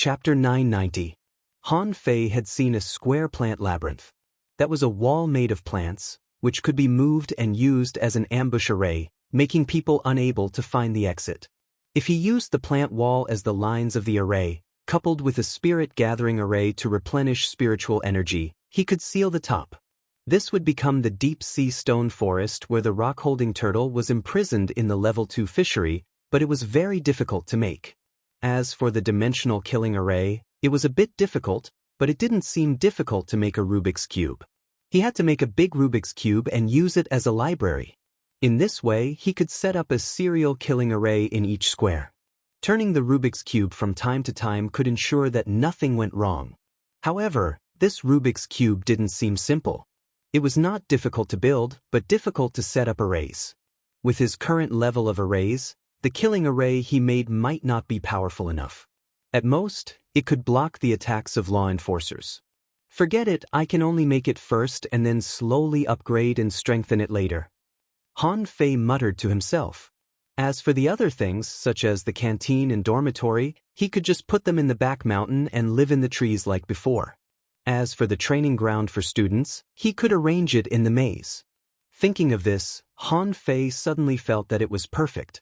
Chapter 990. Han Fei had seen a square plant labyrinth. That was a wall made of plants, which could be moved and used as an ambush array, making people unable to find the exit. If he used the plant wall as the lines of the array, coupled with a spirit-gathering array to replenish spiritual energy, he could seal the top. This would become the deep-sea stone forest where the rock-holding turtle was imprisoned in the level 2 fishery, but it was very difficult to make. As for the dimensional killing array, it was a bit difficult, but it didn't seem difficult to make a Rubik's Cube. He had to make a big Rubik's Cube and use it as a library. In this way, he could set up a serial killing array in each square. Turning the Rubik's Cube from time to time could ensure that nothing went wrong. However, this Rubik's Cube didn't seem simple. It was not difficult to build, but difficult to set up arrays. With his current level of arrays, the killing array he made might not be powerful enough. At most, it could block the attacks of law enforcers. Forget it, I can only make it first and then slowly upgrade and strengthen it later. Han Fei muttered to himself. As for the other things, such as the canteen and dormitory, he could just put them in the back mountain and live in the trees like before. As for the training ground for students, he could arrange it in the maze. Thinking of this, Han Fei suddenly felt that it was perfect.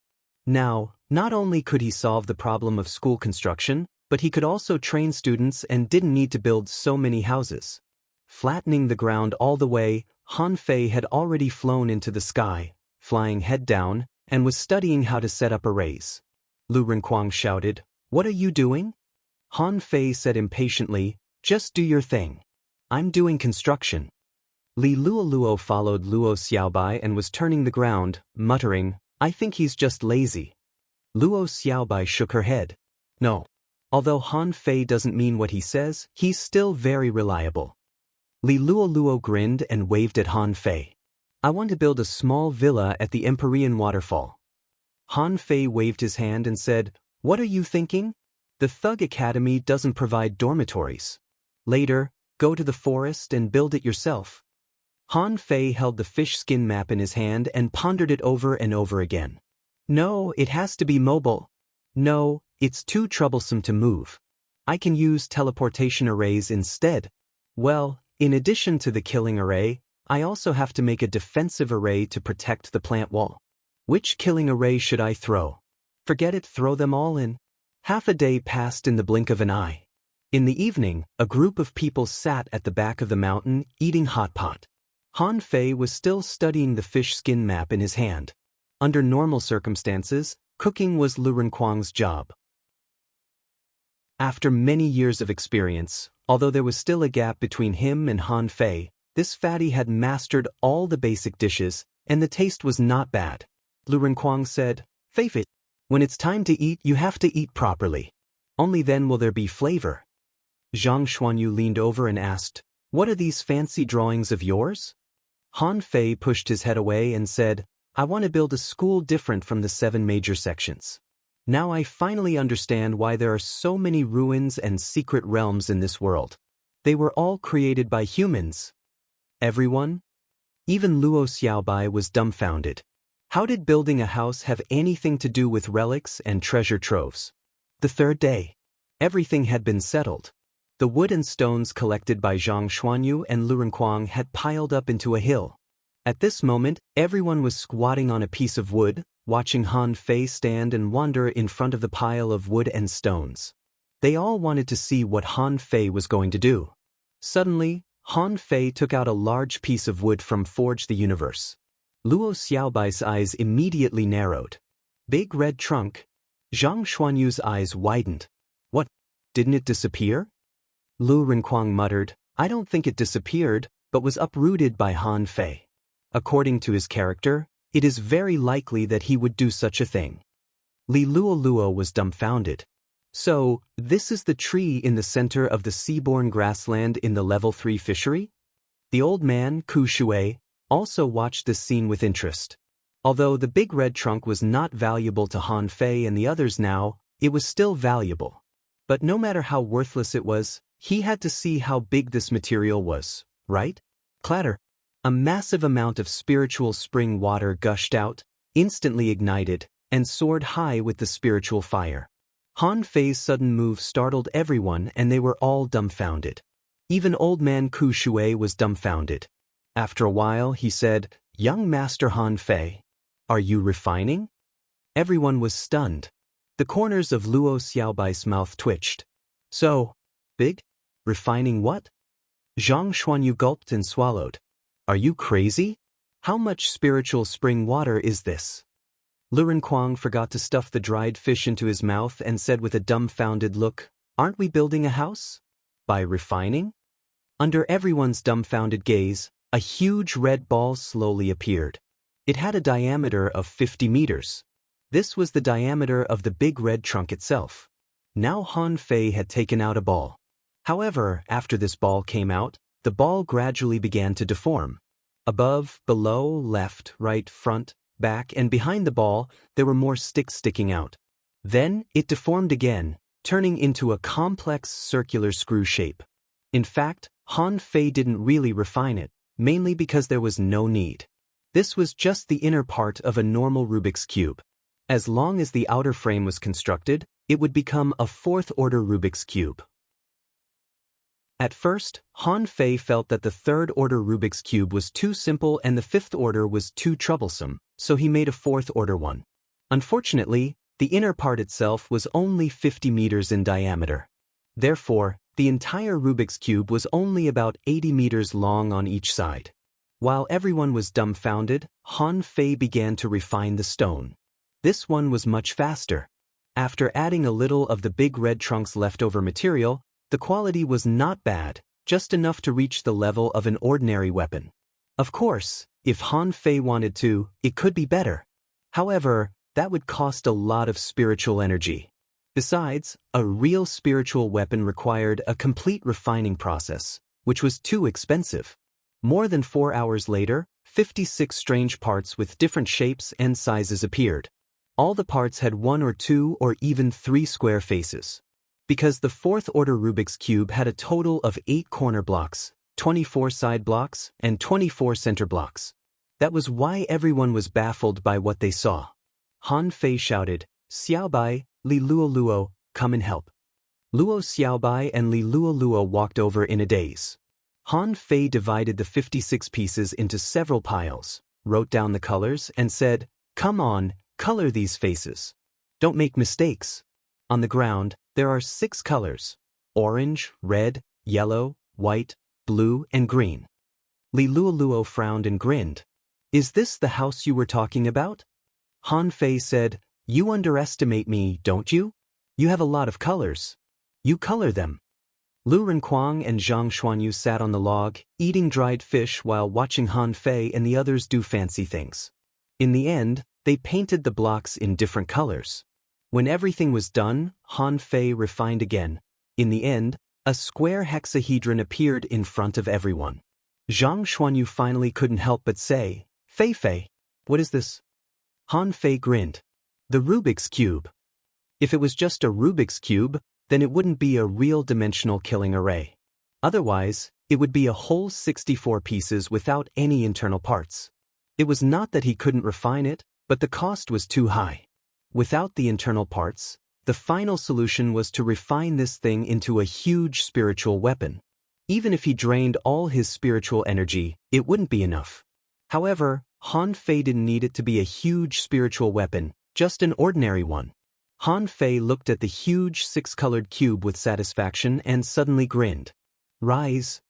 Now, not only could he solve the problem of school construction, but he could also train students and didn't need to build so many houses. Flattening the ground all the way, Han Fei had already flown into the sky, flying head down, and was studying how to set up arrays. Lu Renkuang shouted, "What are you doing?" Han Fei said impatiently, "Just do your thing. I'm doing construction." Li Luoluo followed Luo Xiaobai and was turning the ground, muttering, "I think he's just lazy." Luo Xiaobai shook her head. "No. Although Han Fei doesn't mean what he says, he's still very reliable." Li Luoluo grinned and waved at Han Fei. "I want to build a small villa at the Empyrean waterfall." Han Fei waved his hand and said, "What are you thinking? The Thug Academy doesn't provide dormitories. Later, go to the forest and build it yourself." Han Fei held the fish skin map in his hand and pondered it over and over again. "No, it has to be mobile. No, it's too troublesome to move. I can use teleportation arrays instead. Well, in addition to the killing array, I also have to make a defensive array to protect the plant wall. Which killing array should I throw? Forget it, throw them all in." Half a day passed in the blink of an eye. In the evening, a group of people sat at the back of the mountain eating hot pot. Han Fei was still studying the fish skin map in his hand. Under normal circumstances, cooking was Lu Renkuang's job. After many years of experience, although there was still a gap between him and Han Fei, this fatty had mastered all the basic dishes, and the taste was not bad. Lu Renkuang said, "Feifei, when it's time to eat, you have to eat properly. Only then will there be flavor." Zhang Xuanyu leaned over and asked, "What are these fancy drawings of yours?" Han Fei pushed his head away and said, "I want to build a school different from the 7 major sections. Now I finally understand why there are so many ruins and secret realms in this world. They were all created by humans." Everyone? Even Luo Xiaobai was dumbfounded. How did building a house have anything to do with relics and treasure troves? The third day, everything had been settled. The wood and stones collected by Zhang Xuanyu and Lu Renkuang had piled up into a hill. At this moment, everyone was squatting on a piece of wood, watching Han Fei stand and wander in front of the pile of wood and stones. They all wanted to see what Han Fei was going to do. Suddenly, Han Fei took out a large piece of wood from Forge the Universe. Luo Xiaobai's eyes immediately narrowed. "Big red trunk." Zhang Xuanyu's eyes widened. "What? Didn't it disappear?" Lu Renkuang muttered, "I don't think it disappeared, but was uprooted by Han Fei. According to his character, it is very likely that he would do such a thing." Li Luoluo was dumbfounded. "So, this is the tree in the center of the seaborne grassland in the level 3 fishery?" The old man, Ku Shui, also watched this scene with interest. Although the big red trunk was not valuable to Han Fei and the others now, it was still valuable. But no matter how worthless it was, he had to see how big this material was, right? Clatter. A massive amount of spiritual spring water gushed out, instantly ignited, and soared high with the spiritual fire. Han Fei's sudden move startled everyone and they were all dumbfounded. Even old man Ku Shui was dumbfounded. After a while he said, "Young Master Han Fei, are you refining?" Everyone was stunned. The corners of Luo Xiaobai's mouth twitched. "So, big? Refining what?" Zhang Xuanyu gulped and swallowed. "Are you crazy? How much spiritual spring water is this?" Lu Renkuang forgot to stuff the dried fish into his mouth and said with a dumbfounded look, "Aren't we building a house? By refining?" Under everyone's dumbfounded gaze, a huge red ball slowly appeared. It had a diameter of 50 meters. This was the diameter of the big red trunk itself. Now Han Fei had taken out a ball. However, after this ball came out, the ball gradually began to deform. Above, below, left, right, front, back, and behind the ball, there were more sticks sticking out. Then, it deformed again, turning into a complex circular screw shape. In fact, Han Fei didn't really refine it, mainly because there was no need. This was just the inner part of a normal Rubik's Cube. As long as the outer frame was constructed, it would become a fourth-order Rubik's Cube. At first, Han Fei felt that the third-order Rubik's Cube was too simple and the fifth order was too troublesome, so he made a fourth-order one. Unfortunately, the inner part itself was only 50 meters in diameter. Therefore, the entire Rubik's Cube was only about 80 meters long on each side. While everyone was dumbfounded, Han Fei began to refine the stone. This one was much faster. After adding a little of the big red trunk's leftover material, the quality was not bad, just enough to reach the level of an ordinary weapon. Of course, if Han Fei wanted to, it could be better. However, that would cost a lot of spiritual energy. Besides, a real spiritual weapon required a complete refining process, which was too expensive. More than 4 hours later, 56 strange parts with different shapes and sizes appeared. All the parts had 1 or 2 or even 3 square faces. Because the fourth-order Rubik's Cube had a total of 8 corner blocks, 24 side blocks, and 24 center blocks. That was why everyone was baffled by what they saw. Han Fei shouted, "Xiaobai, Li Luo, come and help." Luo Xiaobai and Li Luo walked over in a daze. Han Fei divided the 56 pieces into several piles, wrote down the colors, and said, "Come on, color these faces. Don't make mistakes." On the ground, there are 6 colors: orange, red, yellow, white, blue, and green. Li Luo frowned and grinned. "Is this the house you were talking about?" Han Fei said, "You underestimate me, don't you? You have a lot of colors. You color them." Lu Renkuang and Zhang Xuanyu sat on the log, eating dried fish while watching Han Fei and the others do fancy things. In the end, they painted the blocks in different colors. When everything was done, Han Fei refined again. In the end, a square hexahedron appeared in front of everyone. Zhang Xuanyu finally couldn't help but say, Fei, what is this?" Han Fei grinned. "The Rubik's Cube. If it was just a Rubik's Cube, then it wouldn't be a real dimensional killing array. Otherwise, it would be a whole 64 pieces without any internal parts. It was not that he couldn't refine it, but the cost was too high. Without the internal parts, the final solution was to refine this thing into a huge spiritual weapon. Even if he drained all his spiritual energy, it wouldn't be enough. However, Han Fei didn't need it to be a huge spiritual weapon, just an ordinary one. Han Fei looked at the huge 6-colored cube with satisfaction and suddenly grinned. "Rise."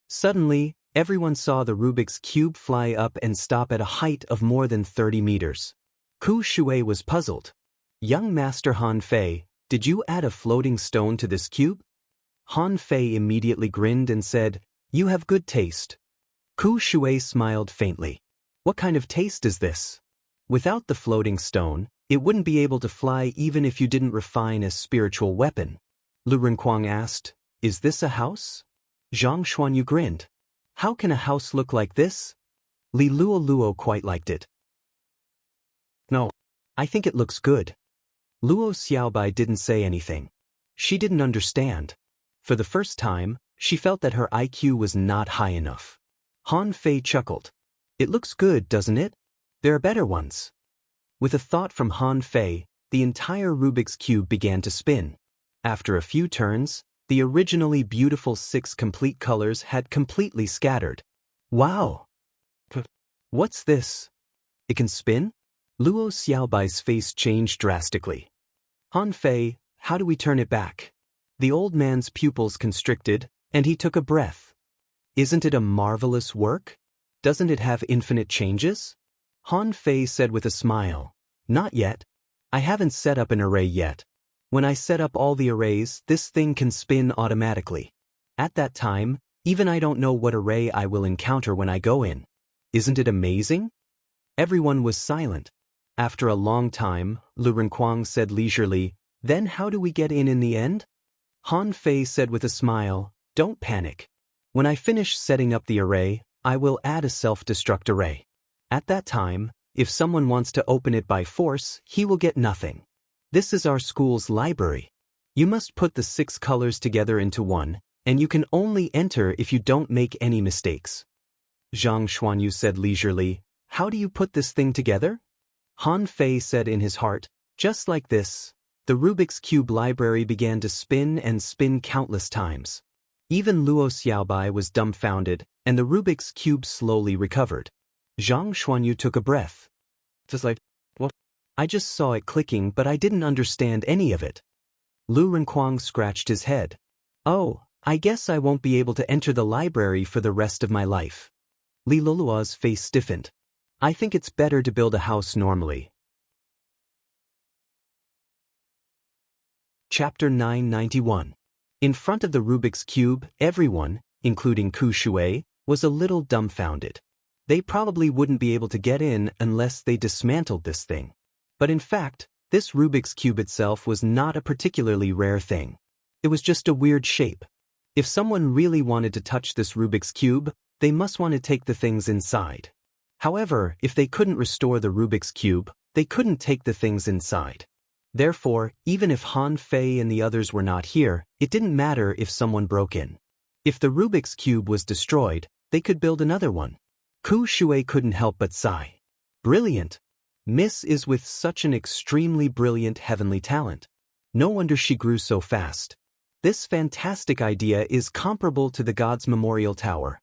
Suddenly, everyone saw the Rubik's Cube fly up and stop at a height of more than 30 meters. Ku Shui was puzzled. "Young Master Han Fei, did you add a floating stone to this cube?" Han Fei immediately grinned and said, "You have good taste." Ku Shui smiled faintly. "What kind of taste is this?" "Without the floating stone, it wouldn't be able to fly even if you didn't refine a spiritual weapon." Lu Renkuang asked, "Is this a house?" Zhang Xuanyu grinned. "How can a house look like this?" Li Luo quite liked it. "No, I think it looks good." Luo Xiaobai didn't say anything. She didn't understand. For the first time, she felt that her IQ was not high enough. Han Fei chuckled. "It looks good, doesn't it? There are better ones." With a thought from Han Fei, the entire Rubik's Cube began to spin. After a few turns, the originally beautiful 6 complete colors had completely scattered. Wow! What's this? It can spin? Luo Xiaobai's face changed drastically. Han Fei, how do we turn it back? The old man's pupils constricted, and he took a breath. Isn't it a marvelous work? Doesn't it have infinite changes? Han Fei said with a smile. Not yet. I haven't set up an array yet. When I set up all the arrays, this thing can spin automatically. At that time, even I don't know what array I will encounter when I go in. Isn't it amazing? Everyone was silent. After a long time, Lu Renkuang said leisurely, then how do we get in the end? Han Fei said with a smile, don't panic. When I finish setting up the array, I will add a self-destruct array. At that time, if someone wants to open it by force, he will get nothing. This is our school's library. You must put the 6 colors together into one, and you can only enter if you don't make any mistakes. Zhang Xuanyu said leisurely, how do you put this thing together? Han Fei said in his heart, just like this. The Rubik's Cube library began to spin and spin countless times. Even Luo Xiaobai was dumbfounded, and the Rubik's Cube slowly recovered. Zhang Xuanyu took a breath. Just like, what? I just saw it clicking, but I didn't understand any of it. Lu Renkuang scratched his head. Oh, I guess I won't be able to enter the library for the rest of my life. Li Lolua's face stiffened. I think it's better to build a house normally. Chapter 991. In front of the Rubik's Cube, everyone, including Ku Shui, was a little dumbfounded. They probably wouldn't be able to get in unless they dismantled this thing. But in fact, this Rubik's Cube itself was not a particularly rare thing. It was just a weird shape. If someone really wanted to touch this Rubik's Cube, they must want to take the things inside. However, if they couldn't restore the Rubik's Cube, they couldn't take the things inside. Therefore, even if Han Fei and the others were not here, it didn't matter if someone broke in. If the Rubik's Cube was destroyed, they could build another one. Ku Shui couldn't help but sigh. Brilliant! Miss is with such an extremely brilliant heavenly talent. No wonder she grew so fast. This fantastic idea is comparable to the God's Memorial Tower.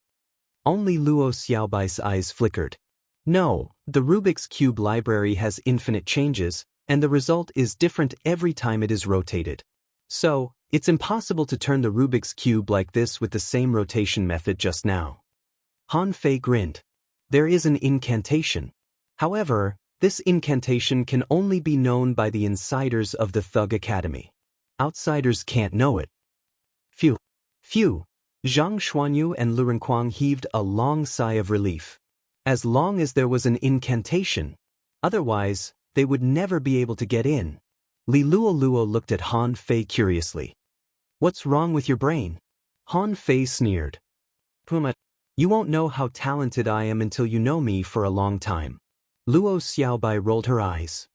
Only Luo Xiaobai's eyes flickered. No, the Rubik's Cube library has infinite changes, and the result is different every time it is rotated. So, it's impossible to turn the Rubik's Cube like this with the same rotation method just now. Han Fei grinned. There is an incantation. However, this incantation can only be known by the insiders of the Thug Academy. Outsiders can't know it. Phew. Phew. Zhang Xuanyu and Lu Renkuang heaved a long sigh of relief. As long as there was an incantation. Otherwise, they would never be able to get in. Li Luo looked at Han Fei curiously. What's wrong with your brain? Han Fei sneered. Puma, you won't know how talented I am until you know me for a long time. Luo Xiaobai rolled her eyes.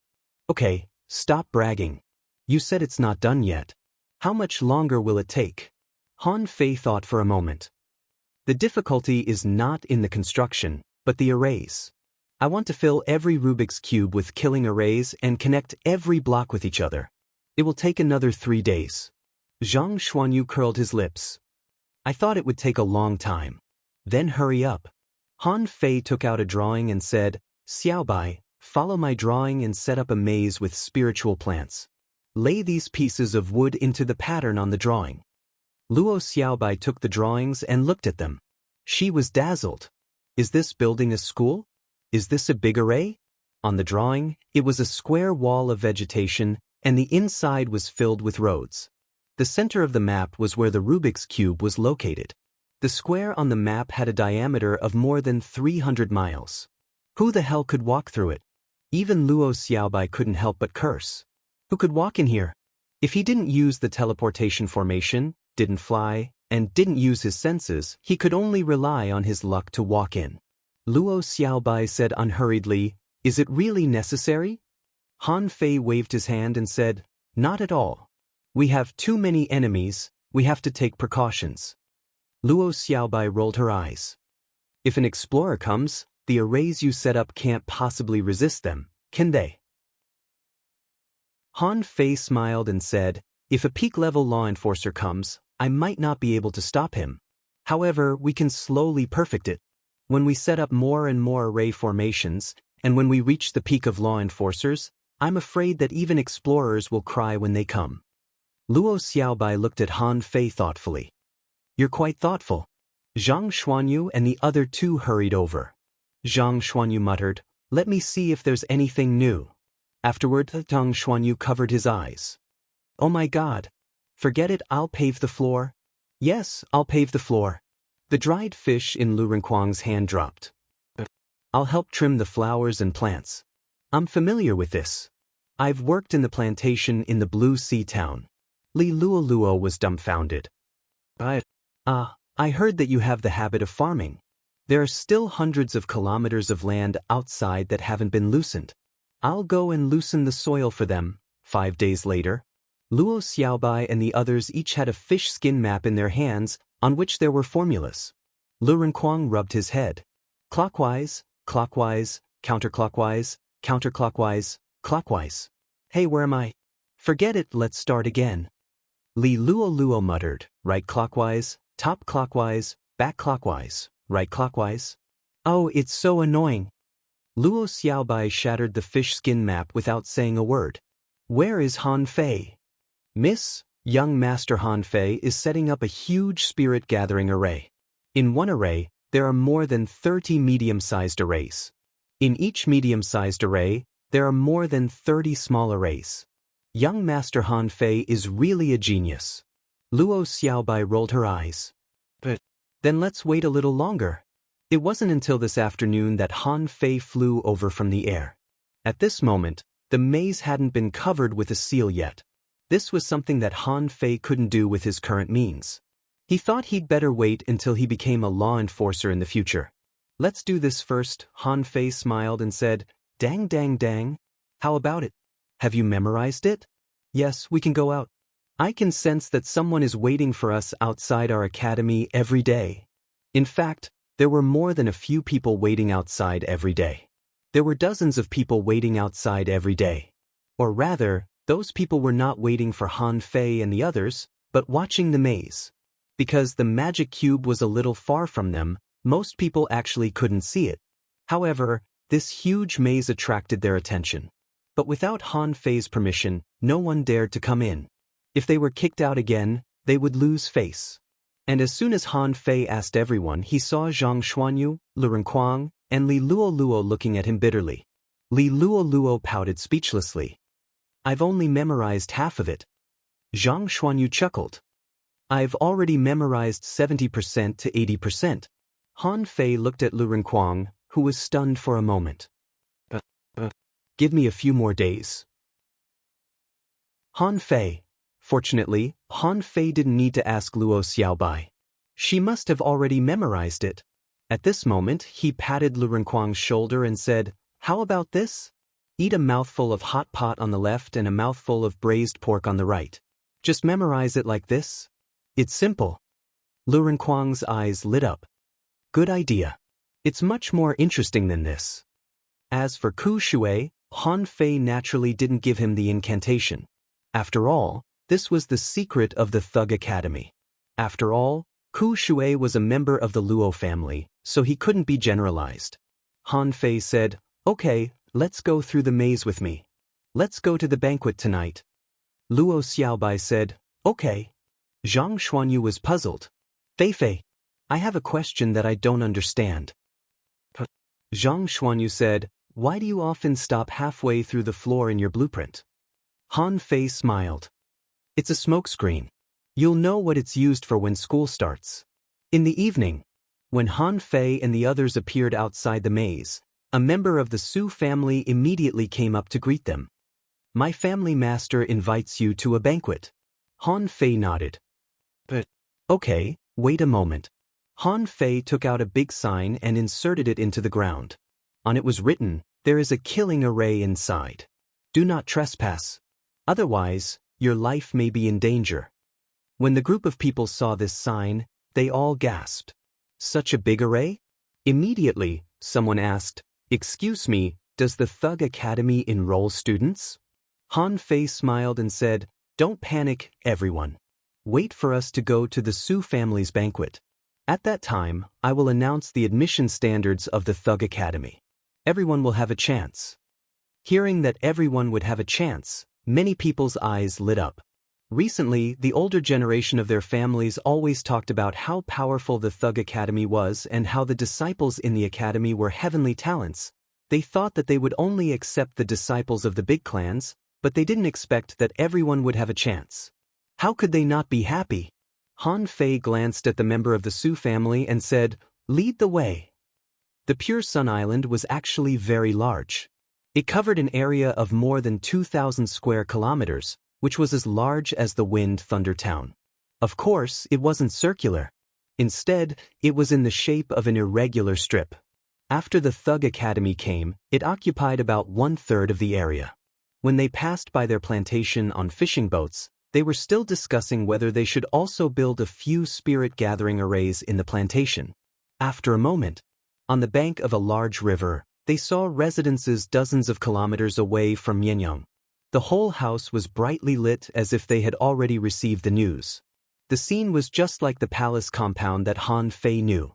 Okay, stop bragging. You said it's not done yet. How much longer will it take? Han Fei thought for a moment. The difficulty is not in the construction, but the arrays. I want to fill every Rubik's Cube with killing arrays and connect every block with each other. It will take another 3 days. Zhang Xuanyu curled his lips. I thought it would take a long time. Then hurry up. Han Fei took out a drawing and said, Xiaobai, follow my drawing and set up a maze with spiritual plants. Lay these pieces of wood into the pattern on the drawing. Luo Xiaobai took the drawings and looked at them. She was dazzled. Is this building a school? Is this a big array? On the drawing, it was a square wall of vegetation, and the inside was filled with roads. The center of the map was where the Rubik's Cube was located. The square on the map had a diameter of more than 300 miles. Who the hell could walk through it? Even Luo Xiaobai couldn't help but curse. Who could walk in here? If he didn't use the teleportation formation, didn't fly, and didn't use his senses, he could only rely on his luck to walk in. Luo Xiaobai said unhurriedly, Is it really necessary? Han Fei waved his hand and said, Not at all. We have too many enemies, we have to take precautions. Luo Xiaobai rolled her eyes. If an explorer comes, the arrays you set up can't possibly resist them, can they? Han Fei smiled and said, if a peak-level law enforcer comes, I might not be able to stop him. However, we can slowly perfect it. When we set up more and more array formations, and when we reach the peak of law enforcers, I'm afraid that even explorers will cry when they come. Luo Xiaobai looked at Han Fei thoughtfully. You're quite thoughtful. Zhang Xuanyu and the other two hurried over. Zhang Xuanyu muttered, let me see if there's anything new. Afterward, Zhang Xuanyu covered his eyes. Oh my God. Forget it, I'll pave the floor. Yes, I'll pave the floor. The dried fish in Lu Renkuang's hand dropped. I'll help trim the flowers and plants. I'm familiar with this. I've worked in the plantation in the Blue Sea town. Li Luoluo was dumbfounded. I heard that you have the habit of farming. There are still hundreds of kilometers of land outside that haven't been loosened. I'll go and loosen the soil for them. 5 days later, Luo Xiaobai and the others each had a fish skin map in their hands on which there were formulas. Lu Renkuang rubbed his head. Clockwise, clockwise, counterclockwise, counterclockwise, clockwise. Hey, where am I? Forget it, let's start again. Li Luoluo muttered, right clockwise, top clockwise, back clockwise, right clockwise. Oh, it's so annoying. Luo Xiaobai shattered the fish skin map without saying a word. Where is Han Fei? Miss, young Master Han Fei is setting up a huge spirit-gathering array. In one array, there are more than 30 medium-sized arrays. In each medium-sized array, there are more than 30 small arrays. Young Master Han Fei is really a genius. Luo Xiaobai rolled her eyes. But then let's wait a little longer. It wasn't until this afternoon that Han Fei flew over from the air. At this moment, the maze hadn't been covered with a seal yet. This was something that Han Fei couldn't do with his current means. He thought he'd better wait until he became a law enforcer in the future. Let's do this first, Han Fei smiled and said, dang dang dang. How about it? Have you memorized it? Yes, we can go out. I can sense that someone is waiting for us outside our academy every day. In fact, there were more than a few people waiting outside every day. There were dozens of people waiting outside every day. Or rather, those people were not waiting for Han Fei and the others, but watching the maze. Because the magic cube was a little far from them, most people actually couldn't see it. However, this huge maze attracted their attention. But without Han Fei's permission, no one dared to come in. If they were kicked out again, they would lose face. And as soon as Han Fei asked everyone, he saw Zhang Xuanyu, Lu Renkuang, and Li Luoluo looking at him bitterly. Li Luoluo pouted speechlessly. I've only memorized half of it. Zhang Xuanyu chuckled. I've already memorized 70% to 80%. Han Fei looked at Lu Renkuang, who was stunned for a moment. Give me a few more days. Han Fei. Fortunately, Han Fei didn't need to ask Luo Xiaobai. She must have already memorized it. At this moment, he patted Lu Renkuang's shoulder and said, how about this? Eat a mouthful of hot pot on the left and a mouthful of braised pork on the right. Just memorize it like this. It's simple. Lu Renkuang's eyes lit up. Good idea. It's much more interesting than this. As for Ku Shui, Han Fei naturally didn't give him the incantation. After all, this was the secret of the Thug Academy. After all, Ku Shui was a member of the Luo family, so he couldn't be generalized. Han Fei said, okay, let's go through the maze with me. Let's go to the banquet tonight. Luo Xiaobai said, okay. Zhang Xuanyu was puzzled. Fei, I have a question that I don't understand. Zhang Xuanyu said, why do you often stop halfway through the floor in your blueprint? Han Fei smiled. It's a smokescreen. You'll know what it's used for when school starts. In the evening, when Han Fei and the others appeared outside the maze, a member of the Su family immediately came up to greet them. My family master invites you to a banquet. Han Fei nodded. But, okay, wait a moment. Han Fei took out a big sign and inserted it into the ground. On it was written, there is a killing array inside. Do not trespass. Otherwise, your life may be in danger. When the group of people saw this sign, they all gasped. Such a big array? Immediately, someone asked, excuse me, does the Thug Academy enroll students? Han Fei smiled and said, "Don't panic, everyone. Wait for us to go to the Su family's banquet. At that time, I will announce the admission standards of the Thug Academy. Everyone will have a chance." Hearing that everyone would have a chance, many people's eyes lit up. Recently, the older generation of their families always talked about how powerful the Thug Academy was and how the disciples in the academy were heavenly talents. They thought that they would only accept the disciples of the big clans, but they didn't expect that everyone would have a chance. How could they not be happy? Han Fei glanced at the member of the Su family and said, "Lead the way." The Pure Sun Island was actually very large. It covered an area of more than 2,000 square kilometers, which was as large as the Wind Thunder Town. Of course, it wasn't circular. Instead, it was in the shape of an irregular strip. After the Thug Academy came, it occupied about 1/3 of the area. When they passed by their plantation on fishing boats, they were still discussing whether they should also build a few spirit-gathering arrays in the plantation. After a moment, on the bank of a large river, they saw residences dozens of kilometers away from Yenyang. The whole house was brightly lit as if they had already received the news. The scene was just like the palace compound that Han Fei knew.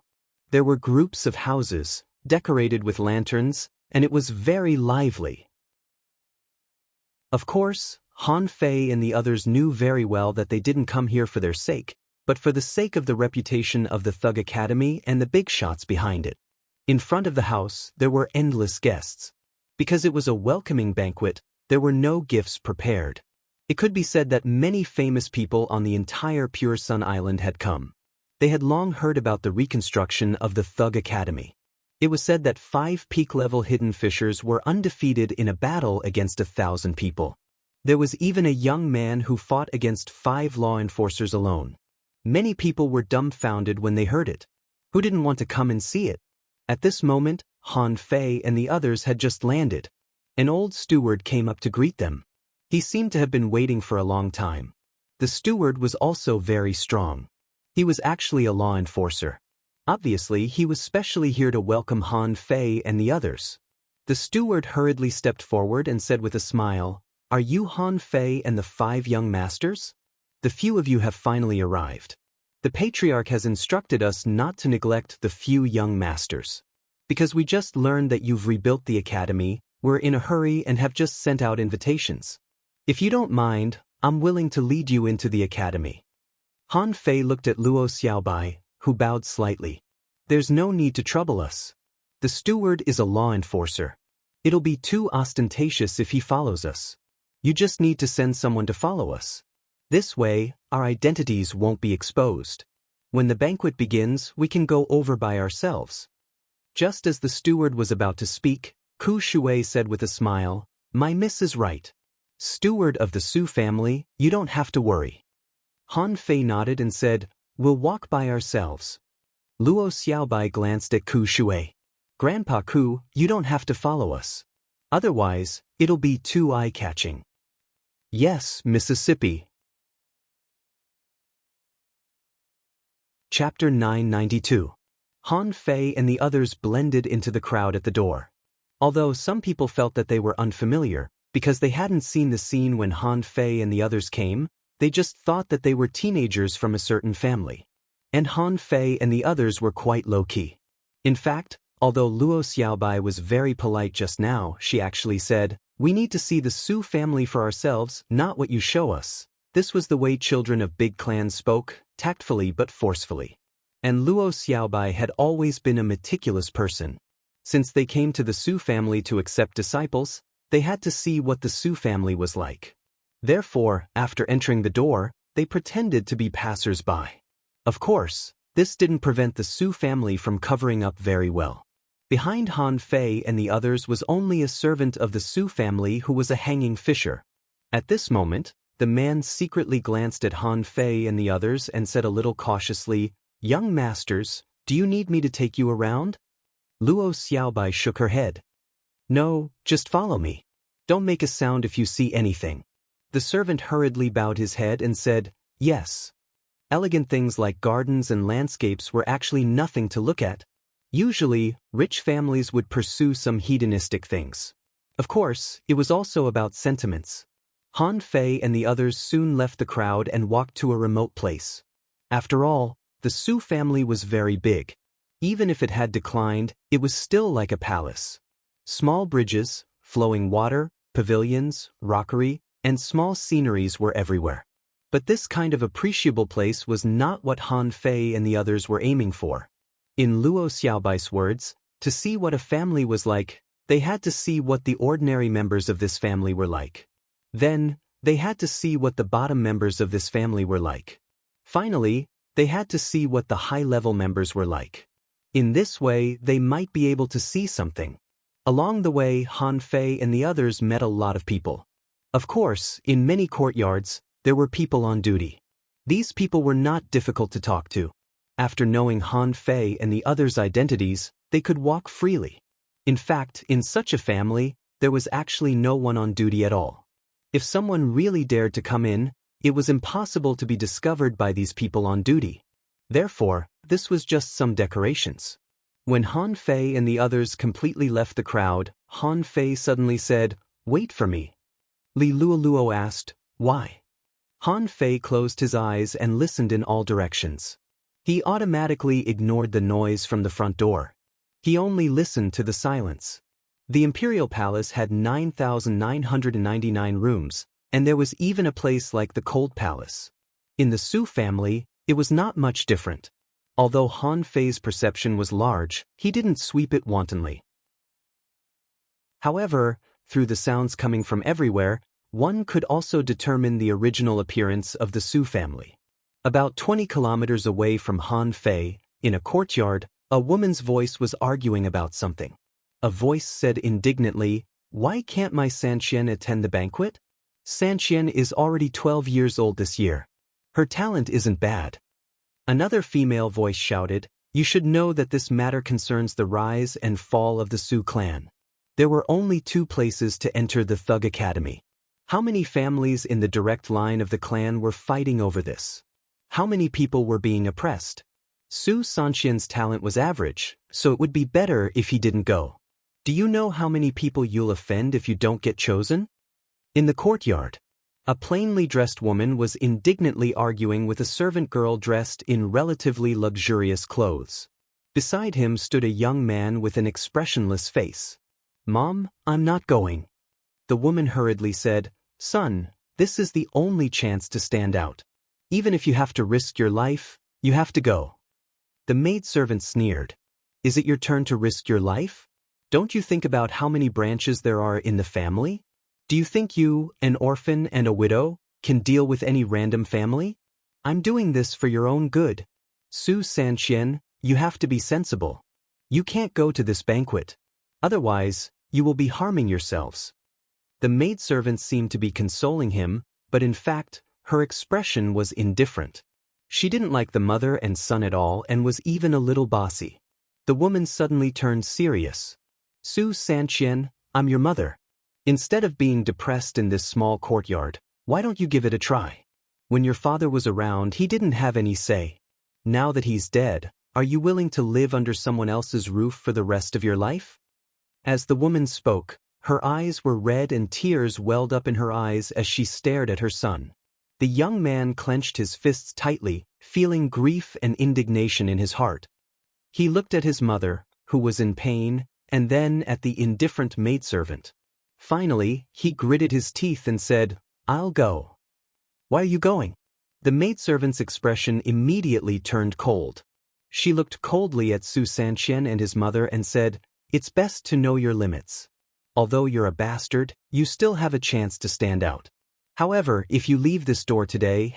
There were groups of houses, decorated with lanterns, and it was very lively. Of course, Han Fei and the others knew very well that they didn't come here for their sake, but for the sake of the reputation of the Thug Academy and the big shots behind it. In front of the house, there were endless guests. Because it was a welcoming banquet, there were no gifts prepared. It could be said that many famous people on the entire Pure Sun Island had come. They had long heard about the reconstruction of the Thug Academy. It was said that 5 peak-level hidden fishers were undefeated in a battle against 1,000 people. There was even a young man who fought against 5 law enforcers alone. Many people were dumbfounded when they heard it. Who didn't want to come and see it? At this moment, Han Fei and the others had just landed. An old steward came up to greet them. He seemed to have been waiting for a long time. The steward was also very strong. He was actually a law enforcer. Obviously, he was specially here to welcome Han Fei and the others. The steward hurriedly stepped forward and said with a smile, "Are you Han Fei and the 5 young masters? The few of you have finally arrived. The patriarch has instructed us not to neglect the few young masters. Because we just learned that you've rebuilt the academy, we're in a hurry and have just sent out invitations. If you don't mind, I'm willing to lead you into the academy." Han Fei looked at Luo Xiaobai, who bowed slightly. "There's no need to trouble us. The steward is a law enforcer. It'll be too ostentatious if he follows us. You just need to send someone to follow us. This way, our identities won't be exposed. When the banquet begins, we can go over by ourselves." Just as the steward was about to speak, Ku Shui said with a smile, "My miss is right. Steward of the Su family, you don't have to worry." Han Fei nodded and said, "We'll walk by ourselves." Luo Xiaobai glanced at Ku Shui. "Grandpa Ku, you don't have to follow us. Otherwise, it'll be too eye-catching." "Yes, Mississippi." Chapter 992. Han Fei and the others blended into the crowd at the door. Although some people felt that they were unfamiliar, because they hadn't seen the scene when Han Fei and the others came, they just thought that they were teenagers from a certain family. And Han Fei and the others were quite low-key. In fact, although Luo Xiaobai was very polite just now, she actually said, "We need to see the Su family for ourselves, not what you show us." This was the way children of big clans spoke, tactfully but forcefully. And Luo Xiaobai had always been a meticulous person. Since they came to the Su family to accept disciples, they had to see what the Su family was like. Therefore, after entering the door, they pretended to be passers-by. Of course, this didn't prevent the Su family from covering up very well. Behind Han Fei and the others was only a servant of the Su family who was a hanging fisher. At this moment, the man secretly glanced at Han Fei and the others and said a little cautiously, "Young masters, do you need me to take you around?" Luo Xiaobai shook her head. "No, just follow me. Don't make a sound if you see anything." The servant hurriedly bowed his head and said, "Yes." Elegant things like gardens and landscapes were actually nothing to look at. Usually, rich families would pursue some hedonistic things. Of course, it was also about sentiments. Han Fei and the others soon left the crowd and walked to a remote place. After all, the Su family was very big. Even if it had declined, it was still like a palace. Small bridges, flowing water, pavilions, rockery, and small sceneries were everywhere. But this kind of appreciable place was not what Han Fei and the others were aiming for. In Luo Xiaobai's words, to see what a family was like, they had to see what the ordinary members of this family were like. Then, they had to see what the bottom members of this family were like. Finally, they had to see what the high-level members were like. In this way, they might be able to see something. Along the way, Han Fei and the others met a lot of people. Of course, in many courtyards, there were people on duty. These people were not difficult to talk to. After knowing Han Fei and the others' identities, they could walk freely. In fact, in such a family, there was actually no one on duty at all. If someone really dared to come in, it was impossible to be discovered by these people on duty. Therefore, this was just some decorations. When Han Fei and the others completely left the crowd, Han Fei suddenly said, "Wait for me." Li Luoluo asked, "Why?" Han Fei closed his eyes and listened in all directions. He automatically ignored the noise from the front door. He only listened to the silence. The Imperial Palace had 9,999 rooms, and there was even a place like the Cold Palace. In the Su family, it was not much different. Although Han Fei's perception was large, he didn't sweep it wantonly. However, through the sounds coming from everywhere, one could also determine the original appearance of the Su family. About 20 kilometers away from Han Fei, in a courtyard, a woman's voice was arguing about something. A voice said indignantly, "Why can't my Sanqian attend the banquet? Sanqian is already 12 years old this year. Her talent isn't bad." Another female voice shouted, "You should know that this matter concerns the rise and fall of the Su clan. There were only 2 places to enter the Thug Academy. How many families in the direct line of the clan were fighting over this? How many people were being oppressed? Su Sanqian's talent was average, so it would be better if he didn't go. Do you know how many people you'll offend if you don't get chosen?" In the courtyard, a plainly dressed woman was indignantly arguing with a servant girl dressed in relatively luxurious clothes. Beside him stood a young man with an expressionless face. "Mom, I'm not going." The woman hurriedly said, "Son, this is the only chance to stand out. Even if you have to risk your life, you have to go." The maidservant sneered. "Is it your turn to risk your life? Don't you think about how many branches there are in the family? Do you think you, an orphan and a widow, can deal with any random family? I'm doing this for your own good. Su Sanqian, you have to be sensible. You can't go to this banquet. Otherwise, you will be harming yourselves." The maidservant seemed to be consoling him, but in fact, her expression was indifferent. She didn't like the mother and son at all and was even a little bossy. The woman suddenly turned serious. "Su Sanqian, I'm your mother. Instead of being depressed in this small courtyard, why don't you give it a try? When your father was around, he didn't have any say. Now that he's dead, are you willing to live under someone else's roof for the rest of your life?" As the woman spoke, her eyes were red and tears welled up in her eyes as she stared at her son. The young man clenched his fists tightly, feeling grief and indignation in his heart. He looked at his mother, who was in pain, and then at the indifferent maidservant. Finally, he gritted his teeth and said, "I'll go." "Why are you going?" The maidservant's expression immediately turned cold. She looked coldly at Su Sanqian and his mother and said, "It's best to know your limits. Although you're a bastard, you still have a chance to stand out. However, if you leave this door today,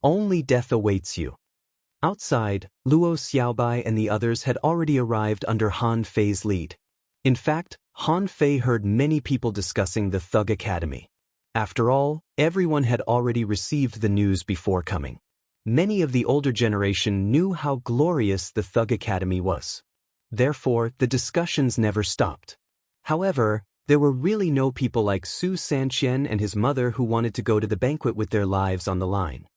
only death awaits you." Outside, Luo Xiaobai and the others had already arrived under Han Fei's lead. In fact, Han Fei heard many people discussing the Thug Academy. After all, everyone had already received the news before coming. Many of the older generation knew how glorious the Thug Academy was. Therefore, the discussions never stopped. However, there were really no people like Su Sanqian and his mother who wanted to go to the banquet with their lives on the line.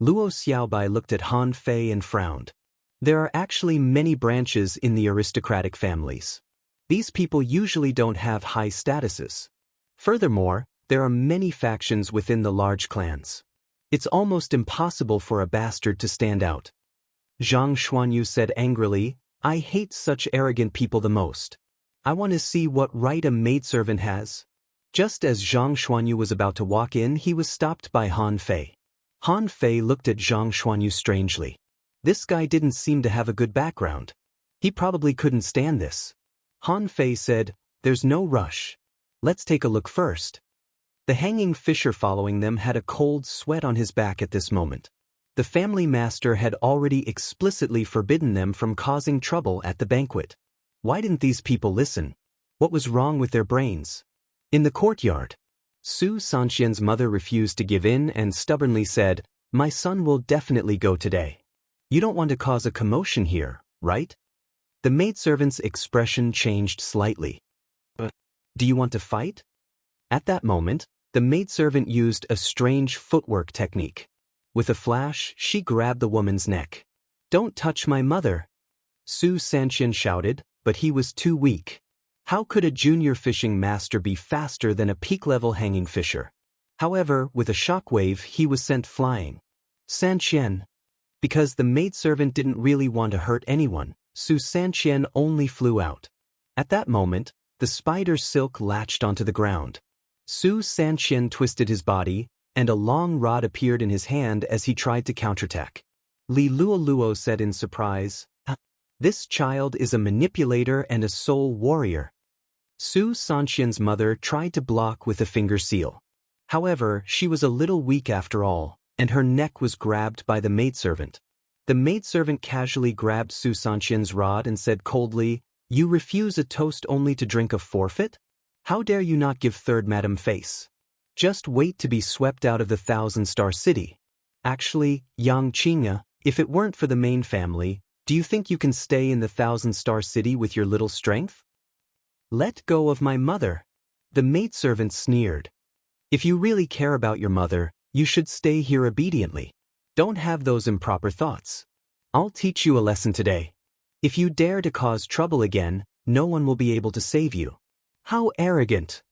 Luo Xiaobai looked at Han Fei and frowned. There are actually many branches in the aristocratic families. These people usually don't have high statuses. Furthermore, There are many factions within the large clans. It's almost impossible for a bastard to stand out. Zhang Xuanyu said angrily, I hate such arrogant people the most. I want to see what right a maidservant has. Just as Zhang Xuanyu was about to walk in, he was stopped by Han Fei. Han Fei looked at Zhang Xuanyu strangely. This guy didn't seem to have a good background. He probably couldn't stand this. Han Fei said, there's no rush. Let's take a look first. The hanging fisher following them had a cold sweat on his back at this moment. The family master had already explicitly forbidden them from causing trouble at the banquet. Why didn't these people listen? What was wrong with their brains? In the courtyard, Su Sanxian's mother refused to give in and stubbornly said, my son will definitely go today. You don't want to cause a commotion here, right? The maidservant's expression changed slightly. Do you want to fight? At that moment, the maidservant used a strange footwork technique. With a flash, she grabbed the woman's neck. Don't touch my mother! Su Sanxian shouted, but he was too weak. How could a junior fishing master be faster than a peak-level hanging fisher? However, with a shockwave, he was sent flying. Sanxian. Because the maidservant didn't really want to hurt anyone, Su Sanxian only flew out. At that moment, the spider's silk latched onto the ground. Su Sanxian twisted his body, and a long rod appeared in his hand as he tried to counterattack. Li Luoluo said in surprise, this child is a manipulator and a soul warrior. Su Sanxian's mother tried to block with a finger seal. However, she was a little weak after all, and her neck was grabbed by the maidservant. The maidservant casually grabbed Su Sanxian's rod and said coldly, you refuse a toast only to drink a forfeit? How dare you not give third madam face? Just wait to be swept out of the 1,000-star city. Actually, Yang Qinga, if it weren't for the main family, do you think you can stay in the 1,000-star city with your little strength? Let go of my mother. The maidservant sneered. If you really care about your mother, you should stay here obediently. Don't have those improper thoughts. I'll teach you a lesson today. If you dare to cause trouble again, no one will be able to save you. How arrogant!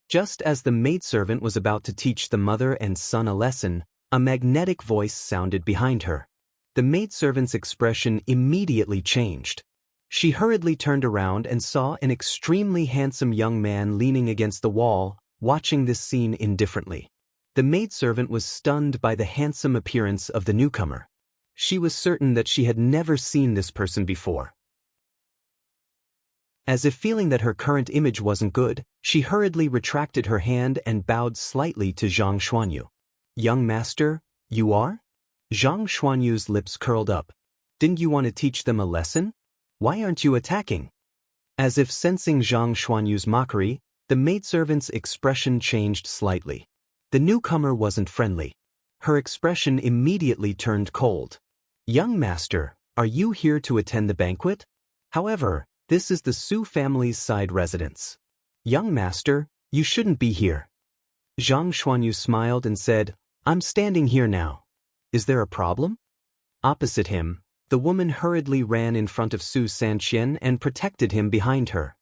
Just as the maidservant was about to teach the mother and son a lesson, a magnetic voice sounded behind her. The maidservant's expression immediately changed. She hurriedly turned around and saw an extremely handsome young man leaning against the wall, watching this scene indifferently. The maidservant was stunned by the handsome appearance of the newcomer. She was certain that she had never seen this person before. As if feeling that her current image wasn't good, she hurriedly retracted her hand and bowed slightly to Zhang Xuanyu. Young master, you are? Zhang Xuanyu's lips curled up. Didn't you want to teach them a lesson? Why aren't you attacking? As if sensing Zhang Xuanyu's mockery, the maidservant's expression changed slightly. The newcomer wasn't friendly. Her expression immediately turned cold. Young master, are you here to attend the banquet? However, this is the Su family's side residence. Young master, you shouldn't be here. Zhang Xuanyu smiled and said, I'm standing here now. Is there a problem? Opposite him, the woman hurriedly ran in front of Su Sanxian and protected him behind her.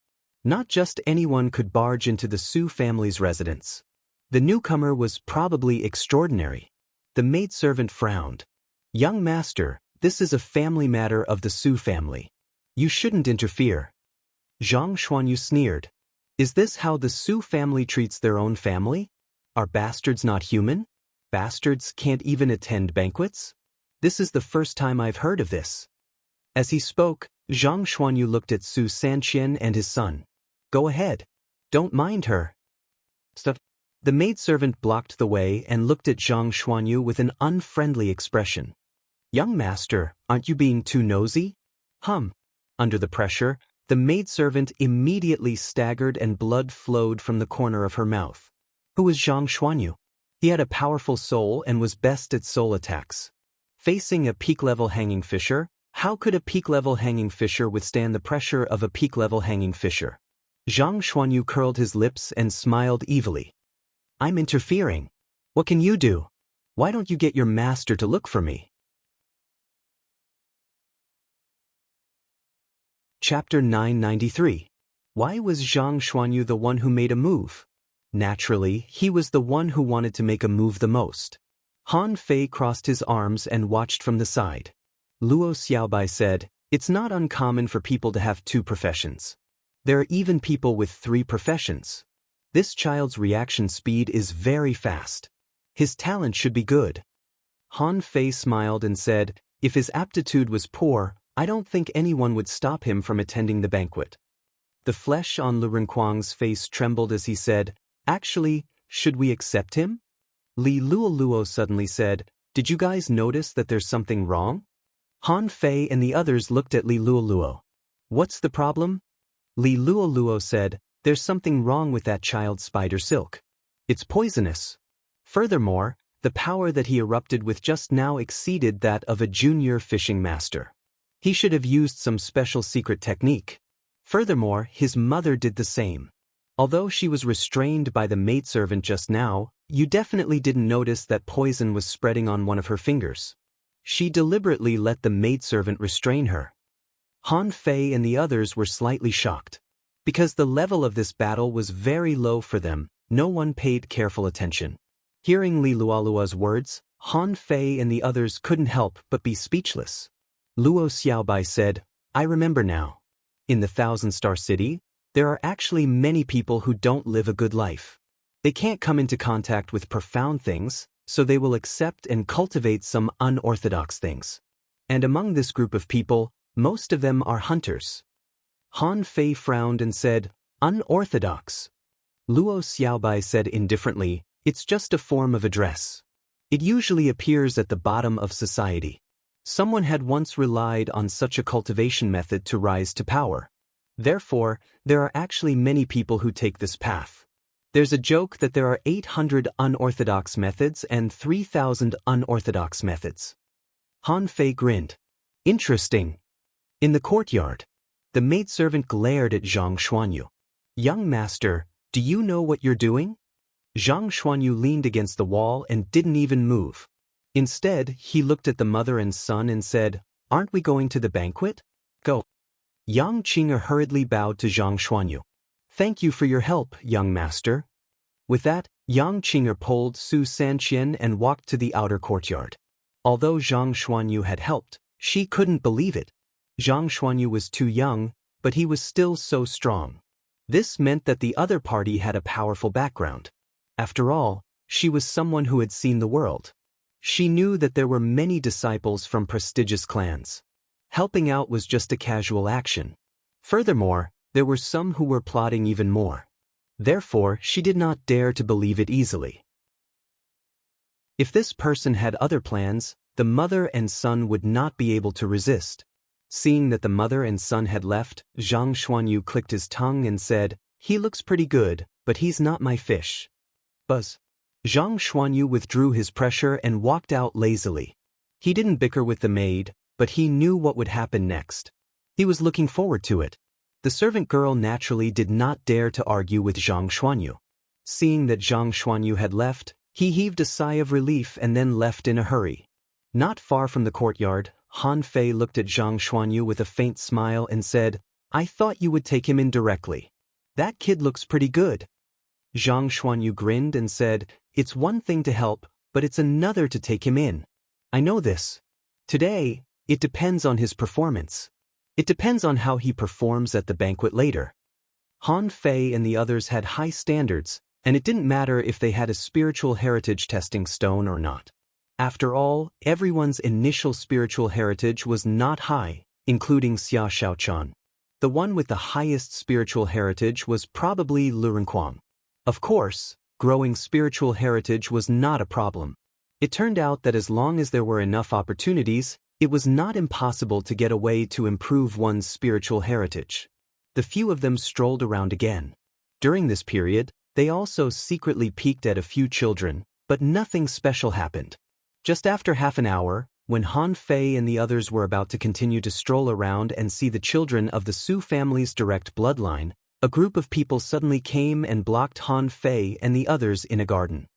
Not just anyone could barge into the Su family's residence. The newcomer was probably extraordinary. The maidservant frowned. Young master, this is a family matter of the Su family. You shouldn't interfere. Zhang Xuanyu sneered. Is this how the Su family treats their own family? Are bastards not human? Bastards can't even attend banquets? This is the first time I've heard of this. As he spoke, Zhang Xuanyu looked at Su Sanxian and his son. Go ahead. Don't mind her. Stuff. The maidservant blocked the way and looked at Zhang Xuanyu with an unfriendly expression. Young master, aren't you being too nosy? Under the pressure, the maidservant immediately staggered and blood flowed from the corner of her mouth. Who was Zhang Xuanyu? He had a powerful soul and was best at soul attacks. Facing a peak-level hanging fisher, how could a peak-level hanging fisher withstand the pressure of a peak-level hanging fisher? Zhang Xuanyu curled his lips and smiled evilly. I'm interfering. What can you do? Why don't you get your master to look for me? Chapter 993. Why was Zhang Xuanyu the one who made a move? Naturally, he was the one who wanted to make a move the most. Han Fei crossed his arms and watched from the side. Luo Xiaobai said, "It's not uncommon for people to have two professions. There are even people with 3 professions. This child's reaction speed is very fast. His talent should be good." Han Fei smiled and said, "If his aptitude was poor, I don't think anyone would stop him from attending the banquet." The flesh on Lu Renkuang's face trembled as he said, "Actually, should we accept him?" Li Luoluo suddenly said, "Did you guys notice that there's something wrong?" Han Fei and the others looked at Li Luoluo. "What's the problem?" Li Luoluo said, "There's something wrong with that child's spider silk. It's poisonous. Furthermore, the power that he erupted with just now exceeded that of a junior fishing master. He should have used some special secret technique. Furthermore, his mother did the same. Although she was restrained by the maidservant just now, you definitely didn't notice that poison was spreading on one of her fingers. She deliberately let the maidservant restrain her." Han Fei and the others were slightly shocked. Because the level of this battle was very low for them, no one paid careful attention. Hearing Li Luoluo's words, Han Fei and the others couldn't help but be speechless. Luo Xiaobai said, "I remember now. In the Thousand-Star City, there are actually many people who don't live a good life. They can't come into contact with profound things, so they will accept and cultivate some unorthodox things. And among this group of people, most of them are hunters." Han Fei frowned and said, "Unorthodox?" Luo Xiaobai said indifferently, "It's just a form of address. It usually appears at the bottom of society. Someone had once relied on such a cultivation method to rise to power. Therefore, there are actually many people who take this path. There's a joke that there are 800 unorthodox methods and 3,000 unorthodox methods." Han Fei grinned. "Interesting." In the courtyard, the maidservant glared at Zhang Xuanyu. "Young master, do you know what you're doing?" Zhang Xuanyu leaned against the wall and didn't even move. Instead, he looked at the mother and son and said, "Aren't we going to the banquet? Go." Yang Qing'er hurriedly bowed to Zhang Xuanyu. "Thank you for your help, young master." With that, Yang Qing'er pulled Su Sanqian and walked to the outer courtyard. Although Zhang Xuanyu had helped, she couldn't believe it. Zhang Xuanyu was too young, but he was still so strong. This meant that the other party had a powerful background. After all, she was someone who had seen the world. She knew that there were many disciples from prestigious clans. Helping out was just a casual action. Furthermore, there were some who were plotting even more. Therefore, she did not dare to believe it easily. If this person had other plans, the mother and son would not be able to resist. Seeing that the mother and son had left, Zhang Xuanyu clicked his tongue and said, "He looks pretty good, but he's not my fish." Buzz. Zhang Xuanyu withdrew his pressure and walked out lazily. He didn't bicker with the maid, but he knew what would happen next. He was looking forward to it. The servant girl naturally did not dare to argue with Zhang Xuanyu. Seeing that Zhang Xuanyu had left, he heaved a sigh of relief and then left in a hurry. Not far from the courtyard, Han Fei looked at Zhang Xuanyu with a faint smile and said, "I thought you would take him in directly. That kid looks pretty good." Zhang Xuanyu grinned and said, "It's one thing to help, but it's another to take him in. I know this. Today, it depends on his performance. It depends on how he performs at the banquet later." Han Fei and the others had high standards, and it didn't matter if they had a spiritual heritage testing stone or not. After all, everyone's initial spiritual heritage was not high, including Xia Shaochan. The one with the highest spiritual heritage was probably Lu Renkuang. Of course, growing spiritual heritage was not a problem. It turned out that as long as there were enough opportunities, it was not impossible to get a way to improve one's spiritual heritage. The few of them strolled around again. During this period, they also secretly peeked at a few children, but nothing special happened. Just after half an hour, when Han Fei and the others were about to continue to stroll around and see the children of the Su family's direct bloodline, a group of people suddenly came and blocked Han Fei and the others in a garden.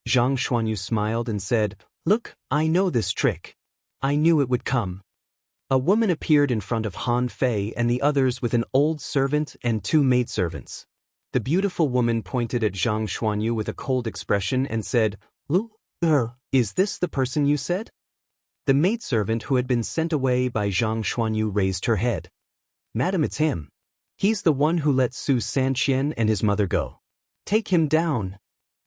Zhang Xuanyu smiled and said, "Look, I know this trick. I knew it would come." A woman appeared in front of Han Fei and the others with an old servant and 2 maidservants. The beautiful woman pointed at Zhang Xuanyu with a cold expression and said, Is this the person you said? The maidservant who had been sent away by Zhang Xuanyu raised her head. Madam, it's him. He's the one who let Su Sanqian and his mother go. Take him down.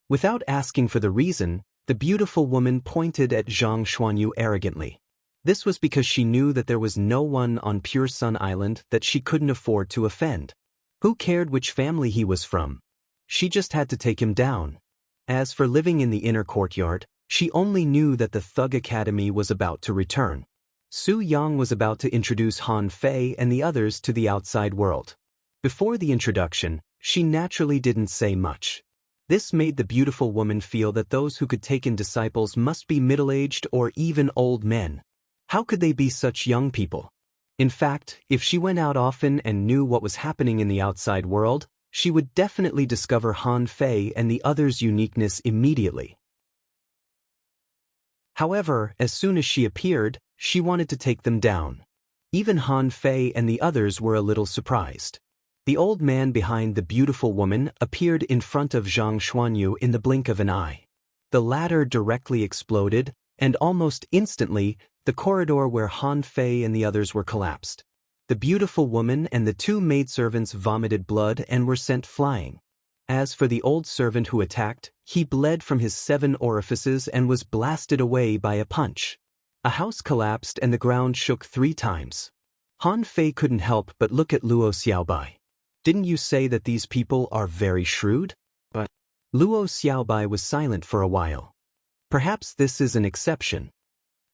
Without asking for the reason, the beautiful woman pointed at Zhang Xuanyu arrogantly. This was because she knew that there was no one on Pure Sun Island that she couldn't afford to offend. Who cared which family he was from? She just had to take him down. As for living in the inner courtyard, she only knew that the Thug Academy was about to return. Su Yang was about to introduce Han Fei and the others to the outside world. Before the introduction, she naturally didn't say much. This made the beautiful woman feel that those who could take in disciples must be middle-aged or even old men. How could they be such young people? In fact, if she went out often and knew what was happening in the outside world, she would definitely discover Han Fei and the others' uniqueness immediately. However, as soon as she appeared, she wanted to take them down. Even Han Fei and the others were a little surprised. The old man behind the beautiful woman appeared in front of Zhang Xuanyu in the blink of an eye. The latter directly exploded, and almost instantly, the corridor where Han Fei and the others were collapsed. The beautiful woman and the two maidservants vomited blood and were sent flying. As for the old servant who attacked, he bled from his 7 orifices and was blasted away by a punch. A house collapsed and the ground shook 3 times. Han Fei couldn't help but look at Luo Xiaobai. Didn't you say that these people are very shrewd? But Luo Xiaobai was silent for a while. Perhaps this is an exception.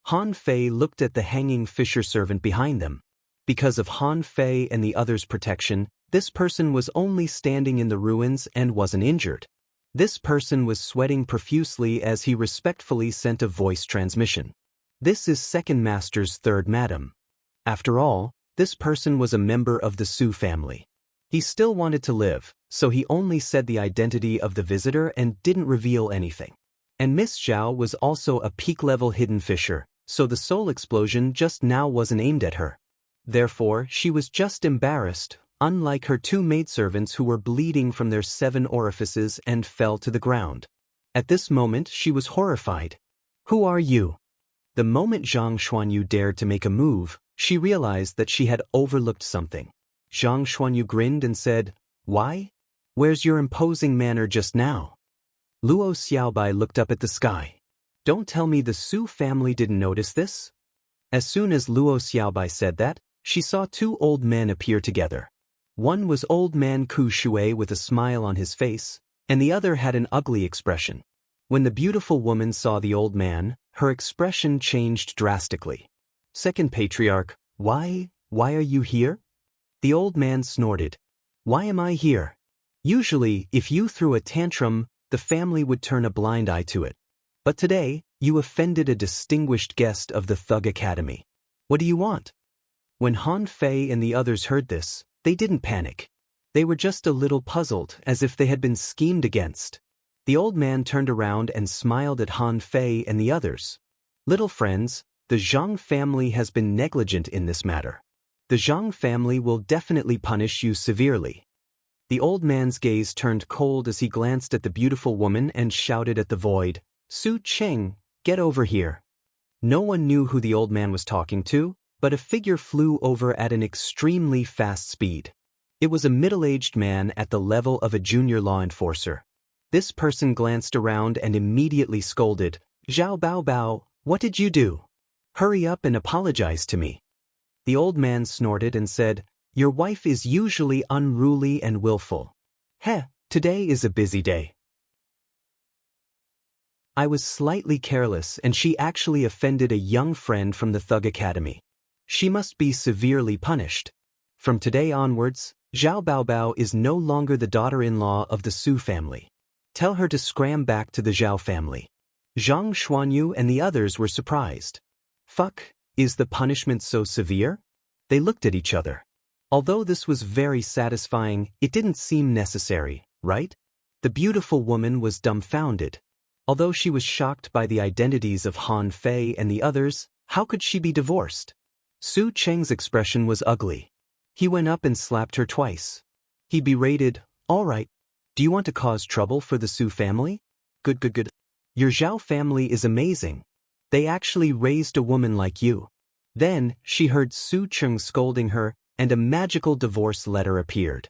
Han Fei looked at the hanging fisher servant behind them. Because of Han Fei and the others' protection, this person was only standing in the ruins and wasn't injured. This person was sweating profusely as he respectfully sent a voice transmission. This is Second Master's third madam. After all, this person was a member of the Su family. He still wanted to live, so he only said the identity of the visitor and didn't reveal anything. And Miss Zhao was also a peak-level hidden fisher, so the soul explosion just now wasn't aimed at her. Therefore, she was just embarrassed, unlike her 2 maidservants who were bleeding from their 7 orifices and fell to the ground. At this moment, she was horrified. Who are you? The moment Zhang Xuanyu dared to make a move, she realized that she had overlooked something. Zhang Xuanyu grinned and said, Why? Where's your imposing manner just now? Luo Xiaobai looked up at the sky. Don't tell me the Su family didn't notice this? As soon as Luo Xiaobai said that, she saw 2 old men appear together. One was old man Ku Shui with a smile on his face, and the other had an ugly expression. When the beautiful woman saw the old man, her expression changed drastically. Second Patriarch, why are you here? The old man snorted. Why am I here? Usually, if you threw a tantrum, the family would turn a blind eye to it. But today, you offended a distinguished guest of the Thug Academy. What do you want? When Han Fei and the others heard this, they didn't panic. They were just a little puzzled, as if they had been schemed against. The old man turned around and smiled at Han Fei and the others. Little friends, the Zhang family has been negligent in this matter. The Zhang family will definitely punish you severely. The old man's gaze turned cold as he glanced at the beautiful woman and shouted at the void, Su Cheng, get over here. No one knew who the old man was talking to, but a figure flew over at an extremely fast speed. It was a middle-aged man at the level of a junior law enforcer. This person glanced around and immediately scolded, Zhao Bao Bao, what did you do? Hurry up and apologize to me. The old man snorted and said, Your wife is usually unruly and willful. Heh, today is a busy day. I was slightly careless and she actually offended a young friend from the Thug Academy. She must be severely punished. From today onwards, Zhao Bao Bao is no longer the daughter-in-law of the Su family. Tell her to scram back to the Zhao family. Zhang Xuanyu and the others were surprised. Fuck, is the punishment so severe? They looked at each other. Although this was very satisfying, it didn't seem necessary, right? The beautiful woman was dumbfounded. Although she was shocked by the identities of Han Fei and the others, how could she be divorced? Su Cheng's expression was ugly. He went up and slapped her twice. He berated, All right, Do you want to cause trouble for the Su family? Good, good, good. Your Zhao family is amazing. They actually raised a woman like you. Then, she heard Su Cheng scolding her, and a magical divorce letter appeared.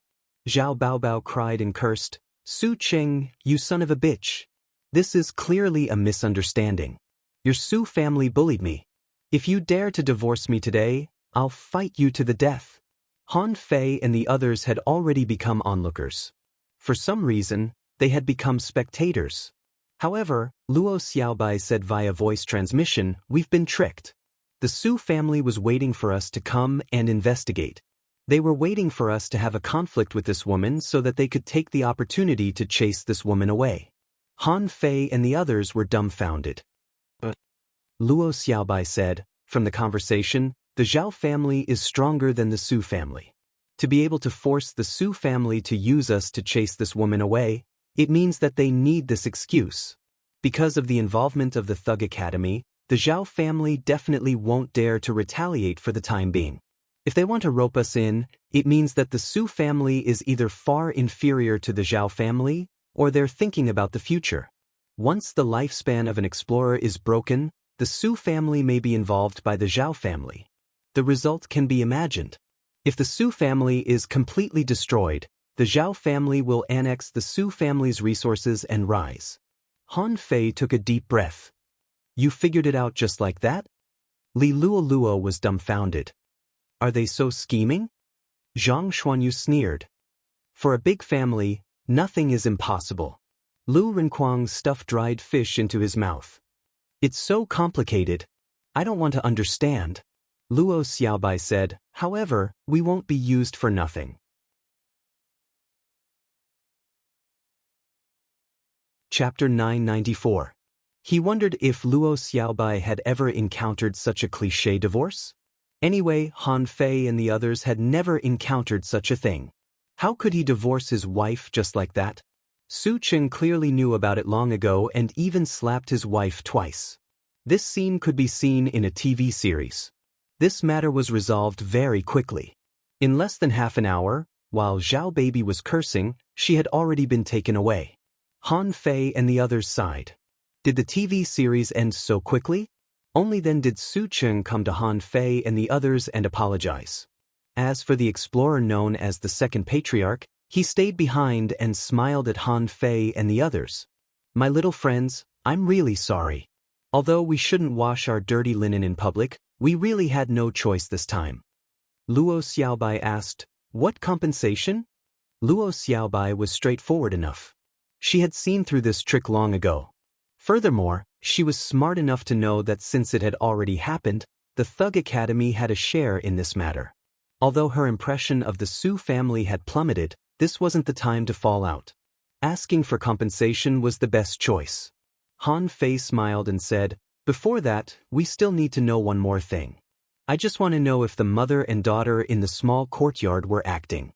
Zhao Baobao cried and cursed, Su Cheng, you son of a bitch. This is clearly a misunderstanding. Your Su family bullied me. If you dare to divorce me today, I'll fight you to the death. Han Fei and the others had already become onlookers. For some reason, they had become spectators. However, Luo Xiaobai said via voice transmission, we've been tricked. The Su family was waiting for us to come and investigate. They were waiting for us to have a conflict with this woman so that they could take the opportunity to chase this woman away. Han Fei and the others were dumbfounded. But Luo Xiaobai said, from the conversation, the Zhao family is stronger than the Su family. To be able to force the Su family to use us to chase this woman away, it means that they need this excuse. Because of the involvement of the Thug Academy, the Zhao family definitely won't dare to retaliate for the time being. If they want to rope us in, it means that the Su family is either far inferior to the Zhao family, or they're thinking about the future. Once the lifespan of an explorer is broken, the Su family may be involved by the Zhao family. The result can be imagined. If the Su family is completely destroyed, the Zhao family will annex the Su family's resources and rise. Han Fei took a deep breath. You figured it out just like that? Li Luo was dumbfounded. Are they so scheming? Zhang Xuanyu sneered. For a big family, nothing is impossible. Lu Renquang stuffed dried fish into his mouth. It's so complicated. I don't want to understand. Luo Xiaobai said, however, we won't be used for nothing. Chapter 994. He wondered if Luo Xiaobai had ever encountered such a cliché divorce. Anyway, Han Fei and the others had never encountered such a thing. How could he divorce his wife just like that? Su Cheng clearly knew about it long ago and even slapped his wife twice. This scene could be seen in a TV series. This matter was resolved very quickly. In less than half an hour, while Zhao Baby was cursing, she had already been taken away. Han Fei and the others sighed. Did the TV series end so quickly? Only then did Su Cheng come to Han Fei and the others and apologize. As for the explorer known as the Second Patriarch, he stayed behind and smiled at Han Fei and the others. My little friends, I'm really sorry. Although we shouldn't wash our dirty linen in public, we really had no choice this time. Luo Xiaobai asked, what compensation? Luo Xiaobai was straightforward enough. She had seen through this trick long ago. Furthermore, she was smart enough to know that since it had already happened, the Thug Academy had a share in this matter. Although her impression of the Su family had plummeted, this wasn't the time to fall out. Asking for compensation was the best choice. Han Fei smiled and said, before that, we still need to know one more thing. I just want to know if the mother and daughter in the small courtyard were acting.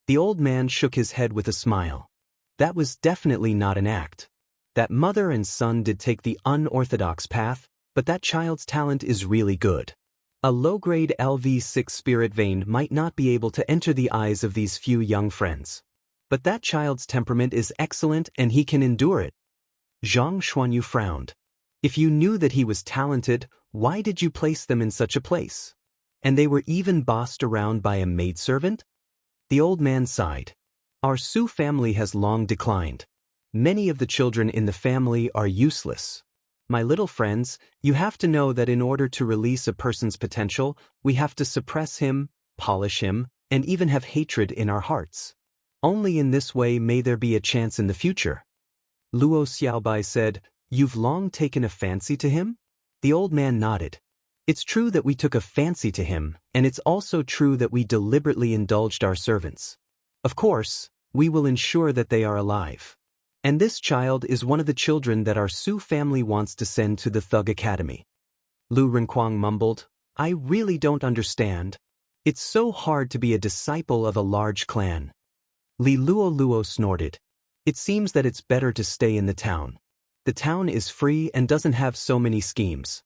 The old man shook his head with a smile. That was definitely not an act. That mother and son did take the unorthodox path, but that child's talent is really good. A low-grade LV6 spirit vein might not be able to enter the eyes of these few young friends. But that child's temperament is excellent and he can endure it. Zhang Xuanyu frowned. If you knew that he was talented, why did you place them in such a place? And they were even bossed around by a maidservant? The old man sighed. Our Su family has long declined. Many of the children in the family are useless. My little friends, you have to know that in order to release a person's potential, we have to suppress him, polish him, and even have hatred in our hearts. Only in this way may there be a chance in the future. Luo Xiaobai said, you've long taken a fancy to him? The old man nodded. It's true that we took a fancy to him, and it's also true that we deliberately indulged our servants. Of course, we will ensure that they are alive. And this child is one of the children that our Su family wants to send to the Thug Academy. Lu Renquang mumbled, I really don't understand. It's so hard to be a disciple of a large clan. Li Luo snorted. It seems that it's better to stay in the town. The town is free and doesn't have so many schemes.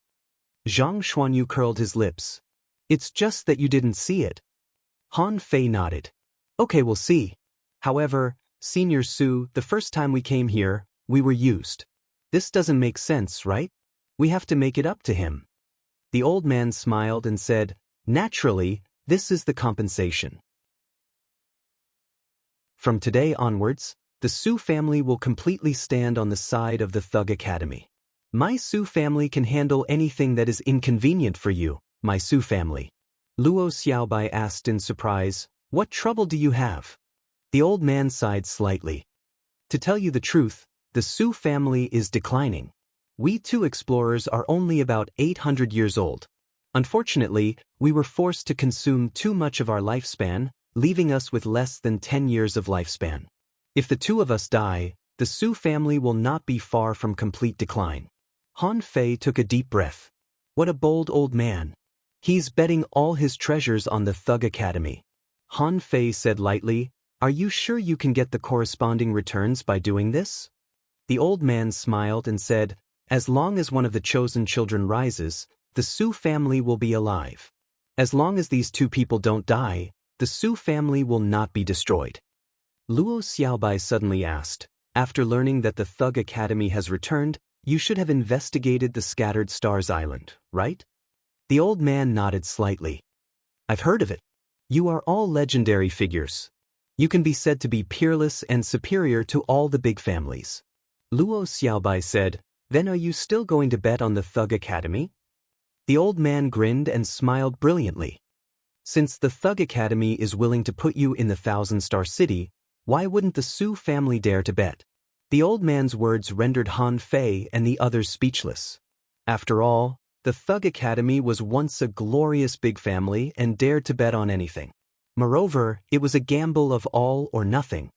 Zhang Xuanyu curled his lips. It's just that you didn't see it. Han Fei nodded. Okay, we'll see. However, Senior Su, the first time we came here, we were used. This doesn't make sense, right? We have to make it up to him. The old man smiled and said, naturally, this is the compensation. From today onwards, the Su family will completely stand on the side of the Thug Academy. My Su family can handle anything that is inconvenient for you, my Su family. Luo Xiaobai asked in surprise, what trouble do you have? The old man sighed slightly. To tell you the truth, the Su family is declining. We two explorers are only about 800 years old. Unfortunately, we were forced to consume too much of our lifespan, leaving us with less than 10 years of lifespan. If the two of us die, the Su family will not be far from complete decline. Han Fei took a deep breath. What a bold old man. He's betting all his treasures on the Thug Academy. Han Fei said lightly, are you sure you can get the corresponding returns by doing this? The old man smiled and said, as long as one of the chosen children rises, the Su family will be alive. As long as these two people don't die, the Su family will not be destroyed. Luo Xiaobai suddenly asked, after learning that the Thug Academy has returned, you should have investigated the Scattered Stars Island, right? The old man nodded slightly. I've heard of it. You are all legendary figures. You can be said to be peerless and superior to all the big families. Luo Xiaobai said, then are you still going to bet on the Thug Academy? The old man grinned and smiled brilliantly. Since the Thug Academy is willing to put you in the Thousand-Star City, why wouldn't the Su family dare to bet? The old man's words rendered Han Fei and the others speechless. After all, the Thug Academy was once a glorious big family and dared to bet on anything. Moreover, it was a gamble of all or nothing.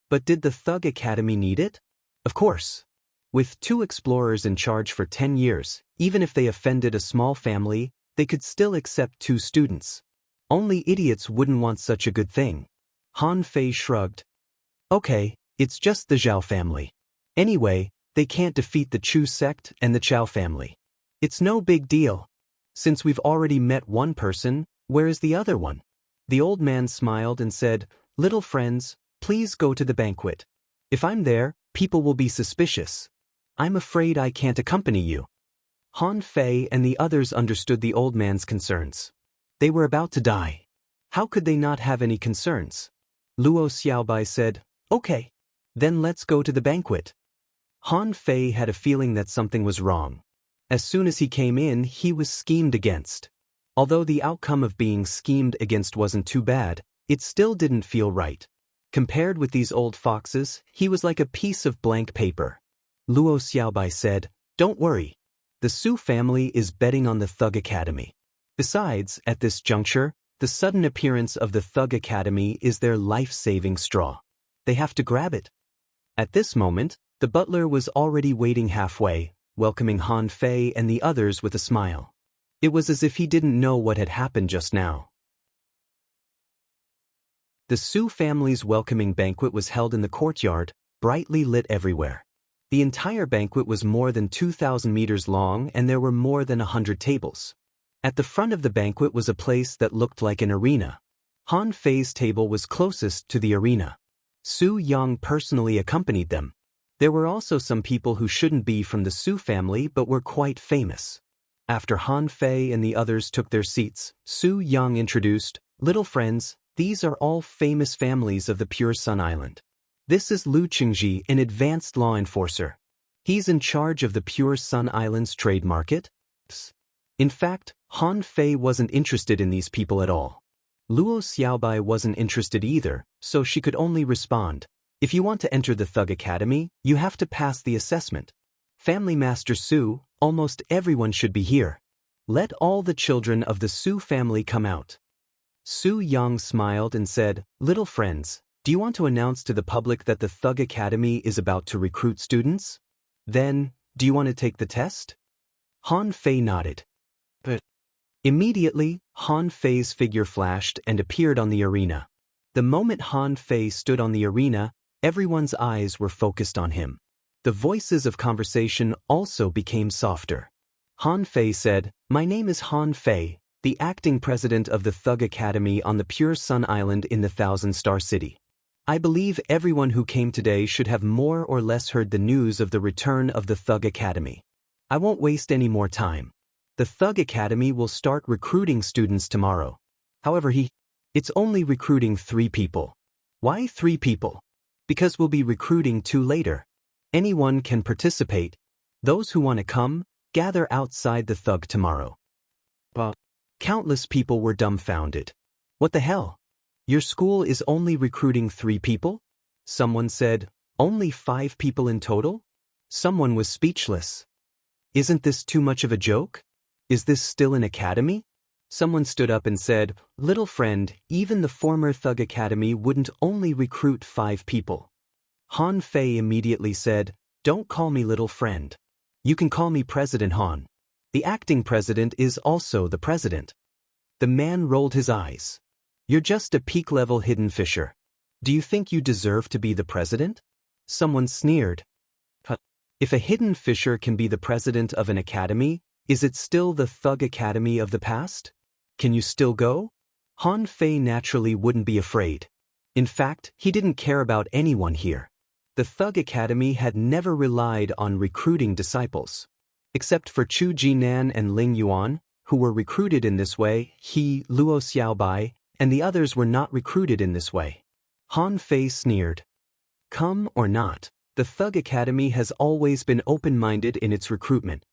But did the Thug Academy need it? Of course. With two explorers in charge for 10 years, even if they offended a small family, they could still accept 2 students. Only idiots wouldn't want such a good thing. Han Fei shrugged. Okay, it's just the Zhao family. Anyway, they can't defeat the Chu sect and the Chao family. It's no big deal. Since we've already met one person, where is the other one? The old man smiled and said, little friends, please go to the banquet. If I'm there, people will be suspicious. I'm afraid I can't accompany you. Han Fei and the others understood the old man's concerns. They were about to die. How could they not have any concerns? Luo Xiaobai said, okay. Then let's go to the banquet. Han Fei had a feeling that something was wrong. As soon as he came in, he was schemed against. Although the outcome of being schemed against wasn't too bad, it still didn't feel right. Compared with these old foxes, he was like a piece of blank paper. Luo Xiaobai said, don't worry. The Su family is betting on the Thug Academy. Besides, at this juncture, the sudden appearance of the Thug Academy is their life-saving straw. They have to grab it. At this moment, the butler was already waiting halfway, welcoming Han Fei and the others with a smile. It was as if he didn't know what had happened just now. The Su family's welcoming banquet was held in the courtyard, brightly lit everywhere. The entire banquet was more than 2,000 meters long and there were more than 100 tables. At the front of the banquet was a place that looked like an arena. Han Fei's table was closest to the arena. Su Yang personally accompanied them. There were also some people who shouldn't be from the Su family but were quite famous. After Han Fei and the others took their seats, Su Yang introduced, little friends, these are all famous families of the Pure Sun Island. This is Lu Qingji, an advanced law enforcer. He's in charge of the Pure Sun Island's trade market. In fact, Han Fei wasn't interested in these people at all. Luo Xiaobai wasn't interested either, so she could only respond, if you want to enter the Thug Academy, you have to pass the assessment. Family Master Su, almost everyone should be here. Let all the children of the Su family come out. Su Yang smiled and said, little friends, do you want to announce to the public that the Thug Academy is about to recruit students? Then, do you want to take the test? Han Fei nodded. But immediately, Han Fei's figure flashed and appeared on the arena. The moment Han Fei stood on the arena, everyone's eyes were focused on him. The voices of conversation also became softer. Han Fei said, my name is Han Fei, the acting president of the Thug Academy on the Pure Sun Island in the Thousand-Star City. I believe everyone who came today should have more or less heard the news of the return of the Thug Academy. I won't waste any more time. The Thug Academy will start recruiting students tomorrow. However, it's only recruiting 3 people. Why 3 people? Because we'll be recruiting 2 later. Anyone can participate. Those who want to come, gather outside the Thug tomorrow. But countless people were dumbfounded. What the hell? Your school is only recruiting 3 people? Someone said, only 5 people in total? Someone was speechless. Isn't this too much of a joke? Is this still an academy? Someone stood up and said, little friend, even the former Thug Academy wouldn't only recruit 5 people. Han Fei immediately said, don't call me little friend. You can call me President Han. The acting president is also the president. The man rolled his eyes. You're just a peak-level hidden fisher. Do you think you deserve to be the president? Someone sneered. If a hidden fisher can be the president of an academy, is it still the Thug Academy of the past? Can you still go? Han Fei naturally wouldn't be afraid. In fact, he didn't care about anyone here. The Thug Academy had never relied on recruiting disciples. Except for Chu Jinan and Ling Yuan, who were recruited in this way, Luo Xiaobai, and the others were not recruited in this way. Han Fei sneered. Come or not, the Thug Academy has always been open-minded in its recruitment.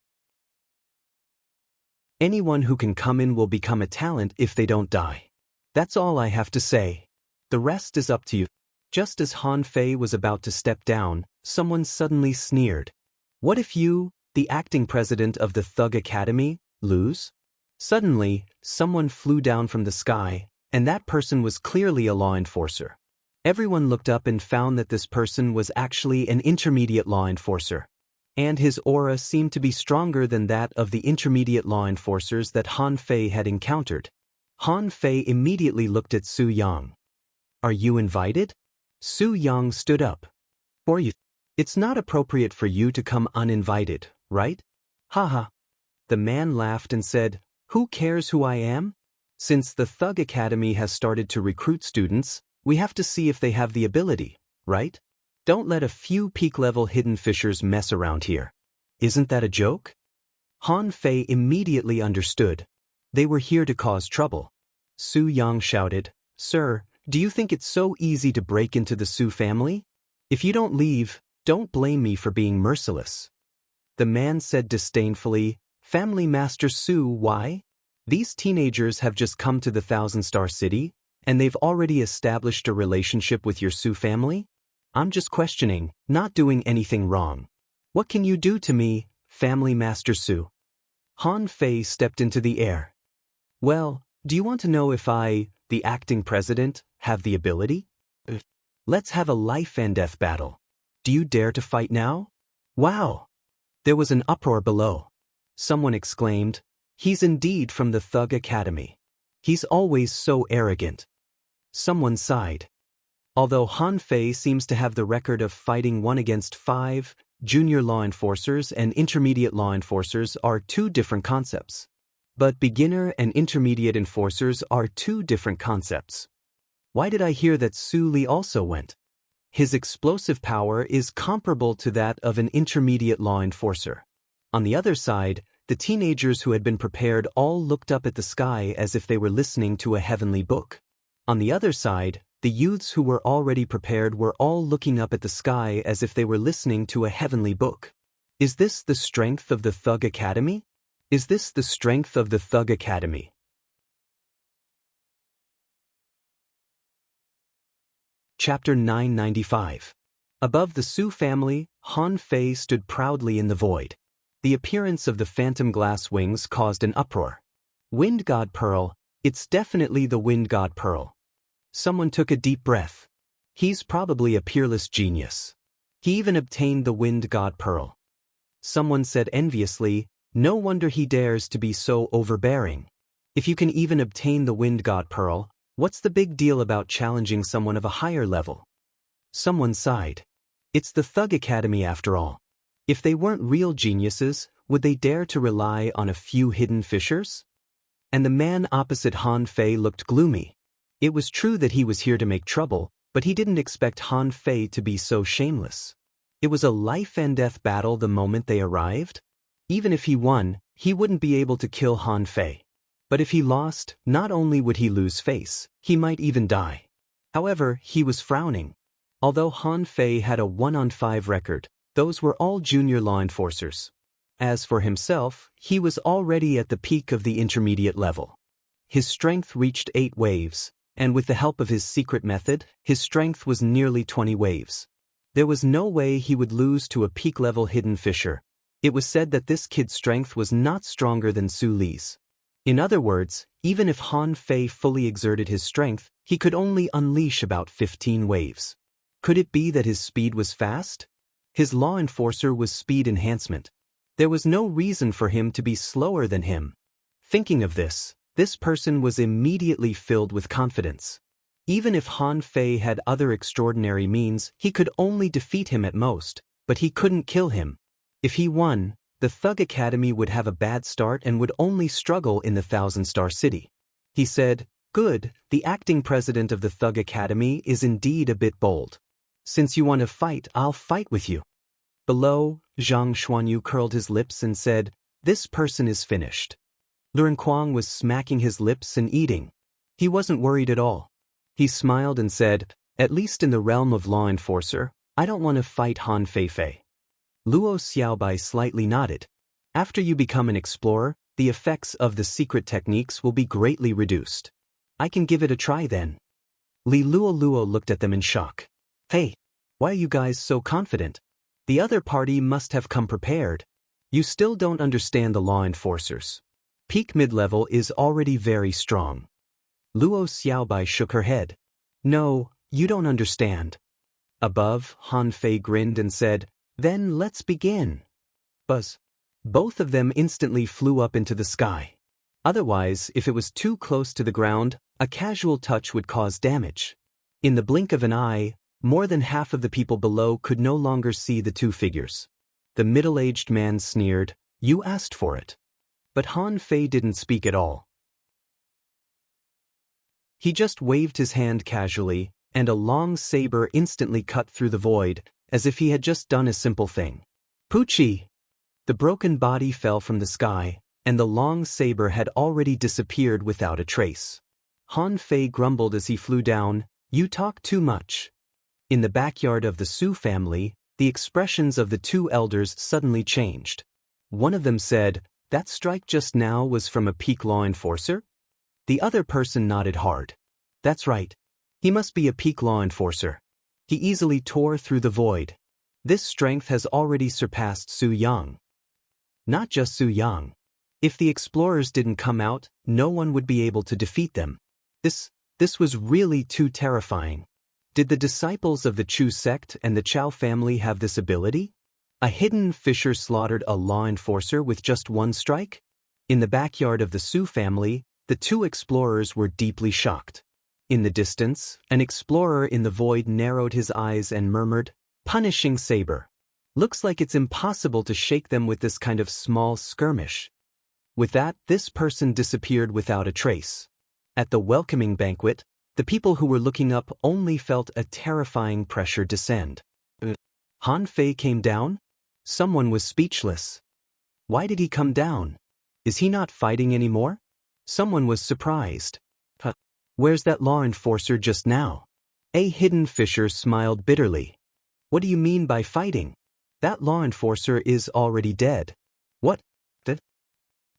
Anyone who can come in will become a talent if they don't die. That's all I have to say. The rest is up to you. Just as Han Fei was about to step down, someone suddenly sneered. What if you, the acting president of the Thug Academy, lose? Suddenly, someone flew down from the sky, and that person was clearly a law enforcer. Everyone looked up and found that this person was actually an intermediate law enforcer. And his aura seemed to be stronger than that of the intermediate law enforcers that Han Fei had encountered. Han Fei immediately looked at Su Yang. Are you invited? Su Yang stood up. For you. It's not appropriate for you to come uninvited, right? Haha. The man laughed and said, who cares who I am? Since the Thug Academy has started to recruit students, we have to see if they have the ability, right? Don't let a few peak-level hidden fishers mess around here. Isn't that a joke? Han Fei immediately understood. They were here to cause trouble. Su Yang shouted, Sir, do you think it's so easy to break into the Su family? If you don't leave, don't blame me for being merciless. The man said disdainfully, Family Master Su, why? These teenagers have just come to the Thousand-Star City, and they've already established a relationship with your Su family? I'm just questioning, not doing anything wrong. What can you do to me, Family Master Su? Han Fei stepped into the air. Well, do you want to know if I, the acting president, have the ability? Let's have a life and death battle. Do you dare to fight now? Wow! There was an uproar below. Someone exclaimed, he's indeed from the Thug Academy. He's always so arrogant. Someone sighed. Although Han Fei seems to have the record of fighting 1 against 5, junior law enforcers and intermediate law enforcers are 2 different concepts. But beginner and intermediate enforcers are 2 different concepts. Why did I hear that Su Li also went? His explosive power is comparable to that of an intermediate law enforcer. On the other side, the teenagers who had been prepared all looked up at the sky as if they were listening to a heavenly book. On the other side, the youths who were already prepared were all looking up at the sky as if they were listening to a heavenly book. Is this the strength of the Thug Academy? Is this the strength of the Thug Academy? Chapter 995. Above the Su family, Han Fei stood proudly in the void. The appearance of the phantom glass wings caused an uproar. Wind God Pearl, it's definitely the Wind God Pearl. Someone took a deep breath. He's probably a peerless genius. He even obtained the Wind God Pearl. Someone said enviously, no wonder he dares to be so overbearing. If you can even obtain the Wind God Pearl, what's the big deal about challenging someone of a higher level? Someone sighed. It's the Thug Academy after all. If they weren't real geniuses, would they dare to rely on a few hidden fishers? And the man opposite Han Fei looked gloomy. It was true that he was here to make trouble, But he didn't expect Han Fei to be so shameless. It was a life-and-death battle the moment they arrived. Even if he won, he wouldn't be able to kill Han Fei. But if he lost, not only would he lose face, he might even die. However, he was frowning. Although Han Fei had a 1-on-5 record, those were all junior law enforcers. As for himself, he was already at the peak of the intermediate level. His strength reached 8 waves, and with the help of his secret method, his strength was nearly 20 waves. There was no way he would lose to a peak-level hidden fisher. It was said that this kid's strength was not stronger than Su Li's. In other words, even if Han Fei fully exerted his strength, he could only unleash about 15 waves. Could it be that his speed was fast? His law enforcer was speed enhancement. There was no reason for him to be slower than him. Thinking of this person was immediately filled with confidence. Even if Han Fei had other extraordinary means, he could only defeat him at most, but he couldn't kill him. If he won, the Thug Academy would have a bad start and would only struggle in the Thousand-Star City. He said, "Good, the acting president of the Thug Academy is indeed a bit bold. Since you want to fight, I'll fight with you." Below, Zhang Xuanyu curled his lips and said, "This person is finished." Luren Kuang was smacking his lips and eating. He wasn't worried at all. He smiled and said, "At least in the realm of law enforcer, I don't want to fight Han Fei." Luo Xiaobai slightly nodded. After you become an explorer, the effects of the secret techniques will be greatly reduced. I can give it a try then. Li Luo looked at them in shock. "Hey, why are you guys so confident? The other party must have come prepared. You still don't understand the law enforcers. Peak mid-level is already very strong." Luo Xiaobai shook her head. "No, you don't understand." Above, Han Fei grinned and said, "Then let's begin." Buzz. Both of them instantly flew up into the sky. Otherwise, if it was too close to the ground, a casual touch would cause damage. In the blink of an eye, more than half of the people below could no longer see the two figures. The middle-aged man sneered, "You asked for it." But Han Fei didn't speak at all. He just waved his hand casually, and a long saber instantly cut through the void, as if he had just done a simple thing. Poochie! The broken body fell from the sky, and the long saber had already disappeared without a trace. Han Fei grumbled as he flew down, "You talk too much." In the backyard of the Su family, the expressions of the two elders suddenly changed. One of them said, "That strike just now was from a peak law enforcer?" The other person nodded hard. "That's right. He must be a peak law enforcer. He easily tore through the void. This strength has already surpassed Su Yang." Not just Su Yang. If the explorers didn't come out, no one would be able to defeat them. This was really too terrifying. Did the disciples of the Chu sect and the Chao family have this ability? A hidden fisher slaughtered a law enforcer with just one strike? In the backyard of the Su family, the two explorers were deeply shocked. In the distance, an explorer in the void narrowed his eyes and murmured, "Punishing saber. Looks like it's impossible to shake them with this kind of small skirmish." With that, this person disappeared without a trace. At the welcoming banquet, the people who were looking up only felt a terrifying pressure descend. Han Fei came down? Someone was speechless. Why did he come down? Is he not fighting anymore? Someone was surprised. Where's that law enforcer just now? A hidden fisher smiled bitterly. What do you mean by fighting? That law enforcer is already dead. What?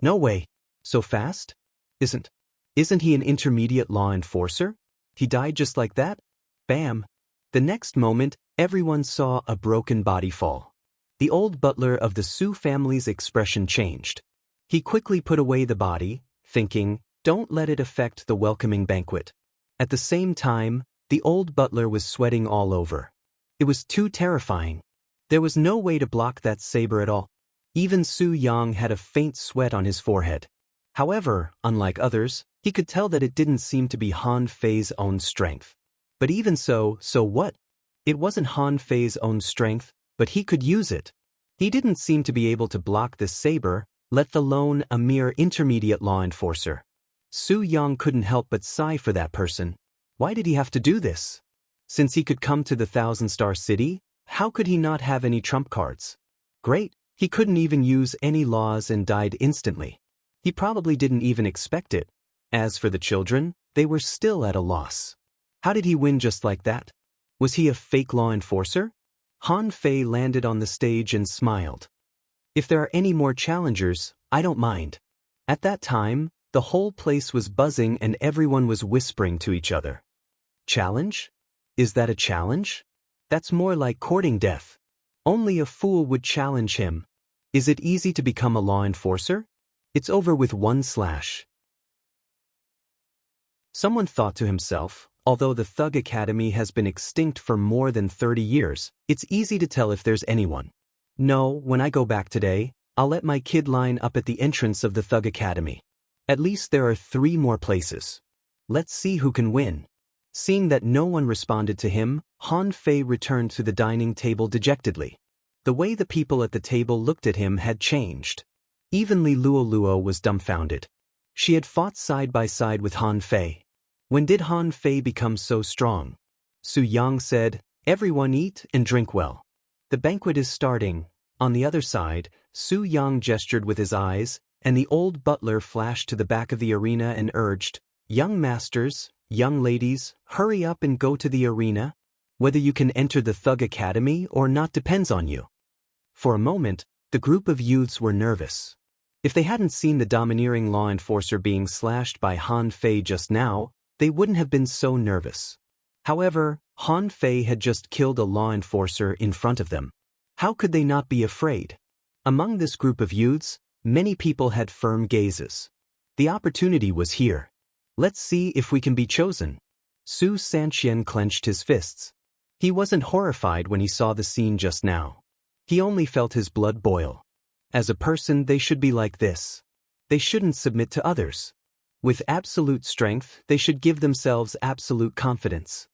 No way. So fast? Isn't he an intermediate law enforcer? He died just like that? Bam. The next moment, everyone saw a broken body fall. The old butler of the Su family's expression changed. He quickly put away the body, thinking, "Don't let it affect the welcoming banquet." At the same time, the old butler was sweating all over. It was too terrifying. There was no way to block that saber at all. Even Su Yang had a faint sweat on his forehead. However, unlike others, he could tell that it didn't seem to be Han Fei's own strength. But even so what? It wasn't Han Fei's own strength, but he could use it. He didn't seem to be able to block this saber, let alone a mere intermediate law enforcer. Su Yang couldn't help but sigh for that person. Why did he have to do this? Since he could come to the Thousand-Star City, how could he not have any trump cards? Great, he couldn't even use any laws and died instantly. He probably didn't even expect it. As for the children, they were still at a loss. How did he win just like that? Was he a fake law enforcer? Han Fei landed on the stage and smiled. If there are any more challengers, I don't mind. At that time, the whole place was buzzing and everyone was whispering to each other. Challenge? Is that a challenge? That's more like courting death. Only a fool would challenge him. Is it easy to become a law enforcer? It's over with one slash. Someone thought to himself, although the Thug Academy has been extinct for more than 30 years, it's easy to tell if there's anyone. No, when I go back today, I'll let my kid line up at the entrance of the Thug Academy. At least there are 3 more places. Let's see who can win. Seeing that no one responded to him, Han Fei returned to the dining table dejectedly. The way the people at the table looked at him had changed. Even Li Luoluo was dumbfounded. She had fought side by side with Han Fei. When did Han Fei become so strong? Su Yang said, "Everyone eat and drink well. The banquet is starting." On the other side, Su Yang gestured with his eyes, and the old butler flashed to the back of the arena and urged, "Young masters, young ladies, hurry up and go to the arena. Whether you can enter the Thug Academy or not depends on you." For a moment, the group of youths were nervous. If they hadn't seen the domineering law enforcer being slashed by Han Fei just now, they wouldn't have been so nervous. However, Han Fei had just killed a law enforcer in front of them. How could they not be afraid? Among this group of youths, many people had firm gazes. The opportunity was here. Let's see if we can be chosen. Su Sanqian clenched his fists. He wasn't horrified when he saw the scene just now. He only felt his blood boil. As a person, they should be like this. They shouldn't submit to others. With absolute strength, they should give themselves absolute confidence.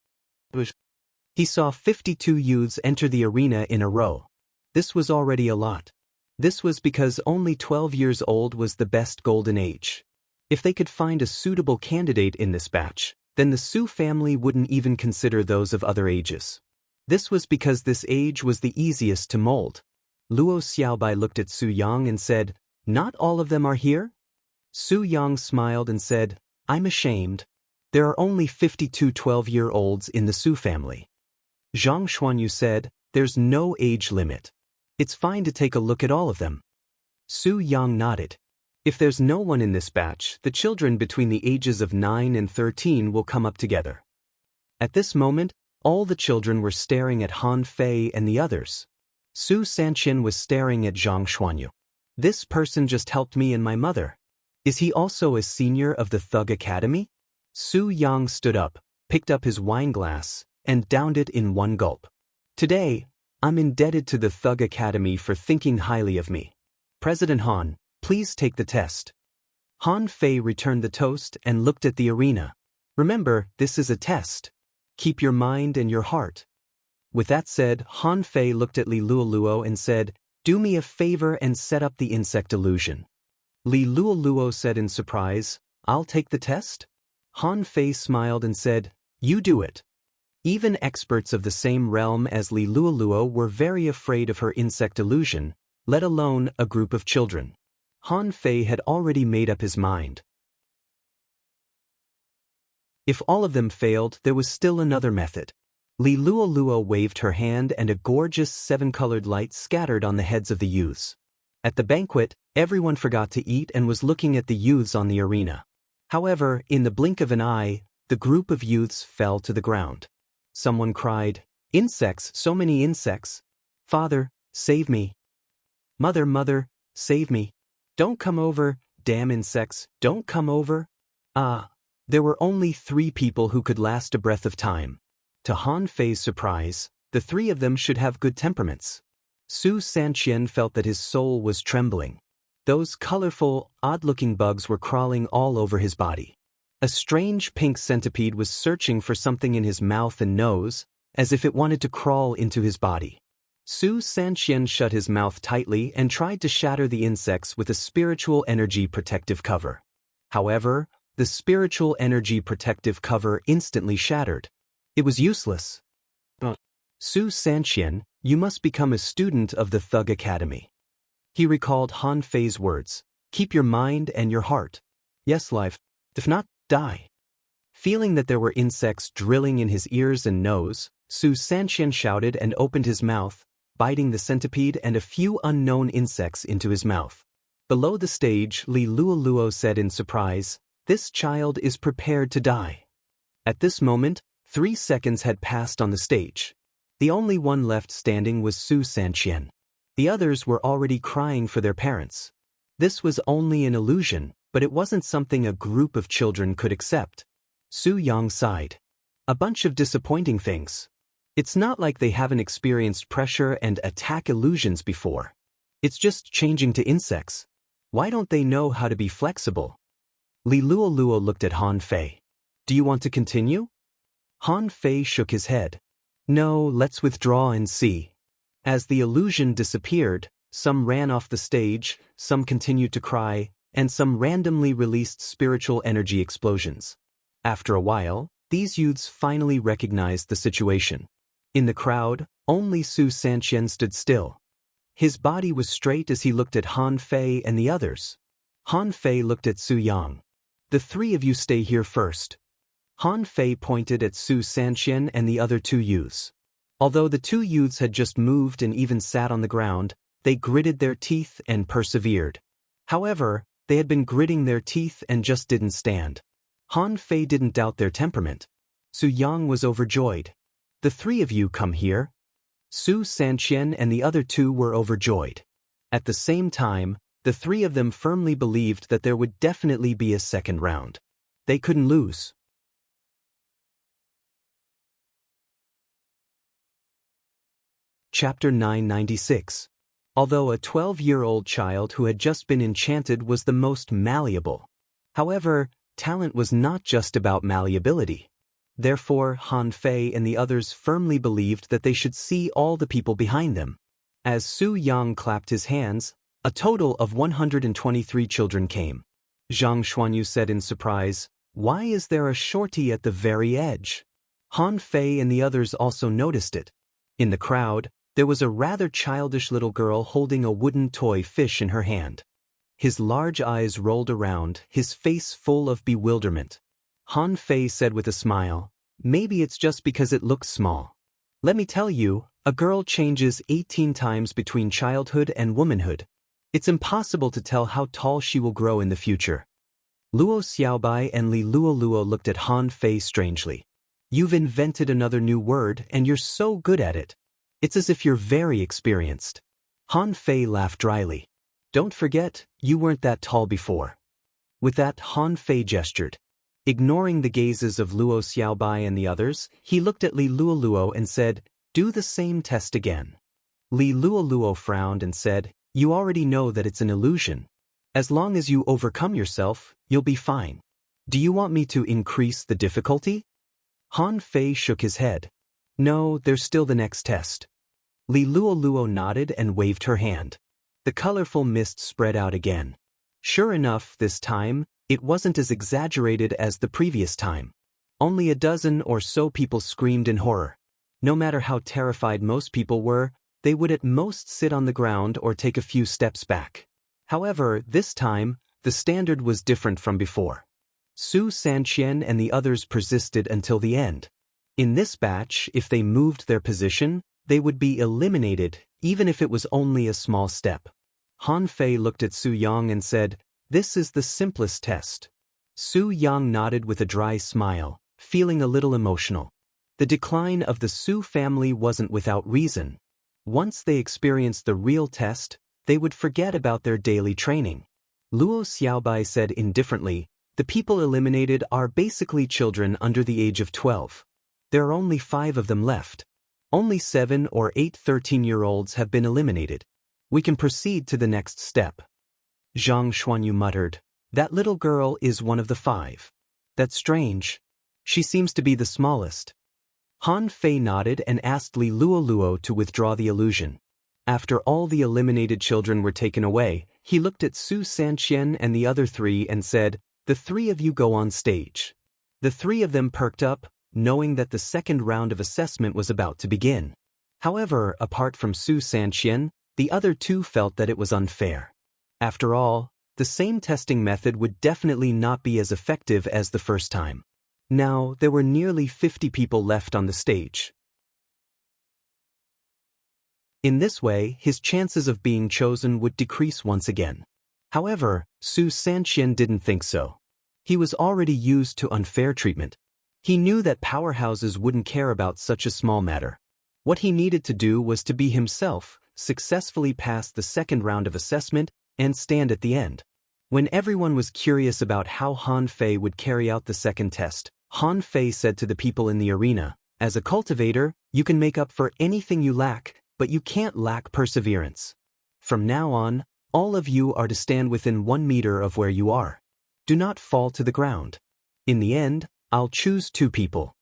He saw 52 youths enter the arena in a row. This was already a lot. This was because only 12 years old was the best golden age. If they could find a suitable candidate in this batch, then the Su family wouldn't even consider those of other ages. This was because this age was the easiest to mold. Luo Xiaobai looked at Su Yang and said, "Not all of them are here?" Su Yang smiled and said, "I'm ashamed. There are only 52 12-year-olds in the Su family." Zhang Xuanyu said, "There's no age limit. It's fine to take a look at all of them." Su Yang nodded. If there's no one in this batch, the children between the ages of 9 and 13 will come up together. At this moment, all the children were staring at Han Fei and the others. Su Sanqian was staring at Zhang Xuanyu. This person just helped me and my mother. Is he also a senior of the Thug Academy? Su Yang stood up, picked up his wine glass, and downed it in one gulp. Today, I'm indebted to the Thug Academy for thinking highly of me. President Han, please take the test. Han Fei returned the toast and looked at the arena. Remember, this is a test. Keep your mind and your heart. With that said, Han Fei looked at Li Luoluo and said, "Do me a favor and set up the insect illusion." Li Luoluo said in surprise, "I'll take the test?" Han Fei smiled and said, "You do it." Even experts of the same realm as Li Luoluo were very afraid of her insect illusion, let alone a group of children. Han Fei had already made up his mind. If all of them failed, there was still another method. Li Luoluo waved her hand and a gorgeous 7-colored light scattered on the heads of the youths. At the banquet, everyone forgot to eat and was looking at the youths on the arena. However, in the blink of an eye, the group of youths fell to the ground. Someone cried, "Insects, so many insects! Father, save me! Mother, mother, save me! Don't come over, damn insects, don't come over!" There were only 3 people who could last a breath of time. To Han Fei's surprise, the 3 of them should have good temperaments. Su Sanqian felt that his soul was trembling. Those colorful, odd-looking bugs were crawling all over his body. A strange pink centipede was searching for something in his mouth and nose, as if it wanted to crawl into his body. Su Sanqian shut his mouth tightly and tried to shatter the insects with a spiritual energy protective cover. However, the spiritual energy protective cover instantly shattered. It was useless. Su Sanqian, you must become a student of the Thug Academy. He recalled Han Fei's words, keep your mind and your heart. Yes, life. If not, die. Feeling that there were insects drilling in his ears and nose, Su Sanqian shouted and opened his mouth, biting the centipede and a few unknown insects into his mouth. Below the stage, Li Luoluo said in surprise, this child is prepared to die. At this moment, 3 seconds had passed on the stage. The only one left standing was Su Sanqian. The others were already crying for their parents. This was only an illusion, but it wasn't something a group of children could accept. Su Yang sighed. A bunch of disappointing things. It's not like they haven't experienced pressure and attack illusions before. It's just changing to insects. Why don't they know how to be flexible? Li Luoluo looked at Han Fei. Do you want to continue? Han Fei shook his head. No, let's withdraw and see. As the illusion disappeared, some ran off the stage, some continued to cry, and some randomly released spiritual energy explosions. After a while, these youths finally recognized the situation. In the crowd, only Su Sanqian stood still. His body was straight as he looked at Han Fei and the others. Han Fei looked at Su Yang. The 3 of you stay here first. Han Fei pointed at Su Sanqian and the other 2 youths. Although the 2 youths had just moved and even sat on the ground, they gritted their teeth and persevered. However, they had been gritting their teeth and just didn't stand. Han Fei didn't doubt their temperament. Su Yang was overjoyed. The 3 of you come here. Su Sanqian and the other 2 were overjoyed. At the same time, the 3 of them firmly believed that there would definitely be a second round. They couldn't lose. Chapter 996. Although a 12-year-old child who had just been enchanted was the most malleable. However, talent was not just about malleability. Therefore, Han Fei and the others firmly believed that they should see all the people behind them. As Su Yang clapped his hands, a total of 123 children came. Zhang Xuanyu said in surprise, why is there a shorty at the very edge? Han Fei and the others also noticed it. In the crowd, there was a rather childish little girl holding a wooden toy fish in her hand. His large eyes rolled around, his face full of bewilderment. Han Fei said with a smile, maybe it's just because it looks small. Let me tell you, a girl changes 18 times between childhood and womanhood. It's impossible to tell how tall she will grow in the future. Luo Xiaobai and Li Luoluo looked at Han Fei strangely. You've invented another new word and you're so good at it. It's as if you're very experienced. Han Fei laughed dryly. Don't forget, you weren't that tall before. With that, Han Fei gestured. Ignoring the gazes of Luo Xiaobai and the others, he looked at Li Luoluo and said, do the same test again. Li Luoluo frowned and said, you already know that it's an illusion. As long as you overcome yourself, you'll be fine. Do you want me to increase the difficulty? Han Fei shook his head. No, there's still the next test. Li Luoluo nodded and waved her hand. The colorful mist spread out again. Sure enough, this time, it wasn't as exaggerated as the previous time. Only a dozen or so people screamed in horror. No matter how terrified most people were, they would at most sit on the ground or take a few steps back. However, this time, the standard was different from before. Su Sanqian and the others persisted until the end. In this batch, if they moved their position, they would be eliminated, even if it was only a small step. Han Fei looked at Su Yang and said, this is the simplest test. Su Yang nodded with a dry smile, feeling a little emotional. The decline of the Su family wasn't without reason. Once they experienced the real test, they would forget about their daily training. Luo Xiaobai said indifferently, the people eliminated are basically children under the age of 12. There are only 5 of them left. Only 7 or 8 13-year-olds have been eliminated. We can proceed to the next step. Zhang Xuanyu muttered, that little girl is one of the 5. That's strange. She seems to be the smallest. Han Fei nodded and asked Li Luoluo to withdraw the illusion. After all the eliminated children were taken away, he looked at Su Sanqian and the other 3 and said, the 3 of you go on stage. The 3 of them perked up, knowing that the second round of assessment was about to begin. However, apart from Su Sanqian, the other two felt that it was unfair. After all, the same testing method would definitely not be as effective as the first time. Now, there were nearly 50 people left on the stage. In this way, his chances of being chosen would decrease once again. However, Su Sanqian didn't think so. He was already used to unfair treatment. He knew that powerhouses wouldn't care about such a small matter. What he needed to do was to be himself, successfully pass the second round of assessment, and stand at the end. When everyone was curious about how Han Fei would carry out the second test, Han Fei said to the people in the arena, "As a cultivator, you can make up for anything you lack, but you can't lack perseverance. From now on, all of you are to stand within 1 meter of where you are. Do not fall to the ground. In the end, I'll choose 2 people."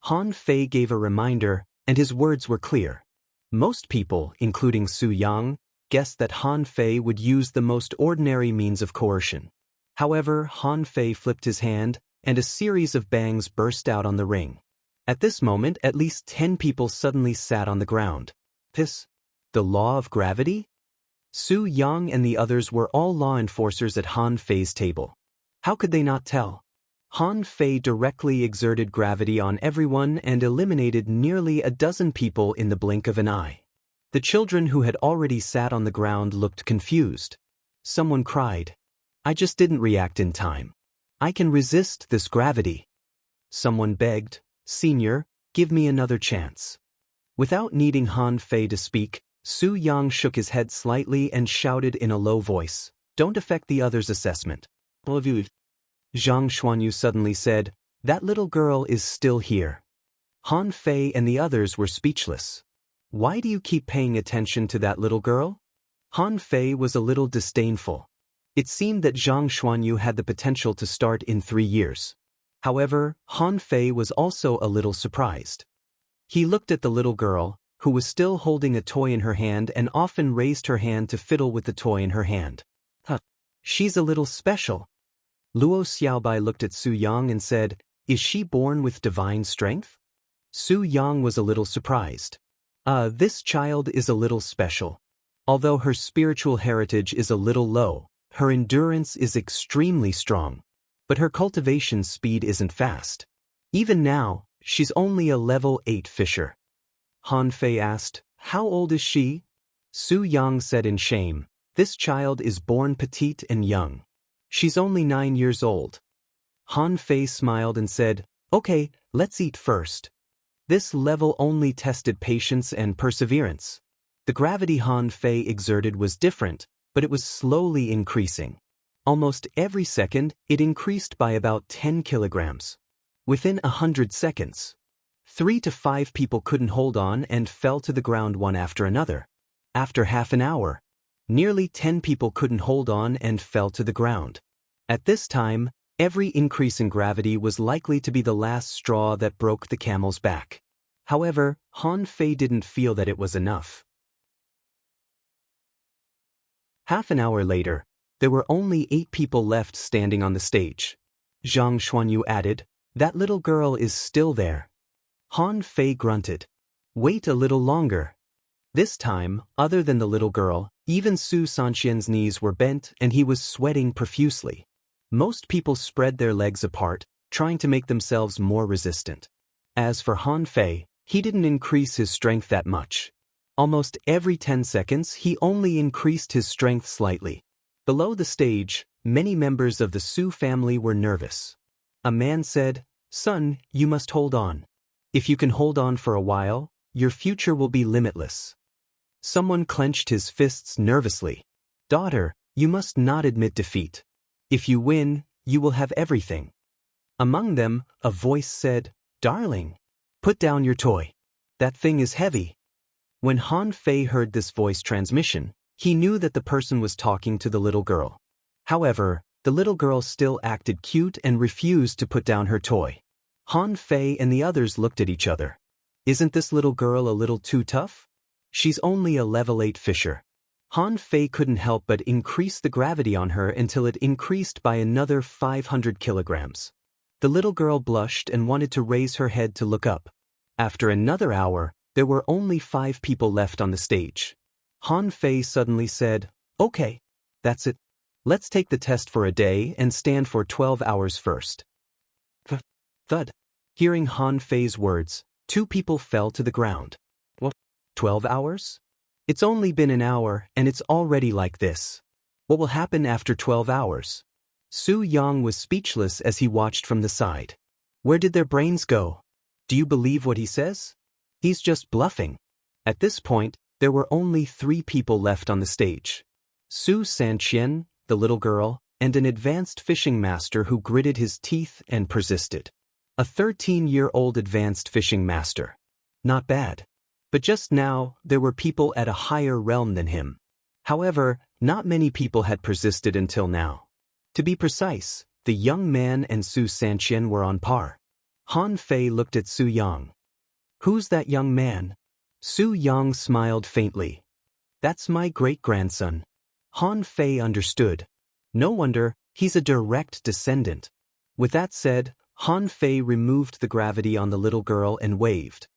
Han Fei gave a reminder, and his words were clear. Most people, including Su Yang, guessed that Han Fei would use the most ordinary means of coercion. However, Han Fei flipped his hand, and a series of bangs burst out on the ring. At this moment, at least 10 people suddenly sat on the ground. This? The law of gravity? Su Yang and the others were all law enforcers at Han Fei's table. How could they not tell? Han Fei directly exerted gravity on everyone and eliminated nearly a dozen people in the blink of an eye. The children who had already sat on the ground looked confused. Someone cried, "I just didn't react in time. I can resist this gravity." Someone begged, "Senior, give me another chance." Without needing Han Fei to speak, Su Yang shook his head slightly and shouted in a low voice, "Don't affect the others' assessment." Zhang Xuanyu suddenly said, "That little girl is still here." Han Fei and the others were speechless. "Why do you keep paying attention to that little girl?" Han Fei was a little disdainful. It seemed that Zhang Xuanyu had the potential to start in 3 years. However, Han Fei was also a little surprised. He looked at the little girl, who was still holding a toy in her hand and often raised her hand to fiddle with the toy in her hand. She's a little special." Luo Xiaobai looked at Su Yang and said, "Is she born with divine strength?" Su Yang was a little surprised. This child is a little special. Although her spiritual heritage is a little low, her endurance is extremely strong. But her cultivation speed isn't fast. Even now, she's only a level 8 fisher." Han Fei asked, "How old is she?" Su Yang said in shame, "This child is born petite and young. She's only 9 years old." Han Fei smiled and said, "Okay, let's eat first." This level only tested patience and perseverance. The gravity Han Fei exerted was different, but it was slowly increasing. Almost every second, it increased by about 10 kilograms. Within 100 seconds, 3 to 5 people couldn't hold on and fell to the ground one after another. After half an hour, nearly 10 people couldn't hold on and fell to the ground. At this time, every increase in gravity was likely to be the last straw that broke the camel's back. However, Han Fei didn't feel that it was enough. Half an hour later, there were only 8 people left standing on the stage. Zhang Xuanyu added, "That little girl is still there." Han Fei grunted, "Wait a little longer." This time, other than the little girl, even Su Sanqian's knees were bent and he was sweating profusely. Most people spread their legs apart, trying to make themselves more resistant. As for Han Fei, he didn't increase his strength that much. Almost every 10 seconds, he only increased his strength slightly. Below the stage, many members of the Su family were nervous. A man said, "Son, you must hold on. If you can hold on for a while, your future will be limitless." Someone clenched his fists nervously. "Daughter, you must not admit defeat. If you win, you will have everything." Among them, a voice said, "Darling, put down your toy. That thing is heavy." When Han Fei heard this voice transmission, he knew that the person was talking to the little girl. However, the little girl still acted cute and refused to put down her toy. Han Fei and the others looked at each other. Isn't this little girl a little too tough? She's only a level 8 fisher. Han Fei couldn't help but increase the gravity on her until it increased by another 500 kilograms. The little girl blushed and wanted to raise her head to look up. After another hour, There were only 5 people left on the stage. Han Fei suddenly said, "Okay, that's it. Let's take the test for a day and stand for 12 hours first." Thud. Hearing Han Fei's words, 2 people fell to the ground. What? 12 hours? It's only been an hour and it's already like this. What will happen after 12 hours? Su Yang was speechless as he watched from the side. Where did their brains go? Do you believe what he says? He's just bluffing. At this point, there were only 3 people left on the stage. Su Sanqian, the little girl, and an advanced fishing master who gritted his teeth and persisted. A 13-year-old advanced fishing master. Not bad. But just now, there were people at a higher realm than him. However, not many people had persisted until now. To be precise, the young man and Su Sanqian were on par. Han Fei looked at Su Yang. "Who's that young man?" Su Yang smiled faintly. "That's my great-grandson." Han Fei understood. No wonder, he's a direct descendant. With that said, Han Fei removed the gravity on the little girl and waved.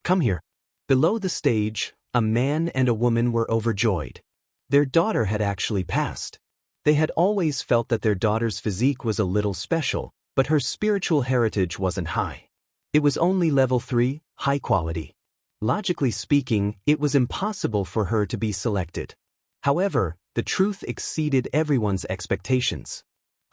"Come here." Below the stage, a man and a woman were overjoyed. Their daughter had actually passed. They had always felt that their daughter's physique was a little special, but her spiritual heritage wasn't high. It was only level 3, high quality. Logically speaking, it was impossible for her to be selected. However, the truth exceeded everyone's expectations.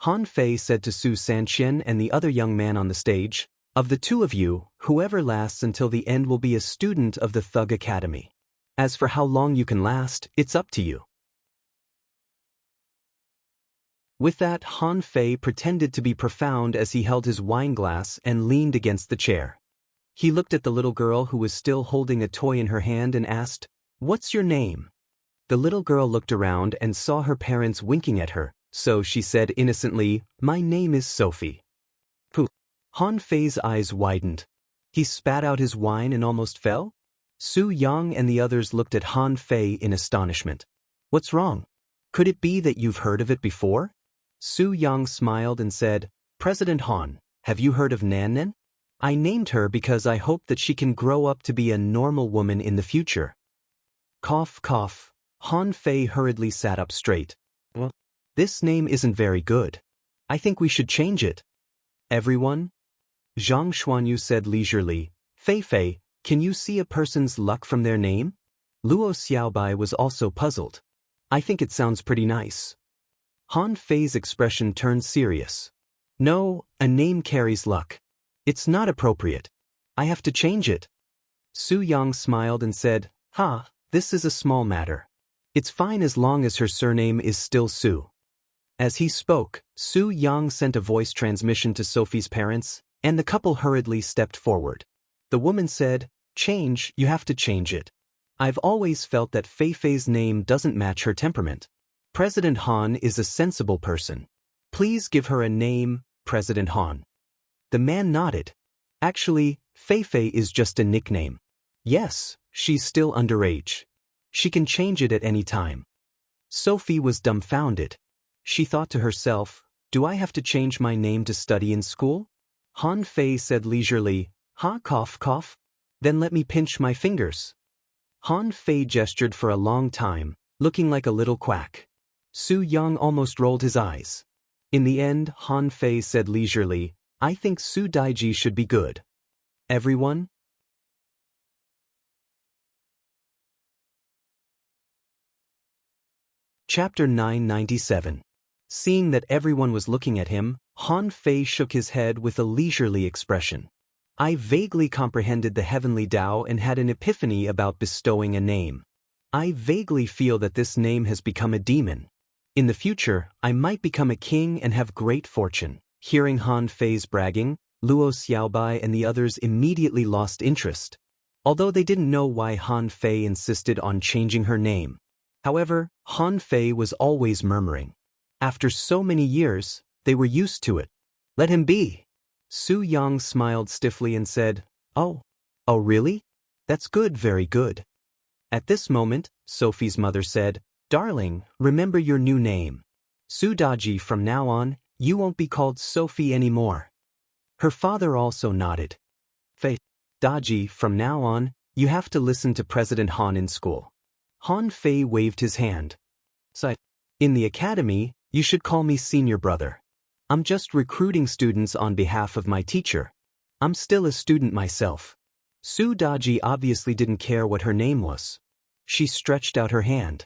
Han Fei said to Su Sanqian and the other young man on the stage, "Of the 2 of you, whoever lasts until the end will be a student of the Thug Academy. As for how long you can last, it's up to you." With that, Han Fei pretended to be profound as he held his wine glass and leaned against the chair. He looked at the little girl who was still holding a toy in her hand and asked, "What's your name?" The little girl looked around and saw her parents winking at her, so she said innocently, "My name is Sophie." Pooh. Han Fei's eyes widened. He spat out his wine and almost fell. Su Yang and the others looked at Han Fei in astonishment. "What's wrong? Could it be that you've heard of it before?" Su Yang smiled and said, "President Han, have you heard of Nannen? I named her because I hope that she can grow up to be a normal woman in the future." Cough, cough. Han Fei hurriedly sat up straight. "Well, this name isn't very good. I think we should change it." "Everyone?" Zhang Xuanyu said leisurely, "Fei Fei, can you see a person's luck from their name?" Luo Xiaobai was also puzzled. "I think it sounds pretty nice." Han Fei's expression turned serious. "No, a name carries luck. It's not appropriate. I have to change it." Su Yang smiled and said, "Ha, this is a small matter. It's fine as long as her surname is still Su." As he spoke, Su Yang sent a voice transmission to Sophie's parents, and the couple hurriedly stepped forward. The woman said, "Change, you have to change it. I've always felt that Fei Fei's name doesn't match her temperament. President Han is a sensible person. Please give her a name, President Han." The man nodded. "Actually, Fei Fei is just a nickname. Yes, she's still underage. She can change it at any time." Sophie was dumbfounded. She thought to herself, "Do I have to change my name to study in school?" Han Fei said leisurely, "Ha, cough, cough. Then let me pinch my fingers." Han Fei gestured for a long time, looking like a little quack. Su Yang almost rolled his eyes. In the end, Han Fei said leisurely, "I think Su Daiji should be good." Everyone? Chapter 997. Seeing that everyone was looking at him, Han Fei shook his head with a leisurely expression. "I vaguely comprehended the heavenly Tao and had an epiphany about bestowing a name. I vaguely feel that this name has become a demon. In the future, I might become a king and have great fortune." Hearing Han Fei's bragging, Luo Xiaobai and the others immediately lost interest. Although they didn't know why Han Fei insisted on changing her name. However, Han Fei was always murmuring. After so many years, they were used to it. "Let him be." Su Yang smiled stiffly and said, Oh really? That's good, very good." At this moment, Sophie's mother said, "Darling, remember your new name. Su Daji, from now on, you won't be called Sophie anymore." Her father also nodded. "Fei Daji, from now on, You have to listen to President Han in school. Han Fei waved his hand. Sighed. In the academy, you should call me senior brother. I'm just recruiting students on behalf of my teacher. I'm still a student myself. Su Daji obviously didn't care what her name was. She stretched out her hand.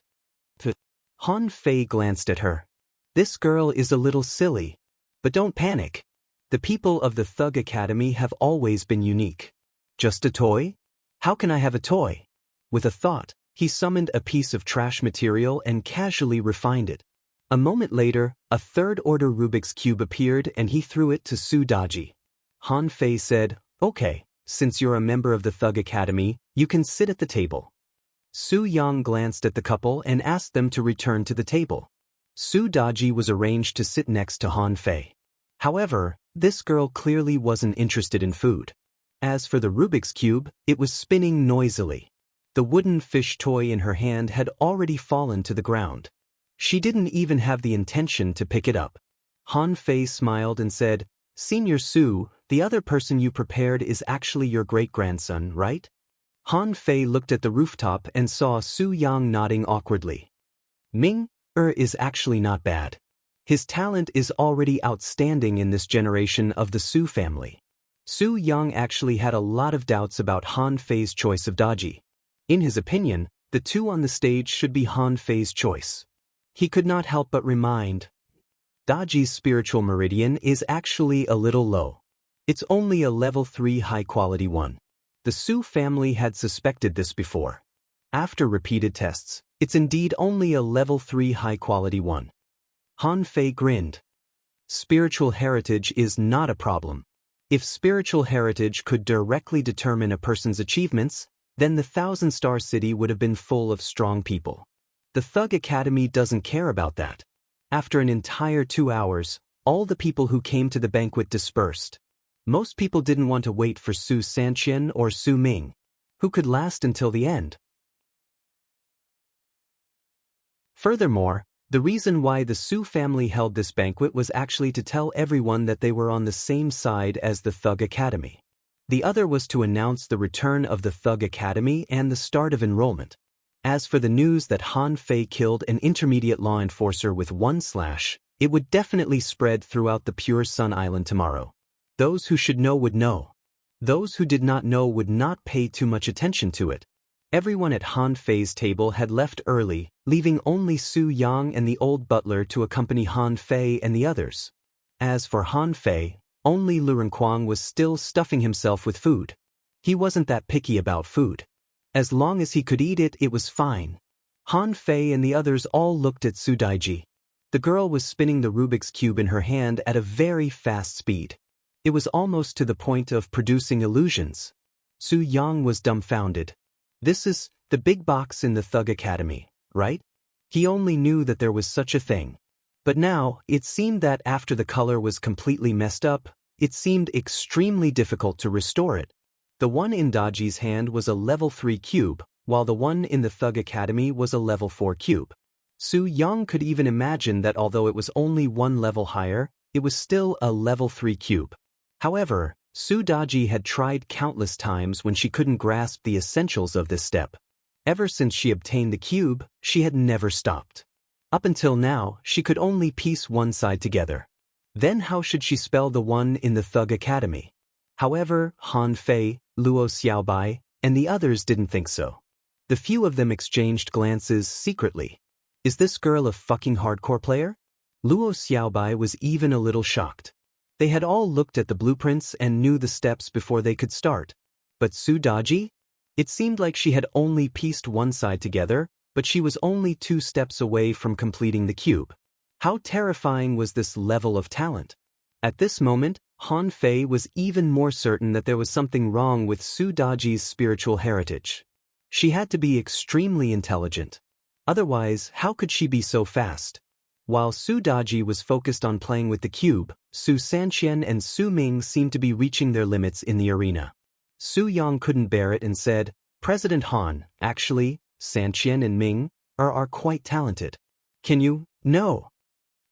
Han Fei glanced at her. This girl is a little silly. But don't panic. The people of the Thug Academy have always been unique. Just a toy? How can I have a toy? With a thought, he summoned a piece of trash material and casually refined it. A moment later, a third-order Rubik's Cube appeared and he threw it to Su Daji. Han Fei said, "Okay, since you're a member of the Thug Academy, you can sit at the table." Su Yang glanced at the couple and asked them to return to the table. Su Daji was arranged to sit next to Han Fei. However, this girl clearly wasn't interested in food. As for the Rubik's Cube, it was spinning noisily. The wooden fish toy in her hand had already fallen to the ground. She didn't even have the intention to pick it up. Han Fei smiled and said, "Senior Su, the other person you prepared is actually your great-grandson, right?" Han Fei looked at the rooftop and saw Su Yang nodding awkwardly. Ming is actually not bad. His talent is already outstanding in this generation of the Su family. Su Yang actually had a lot of doubts about Han Fei's choice of Daji. In his opinion, the two on the stage should be Han Fei's choice. He could not help but remind, Daji's spiritual meridian is actually a little low. It's only a level 3 high-quality one. The Su family had suspected this before. After repeated tests, it's indeed only a level 3 high-quality one. Han Fei grinned. Spiritual heritage is not a problem. If spiritual heritage could directly determine a person's achievements, then the Thousand-Star City would have been full of strong people. The Thug Academy doesn't care about that. After an entire 2 hours, all the people who came to the banquet dispersed. Most people didn't want to wait for Su Sanqian or Su Ming, who could last until the end. Furthermore, the reason why the Su family held this banquet was actually to tell everyone that they were on the same side as the Thug Academy. The other was to announce the return of the Thug Academy and the start of enrollment. As for the news that Han Fei killed an intermediate law enforcer with one slash, it would definitely spread throughout the Pure Sun Island tomorrow. Those who should know would know. Those who did not know would not pay too much attention to it. Everyone at Han Fei's table had left early, leaving only Su Yang and the old butler to accompany Han Fei and the others. As for Han Fei, only Lu Renquang was still stuffing himself with food. He wasn't that picky about food. As long as he could eat it, it was fine. Han Fei and the others all looked at Su Daiji. The girl was spinning the Rubik's Cube in her hand at a very fast speed. It was almost to the point of producing illusions. Su Yang was dumbfounded. This is the big box in the Thug Academy, right? He only knew that there was such a thing. But now, it seemed that after the color was completely messed up, it seemed extremely difficult to restore it. The one in Daji's hand was a level 3 cube, while the one in the Thug Academy was a level 4 cube. Su Yang could even imagine that although it was only one level higher, it was still a level 3 cube. However, Su Daji had tried countless times when she couldn't grasp the essentials of this step. Ever since she obtained the cube, she had never stopped. Up until now, she could only piece one side together. Then how should she spell the one in the Thug Academy? However, Han Fei, Luo Xiaobai, and the others didn't think so. The few of them exchanged glances secretly. Is this girl a fucking hardcore player? Luo Xiaobai was even a little shocked. They had all looked at the blueprints and knew the steps before they could start. But Su Daji? It seemed like she had only pieced one side together, but she was only 2 steps away from completing the cube. How terrifying was this level of talent? At this moment, Han Fei was even more certain that there was something wrong with Su Daji's spiritual heritage. She had to be extremely intelligent. Otherwise, how could she be so fast? While Su Daji was focused on playing with the cube, Su Sanqian and Su Ming seemed to be reaching their limits in the arena. Su Yang couldn't bear it and said, "President Han, actually, Sanqian and Ming are quite talented. Can you?" "No."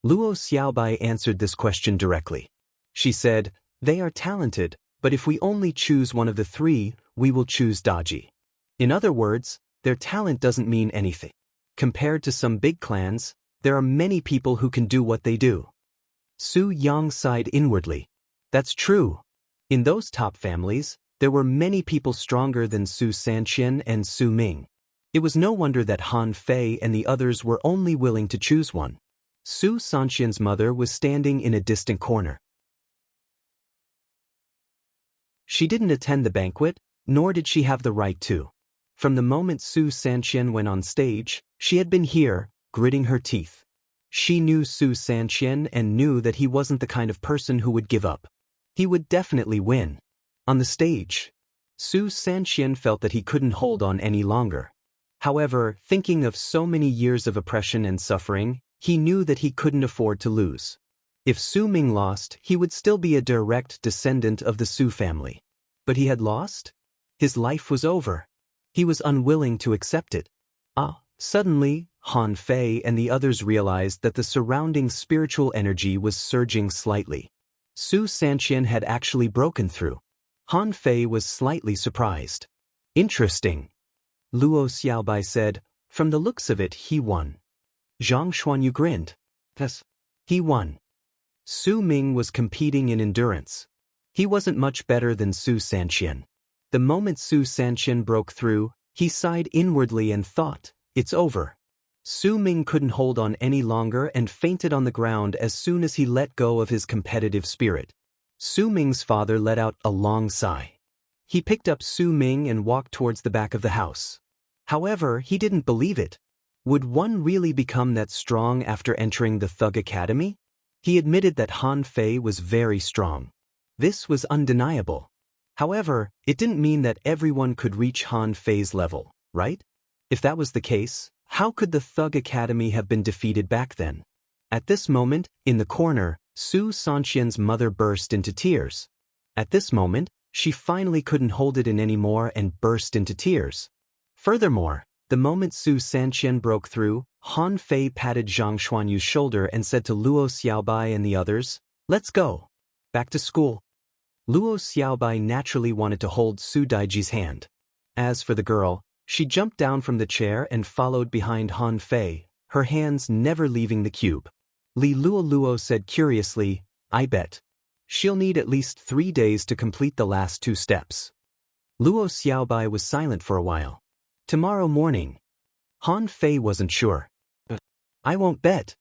Luo Xiaobai answered this question directly. She said, "They are talented, but if we only choose one of the 3, we will choose Daji." In other words, their talent doesn't mean anything. Compared to some big clans, there are many people who can do what they do. Su Yang sighed inwardly. That's true. In those top families, there were many people stronger than Su Sanqian and Su Ming. It was no wonder that Han Fei and the others were only willing to choose one. Su Sanqian's mother was standing in a distant corner. She didn't attend the banquet, nor did she have the right to. From the moment Su Sanqian went on stage, she had been here, gritting her teeth. She knew Su Sanqian and knew that he wasn't the kind of person who would give up. He would definitely win. On the stage, Su Sanqian felt that he couldn't hold on any longer. However, thinking of so many years of oppression and suffering, he knew that he couldn't afford to lose. If Su Ming lost, he would still be a direct descendant of the Su family. But he had lost? His life was over. He was unwilling to accept it. Suddenly, Han Fei and the others realized that the surrounding spiritual energy was surging slightly. Su Sanqian had actually broken through. Han Fei was slightly surprised. Interesting. Luo Xiaobai said, from the looks of it, he won. Zhang Xuanyu grinned. Yes, he won. Su Ming was competing in endurance. He wasn't much better than Su Sanqian. The moment Su Sanqian broke through, he sighed inwardly and thought, it's over. Su Ming couldn't hold on any longer and fainted on the ground as soon as he let go of his competitive spirit. Su Ming's father let out a long sigh. He picked up Su Ming and walked towards the back of the house. However, he didn't believe it. Would one really become that strong after entering the Thug Academy? He admitted that Han Fei was very strong. This was undeniable. However, it didn't mean that everyone could reach Han Fei's level, right? If that was the case, how could the Thug Academy have been defeated back then? At this moment, in the corner, Su Sanqian's mother burst into tears. At this moment, she finally couldn't hold it in anymore and burst into tears. Furthermore, the moment Su Sanqian broke through, Han Fei patted Zhang Xuanyu's shoulder and said to Luo Xiaobai and the others, let's go. Back to school. Luo Xiaobai naturally wanted to hold Su Daiji's hand. As for the girl, she jumped down from the chair and followed behind Han Fei, her hands never leaving the cube. Li Luo said curiously, I bet. She'll need at least 3 days to complete the last 2 steps. Luo Xiaobai was silent for a while. Tomorrow morning. Han Fei wasn't sure. I won't bet.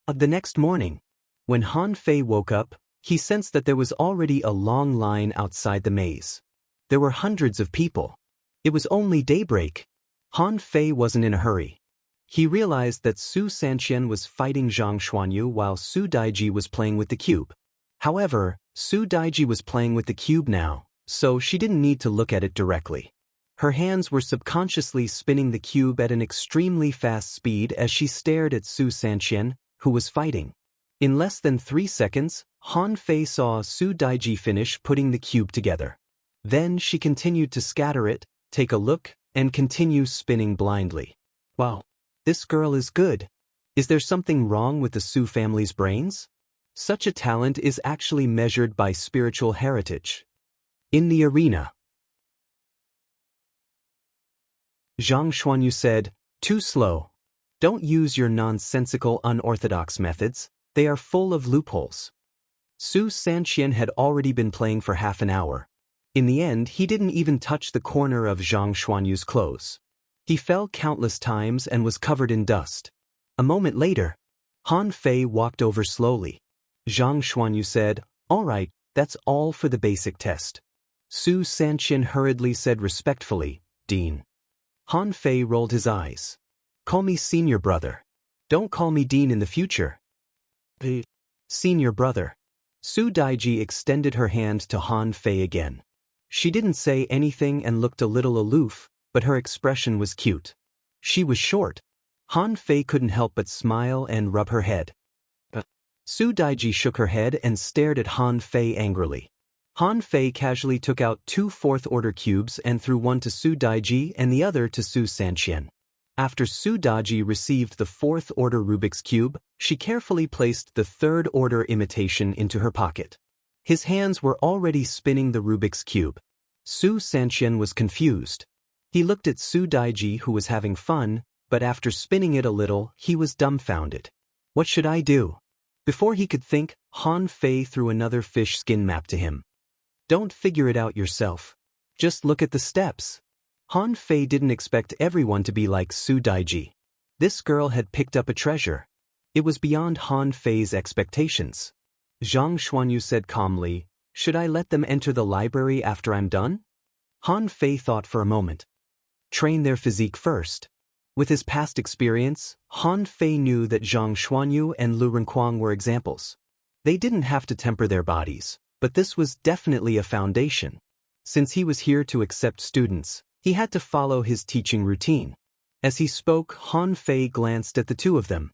The next morning, when Han Fei woke up, he sensed that there was already a long line outside the maze. There were hundreds of people. It was only daybreak. Han Fei wasn't in a hurry. He realized that Su Sanqian was fighting Zhang Xuanyu while Su Daiji was playing with the cube. However, Su Daiji was playing with the cube now, so she didn't need to look at it directly. Her hands were subconsciously spinning the cube at an extremely fast speed as she stared at Su Sanqian, who was fighting. In less than 3 seconds, Han Fei saw Su Daiji finish putting the cube together. Then she continued to scatter it, take a look, and continue spinning blindly. Wow, this girl is good. Is there something wrong with the Su family's brains? Such a talent is actually measured by spiritual heritage. In the arena, Zhang Xuanyu said, too slow. Don't use your nonsensical unorthodox methods, they are full of loopholes. Su Sanqian had already been playing for half an hour. In the end, he didn't even touch the corner of Zhang Xuanyu's clothes. He fell countless times and was covered in dust. A moment later, Han Fei walked over slowly. Zhang Xuanyu said, all right, that's all for the basic test. Su Sanqian hurriedly said respectfully, Dean. Han Fei rolled his eyes. Call me senior brother. Don't call me Dean in the future. Senior brother. Su Daiji extended her hand to Han Fei again. She didn't say anything and looked a little aloof, but her expression was cute. She was short. Han Fei couldn't help but smile and rub her head. Su Daiji shook her head and stared at Han Fei angrily. Han Fei casually took out 2 fourth-order cubes and threw one to Su Daiji and the other to Su Sanqian. After Su Daiji received the 4th-order Rubik's Cube, she carefully placed the 3rd-order imitation into her pocket. His hands were already spinning the Rubik's Cube. Su Sanqian was confused. He looked at Su Daiji, who was having fun, but after spinning it a little, he was dumbfounded. What should I do? Before he could think, Han Fei threw another fish skin map to him. Don't figure it out yourself. Just look at the steps. Han Fei didn't expect everyone to be like Su Daiji. This girl had picked up a treasure. It was beyond Han Fei's expectations. Zhang Xuanyu said calmly, "Should I let them enter the library after I'm done?" Han Fei thought for a moment. Train their physique first. With his past experience, Han Fei knew that Zhang Xuanyu and Lu Renkuang were examples. They didn't have to temper their bodies, but this was definitely a foundation. Since he was here to accept students, he had to follow his teaching routine. As he spoke, Han Fei glanced at the two of them.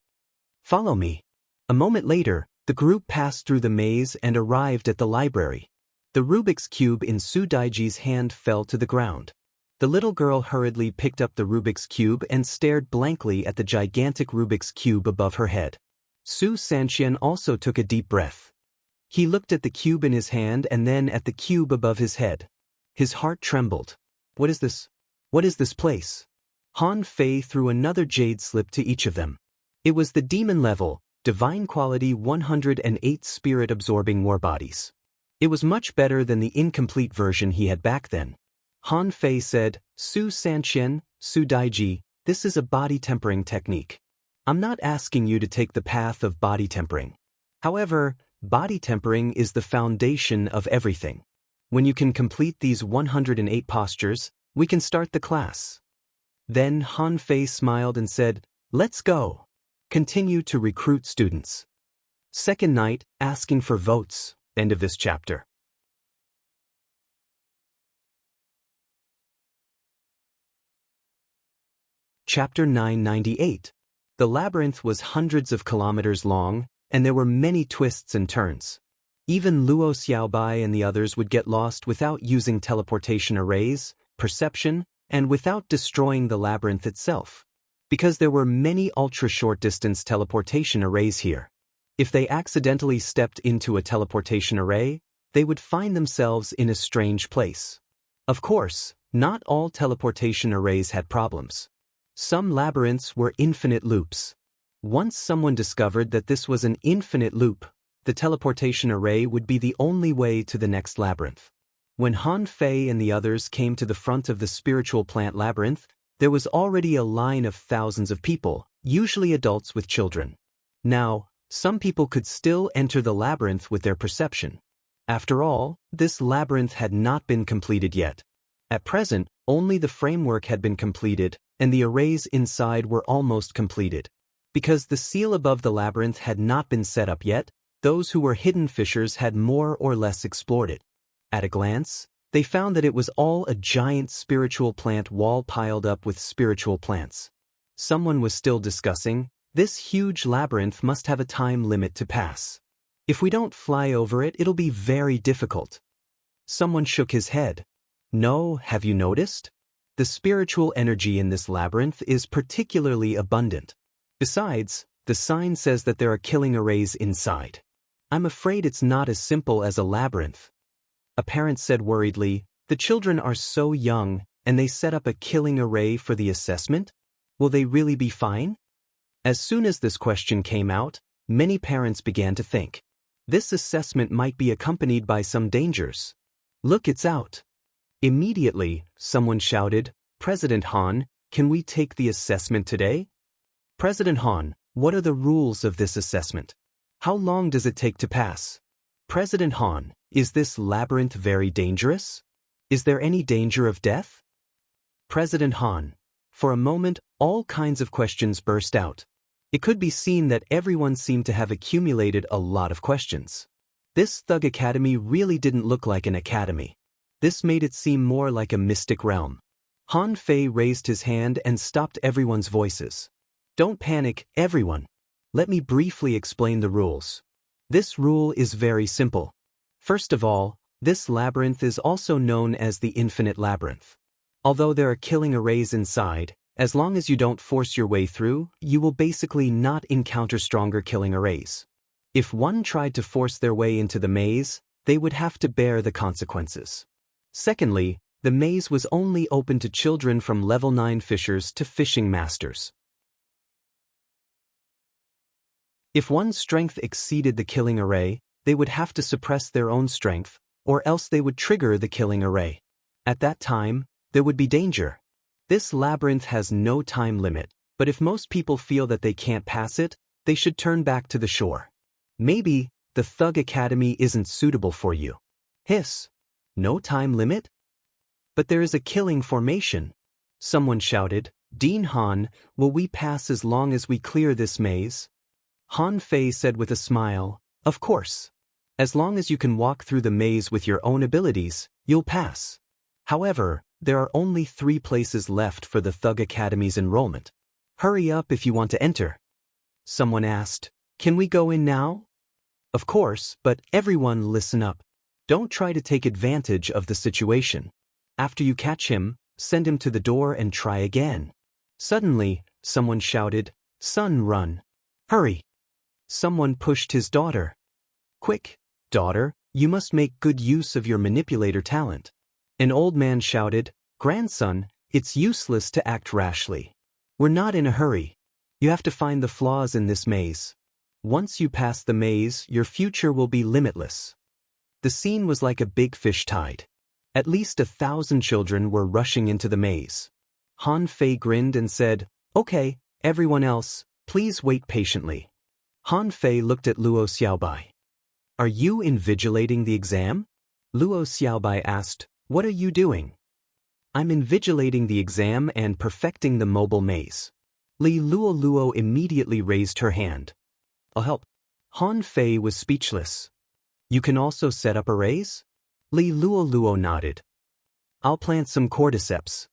"Follow me." A moment later, the group passed through the maze and arrived at the library. The Rubik's Cube in Su Daiji's hand fell to the ground. The little girl hurriedly picked up the Rubik's Cube and stared blankly at the gigantic Rubik's Cube above her head. Su Sanxian also took a deep breath. He looked at the cube in his hand and then at the cube above his head. His heart trembled. What is this? What is this place? Han Fei threw another jade slip to each of them. It was the demon level, divine quality 108 spirit-absorbing war bodies. It was much better than the incomplete version he had back then. Han Fei said, "Su Sanxian, Su Daiji, this is a body tempering technique. I'm not asking you to take the path of body tempering. However, body tempering is the foundation of everything. When you can complete these 108 postures, we can start the class." Then Han Fei smiled and said, "Let's go. Continue to recruit students." Second night, asking for votes. End of this chapter. Chapter 998. The labyrinth was hundreds of kilometers long, and there were many twists and turns. Even Luo Xiaobai and the others would get lost without using teleportation arrays, perception, and without destroying the labyrinth itself. Because there were many ultra-short distance teleportation arrays here. If they accidentally stepped into a teleportation array, they would find themselves in a strange place. Of course, not all teleportation arrays had problems. Some labyrinths were infinite loops. Once someone discovered that this was an infinite loop, the teleportation array would be the only way to the next labyrinth. When Han Fei and the others came to the front of the spiritual plant labyrinth, there was already a line of thousands of people, usually adults with children. Now, some people could still enter the labyrinth with their perception. After all, this labyrinth had not been completed yet. At present, only the framework had been completed, and the arrays inside were almost completed. Because the seal above the labyrinth had not been set up yet, those who were hidden fissures had more or less explored it. At a glance, they found that it was all a giant spiritual plant wall piled up with spiritual plants. Someone was still discussing, "This huge labyrinth must have a time limit to pass. If we don't fly over it, it'll be very difficult." Someone shook his head. "No, have you noticed? The spiritual energy in this labyrinth is particularly abundant. Besides, the sign says that there are killing arrays inside. I'm afraid it's not as simple as a labyrinth." A parent said worriedly, "The children are so young, and they set up a killing array for the assessment? Will they really be fine?" As soon as this question came out, many parents began to think. This assessment might be accompanied by some dangers. "Look, it's out." Immediately, someone shouted, "President Han, can we take the assessment today?" "President Han, what are the rules of this assessment? How long does it take to pass?" "President Han, is this labyrinth very dangerous? Is there any danger of death?" President Han. For a moment, all kinds of questions burst out. It could be seen that everyone seemed to have accumulated a lot of questions. This Thug Academy really didn't look like an academy. This made it seem more like a mystic realm. Han Fei raised his hand and stopped everyone's voices. "Don't panic, everyone. Let me briefly explain the rules. This rule is very simple. First of all, this labyrinth is also known as the Infinite Labyrinth. Although there are killing arrays inside, as long as you don't force your way through, you will basically not encounter stronger killing arrays. If one tried to force their way into the maze, they would have to bear the consequences. Secondly, The maze was only open to children from level 9 fishers to fishing masters. If one's strength exceeded the killing array, they would have to suppress their own strength, or else they would trigger the killing array. At that time, there would be danger. This labyrinth has no time limit, but if most people feel that they can't pass it, they should turn back to the shore. Maybe the Thug Academy isn't suitable for you. Hiss. No time limit? But there is a killing formation. Someone shouted, Dean Han, will we pass as long as we clear this maze? Han Fei said with a smile, of course. As long as you can walk through the maze with your own abilities, you'll pass. However, there are only 3 places left for the Thug Academy's enrollment. Hurry up if you want to enter. Someone asked, can we go in now? Of course, but everyone listen up. Don't try to take advantage of the situation. After you catch him, send him to the door and try again. Suddenly, someone shouted, son, run. Hurry. Someone pushed his daughter. Quick, daughter, you must make good use of your manipulator talent. An old man shouted, grandson, it's useless to act rashly. We're not in a hurry. You have to find the flaws in this maze. Once you pass the maze, your future will be limitless. The scene was like a big fish tide. At least 1,000 children were rushing into the maze. Han Fei grinned and said, okay, everyone else, please wait patiently. Han Fei looked at Luo Xiaobai. Are you invigilating the exam? Luo Xiaobai asked, what are you doing? I'm invigilating the exam and perfecting the mobile maze. Li Luo immediately raised her hand. I'll help. Han Fei was speechless. You can also set up arrays? Li Luo nodded. I'll plant some cordyceps.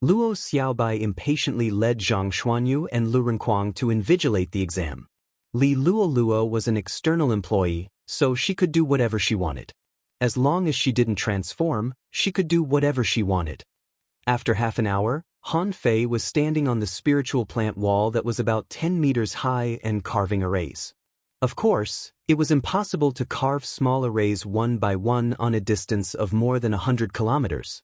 Luo Xiaobai impatiently led Zhang Xuanyu and Lu Renkuang to invigilate the exam. Li Luo was an external employee, so she could do whatever she wanted. As long as she didn't transform, she could do whatever she wanted. After half an hour, Han Fei was standing on the spiritual plant wall that was about 10 meters high and carving arrays. Of course, it was impossible to carve small arrays one by one on a distance of more than 100 kilometers.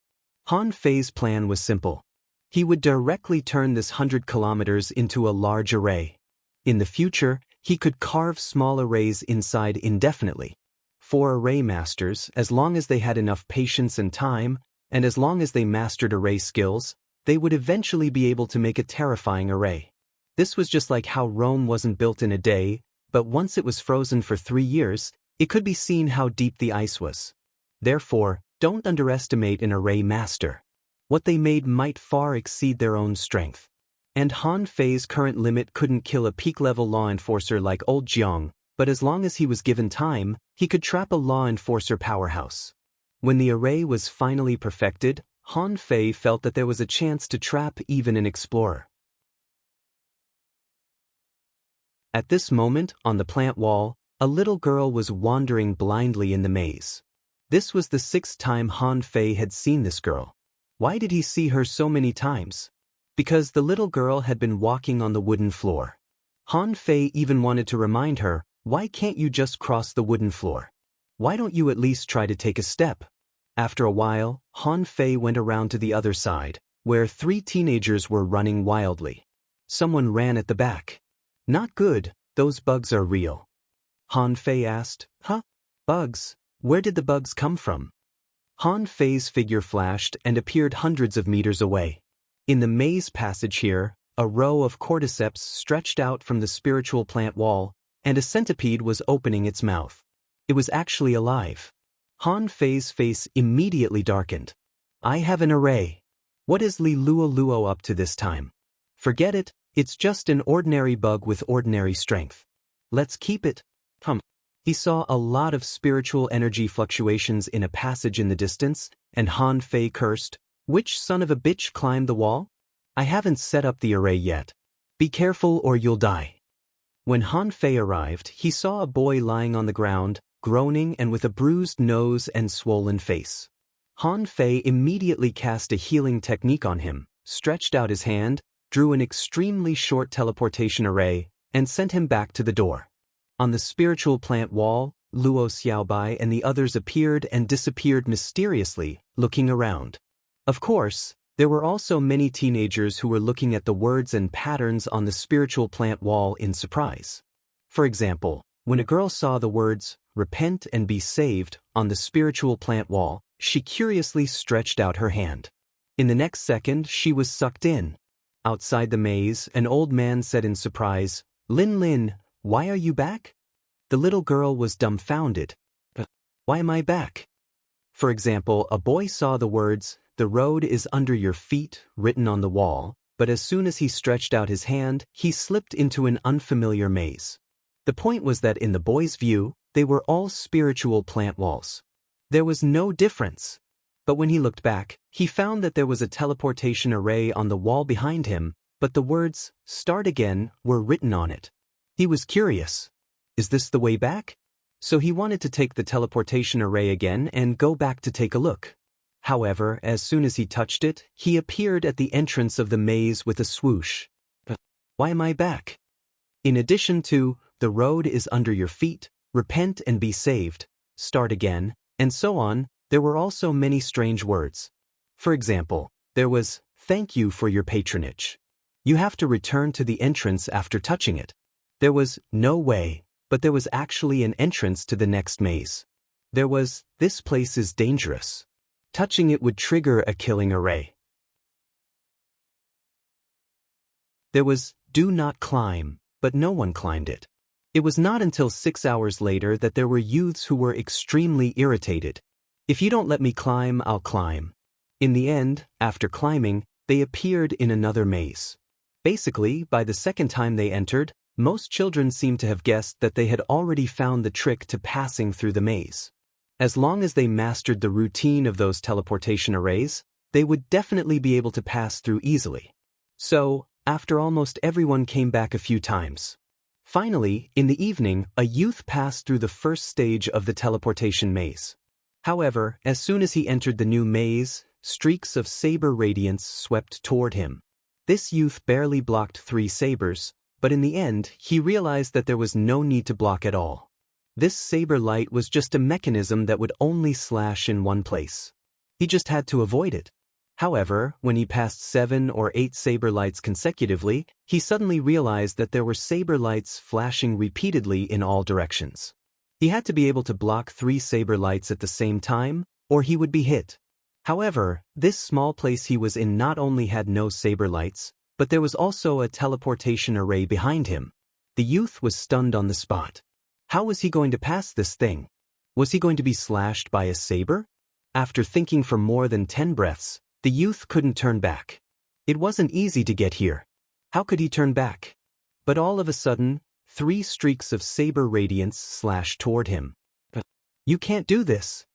Han Fei's plan was simple. He would directly turn this 100 kilometers into a large array. In the future, he could carve small arrays inside indefinitely. For array masters, as long as they had enough patience and time, and as long as they mastered array skills, they would eventually be able to make a terrifying array. This was just like how Rome wasn't built in a day, but once it was frozen for 3 years, it could be seen how deep the ice was. Therefore, don't underestimate an array master. What they made might far exceed their own strength. And Han Fei's current limit couldn't kill a peak-level law enforcer like Old Jiang, but as long as he was given time, he could trap a law enforcer powerhouse. When the array was finally perfected, Han Fei felt that there was a chance to trap even an explorer. At this moment, on the plant wall, a little girl was wandering blindly in the maze. This was the 6th time Han Fei had seen this girl. Why did he see her so many times? Because the little girl had been walking on the wooden floor. Han Fei even wanted to remind her, why can't you just cross the wooden floor? Why don't you at least try to take a step? After a while, Han Fei went around to the other side, where 3 teenagers were running wildly. Someone ran at the back. Not good, those bugs are real. Han Fei asked, huh? Bugs? Where did the bugs come from? Han Fei's figure flashed and appeared hundreds of meters away. In the maze passage here, a row of cordyceps stretched out from the spiritual plant wall, and a centipede was opening its mouth. It was actually alive. Han Fei's face immediately darkened. I have an array. What is Li Luo up to this time? Forget it, it's just an ordinary bug with ordinary strength. Let's keep it. He saw a lot of spiritual energy fluctuations in a passage in the distance, and Han Fei cursed, which son of a bitch climbed the wall? I haven't set up the array yet. Be careful or you'll die. When Han Fei arrived, he saw a boy lying on the ground, groaning and with a bruised nose and swollen face. Han Fei immediately cast a healing technique on him, stretched out his hand, drew an extremely short teleportation array, and sent him back to the door. On the spiritual plant wall, Luo Xiaobai and the others appeared and disappeared mysteriously, looking around. Of course, there were also many teenagers who were looking at the words and patterns on the spiritual plant wall in surprise. For example, when a girl saw the words, "Repent and be saved," on the spiritual plant wall, she curiously stretched out her hand. In the next second, she was sucked in. Outside the maze, an old man said in surprise, "Lin Lin, why are you back?" The little girl was dumbfounded. Why am I back? For example, a boy saw the words, "The road is under your feet," written on the wall, but as soon as he stretched out his hand, he slipped into an unfamiliar maze. The point was that in the boy's view, they were all spiritual plant walls. There was no difference. But when he looked back, he found that there was a teleportation array on the wall behind him, but the words, "Start again," were written on it. He was curious. Is this the way back? So he wanted to take the teleportation array again and go back to take a look. However, as soon as he touched it, he appeared at the entrance of the maze with a swoosh. Why am I back? In addition to, "The road is under your feet," "Repent and be saved," "Start again," and so on, there were also many strange words. For example, there was, "Thank you for your patronage." You have to return to the entrance after touching it. There was, "No way," but there was actually an entrance to the next maze. There was, "This place is dangerous." Touching it would trigger a killing array. There was, "Do not climb," but no one climbed it. It was not until 6 hours later that there were youths who were extremely irritated. "If you don't let me climb, I'll climb." In the end, after climbing, they appeared in another maze. Basically, by the second time they entered, most children seemed to have guessed that they had already found the trick to passing through the maze. As long as they mastered the routine of those teleportation arrays, they would definitely be able to pass through easily. So, after almost everyone came back a few times. Finally, in the evening, a youth passed through the first stage of the teleportation maze. However, as soon as he entered the new maze, streaks of saber radiance swept toward him. This youth barely blocked 3 sabers, but in the end, he realized that there was no need to block at all. This saber light was just a mechanism that would only slash in one place. He just had to avoid it. However, when he passed 7 or 8 saber lights consecutively, he suddenly realized that there were saber lights flashing repeatedly in all directions. He had to be able to block 3 saber lights at the same time, or he would be hit. However, this small place he was in not only had no saber lights, but there was also a teleportation array behind him. The youth was stunned on the spot. How was he going to pass this thing? Was he going to be slashed by a saber? After thinking for more than 10 breaths, the youth couldn't turn back. It wasn't easy to get here. How could he turn back? But all of a sudden, 3 streaks of saber radiance slashed toward him. You can't do this.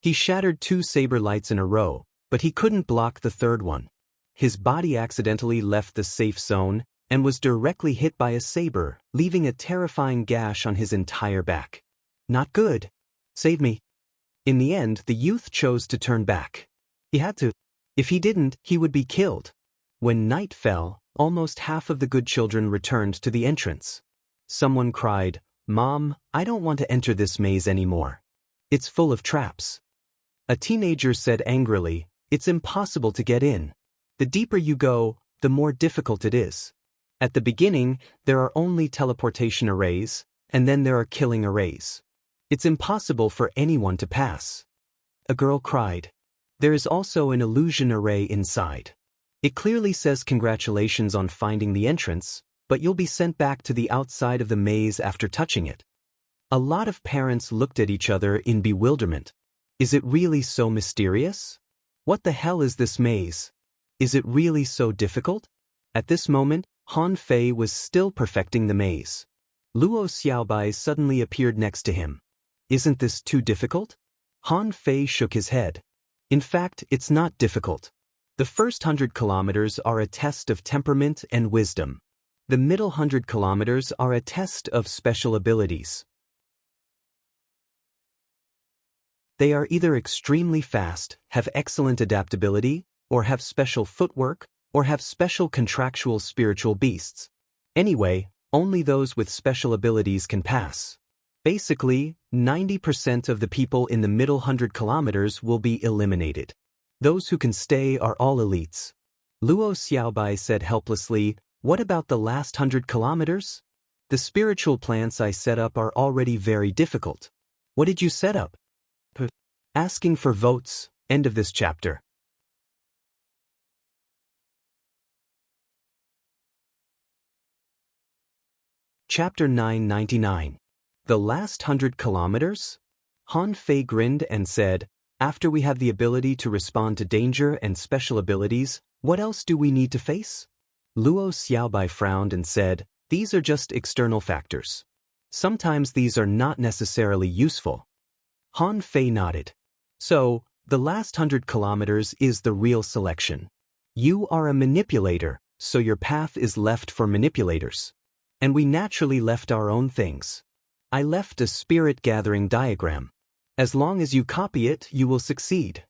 He shattered 2 saber lights in a row, but he couldn't block the third one. His body accidentally left the safe zone and was directly hit by a saber, leaving a terrifying gash on his entire back. Not good. Save me. In the end, the youth chose to turn back. He had to. If he didn't, he would be killed. When night fell, almost half of the good children returned to the entrance. Someone cried, "Mom, I don't want to enter this maze anymore. It's full of traps." A teenager said angrily, "It's impossible to get in. The deeper you go, the more difficult it is. At the beginning, there are only teleportation arrays, and then there are killing arrays. It's impossible for anyone to pass." A girl cried. There is also an illusion array inside. It clearly says congratulations on finding the entrance, but you'll be sent back to the outside of the maze after touching it. A lot of parents looked at each other in bewilderment. Is it really so mysterious? What the hell is this maze? Is it really so difficult? At this moment, Han Fei was still perfecting the maze. Luo Xiaobai suddenly appeared next to him. Isn't this too difficult? Han Fei shook his head. In fact, it's not difficult. The first 100 kilometers are a test of temperament and wisdom. The middle 100 kilometers are a test of special abilities. They are either extremely fast, have excellent adaptability, or have special footwork, or have special contractual spiritual beasts. Anyway, only those with special abilities can pass. Basically, 90% of the people in the middle 100 kilometers will be eliminated. Those who can stay are all elites. Luo Xiaobai said helplessly, what about the last 100 kilometers? The spiritual plants I set up are already very difficult. What did you set up? Asking for votes. End of this chapter. Chapter 999. The last 100 kilometers? Han Fei grinned and said, after we have the ability to respond to danger and special abilities, what else do we need to face? Luo Xiaobai frowned and said, these are just external factors. Sometimes these are not necessarily useful. Han Fei nodded. So, the last 100 kilometers is the real selection. You are a manipulator, so your path is left for manipulators. And we naturally left our own things. I left a spirit gathering diagram. As long as you copy it, you will succeed.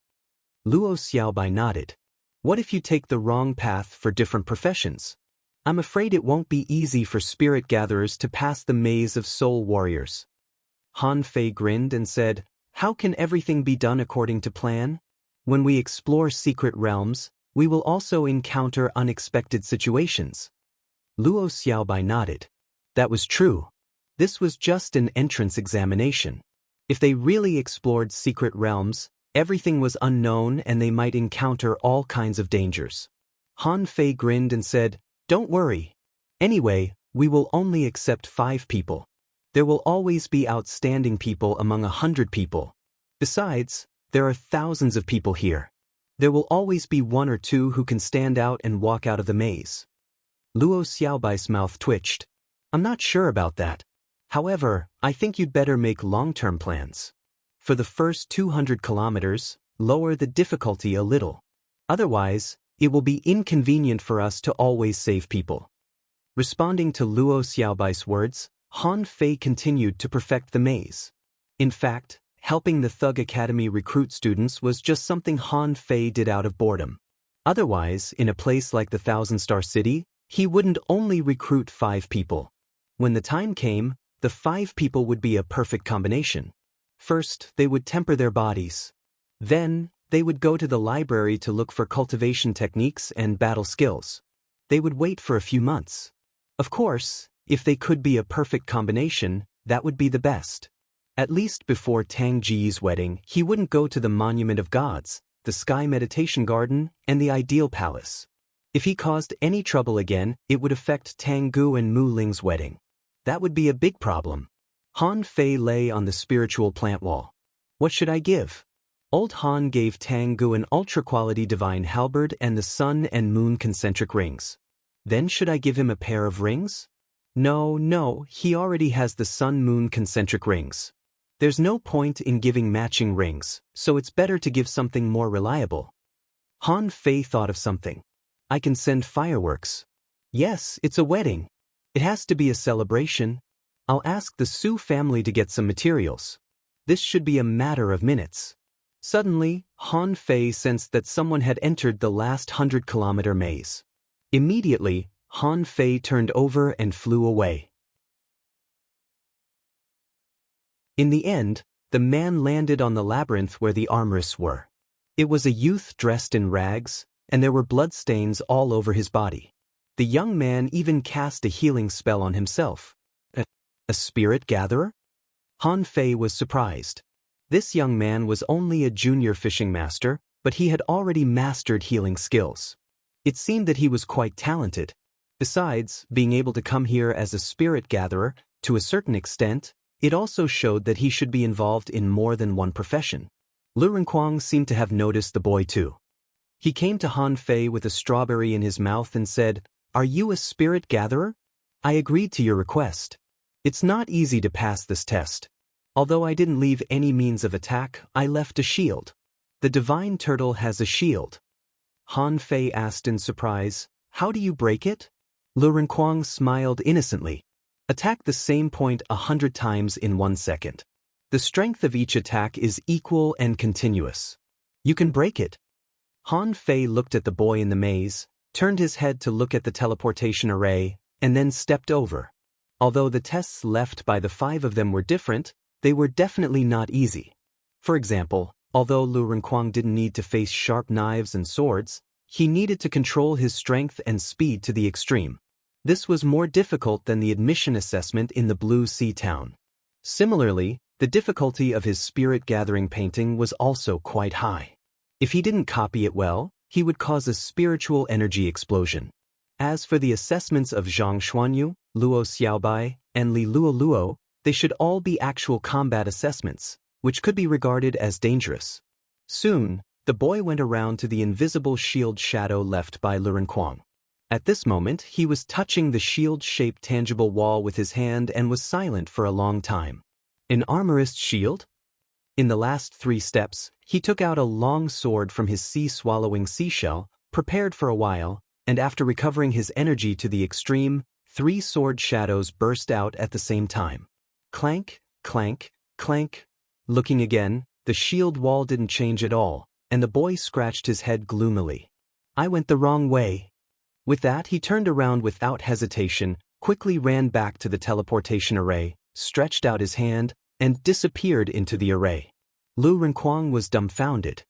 Luo Xiaobai nodded. What if you take the wrong path for different professions? I'm afraid it won't be easy for spirit gatherers to pass the maze of soul warriors. Han Fei grinned and said, how can everything be done according to plan? When we explore secret realms, we will also encounter unexpected situations. Luo Xiaobai nodded. That was true. This was just an entrance examination. If they really explored secret realms, everything was unknown and they might encounter all kinds of dangers. Han Fei grinned and said, don't worry. Anyway, we will only accept 5 people. There will always be outstanding people among 100 people. Besides, there are thousands of people here. There will always be 1 or 2 who can stand out and walk out of the maze. Luo Xiaobai's mouth twitched. I'm not sure about that. However, I think you'd better make long-term plans. For the first 200 kilometers, lower the difficulty a little. Otherwise, it will be inconvenient for us to always save people. Responding to Luo Xiaobai's words, Han Fei continued to perfect the maze. In fact, helping the Thug Academy recruit students was just something Han Fei did out of boredom. Otherwise, in a place like the Thousand-Star City, he wouldn't only recruit 5 people. When the time came, the 5 people would be a perfect combination. First, they would temper their bodies. Then, they would go to the library to look for cultivation techniques and battle skills. They would wait for a few months. Of course, if they could be a perfect combination, that would be the best. At least before Tang Ji's wedding, he wouldn't go to the Monument of Gods, the Sky Meditation Garden, and the Ideal Palace. If he caused any trouble again, it would affect Tang Gu and Mu Ling's wedding. That would be a big problem. Han Fei lay on the spiritual plant wall. What should I give? Old Han gave Tang Gu an ultra-quality divine halberd and the sun and moon concentric rings. Then should I give him a pair of rings? No, he already has the sun-moon concentric rings. There's no point in giving matching rings, so it's better to give something more reliable. Han Fei thought of something. I can send fireworks. Yes, it's a wedding. It has to be a celebration. I'll ask the Su family to get some materials. This should be a matter of minutes. Suddenly, Han Fei sensed that someone had entered the last 100-kilometer maze. Immediately, Han Fei turned over and flew away. In the end, the man landed on the labyrinth where the armrests were. It was a youth dressed in rags, and there were bloodstains all over his body. The young man even cast a healing spell on himself. A spirit gatherer? Han Fei was surprised. This young man was only a junior fishing master, but he had already mastered healing skills. It seemed that he was quite talented. Besides, being able to come here as a spirit gatherer, to a certain extent, it also showed that he should be involved in more than one profession. Lu Renquang seemed to have noticed the boy too. He came to Han Fei with a strawberry in his mouth and said, "Are you a spirit gatherer? I agreed to your request. It's not easy to pass this test. Although I didn't leave any means of attack, I left a shield. The divine turtle has a shield." Han Fei asked in surprise, "How do you break it?" Lu Renquang smiled innocently. Attack the same point 100 times in 1 second. The strength of each attack is equal and continuous. You can break it. Han Fei looked at the boy in the maze, turned his head to look at the teleportation array, and then stepped over. Although the tests left by the 5 of them were different, they were definitely not easy. For example, Although Lu Renkuang didn't need to face sharp knives and swords, he needed to control his strength and speed to the extreme. This was more difficult than the admission assessment in the Blue Sea Town. Similarly, the difficulty of his spirit-gathering painting was also quite high. If he didn't copy it well, he would cause a spiritual energy explosion. As for the assessments of Zhang Xuanyu, Luo Xiaobai, and Li Luoluo, they should all be actual combat assessments, which could be regarded as dangerous. Soon, the boy went around to the invisible shield shadow left by Lu Renkuang. At this moment, he was touching the shield-shaped tangible wall with his hand and was silent for a long time. An armorist shield? In the last 3 steps, he took out a long sword from his sea-swallowing seashell, prepared for a while, and after recovering his energy to the extreme, 3 sword shadows burst out at the same time. Clank, clank, clank. Looking again, the shield wall didn't change at all, and the boy scratched his head gloomily. I went the wrong way. With that, he turned around without hesitation, quickly ran back to the teleportation array, stretched out his hand, and disappeared into the array. Lu Renkuang was dumbfounded.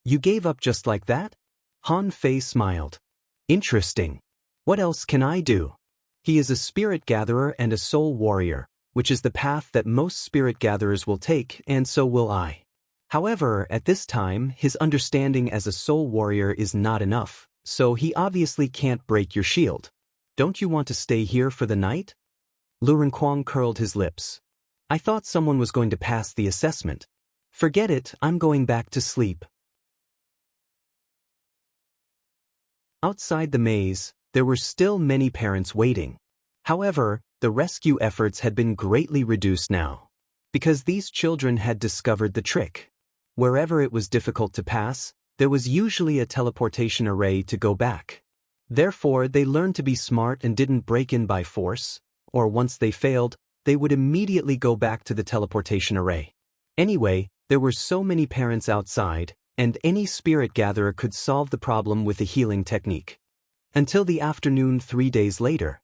You gave up just like that? Han Fei smiled. Interesting. What else can I do? He is a spirit gatherer and a soul warrior, which is the path that most spirit gatherers will take, and so will I. However, at this time, his understanding as a soul warrior is not enough, so he obviously can't break your shield. Don't you want to stay here for the night? Lu Renkuang curled his lips. I thought someone was going to pass the assessment. Forget it, I'm going back to sleep. Outside the maze, there were still many parents waiting. However, the rescue efforts had been greatly reduced now, because these children had discovered the trick. Wherever it was difficult to pass, there was usually a teleportation array to go back. Therefore, they learned to be smart and didn't break in by force, or once they failed, they would immediately go back to the teleportation array. Anyway, there were so many parents outside, and any spirit gatherer could solve the problem with a healing technique. Until the afternoon 3 days later,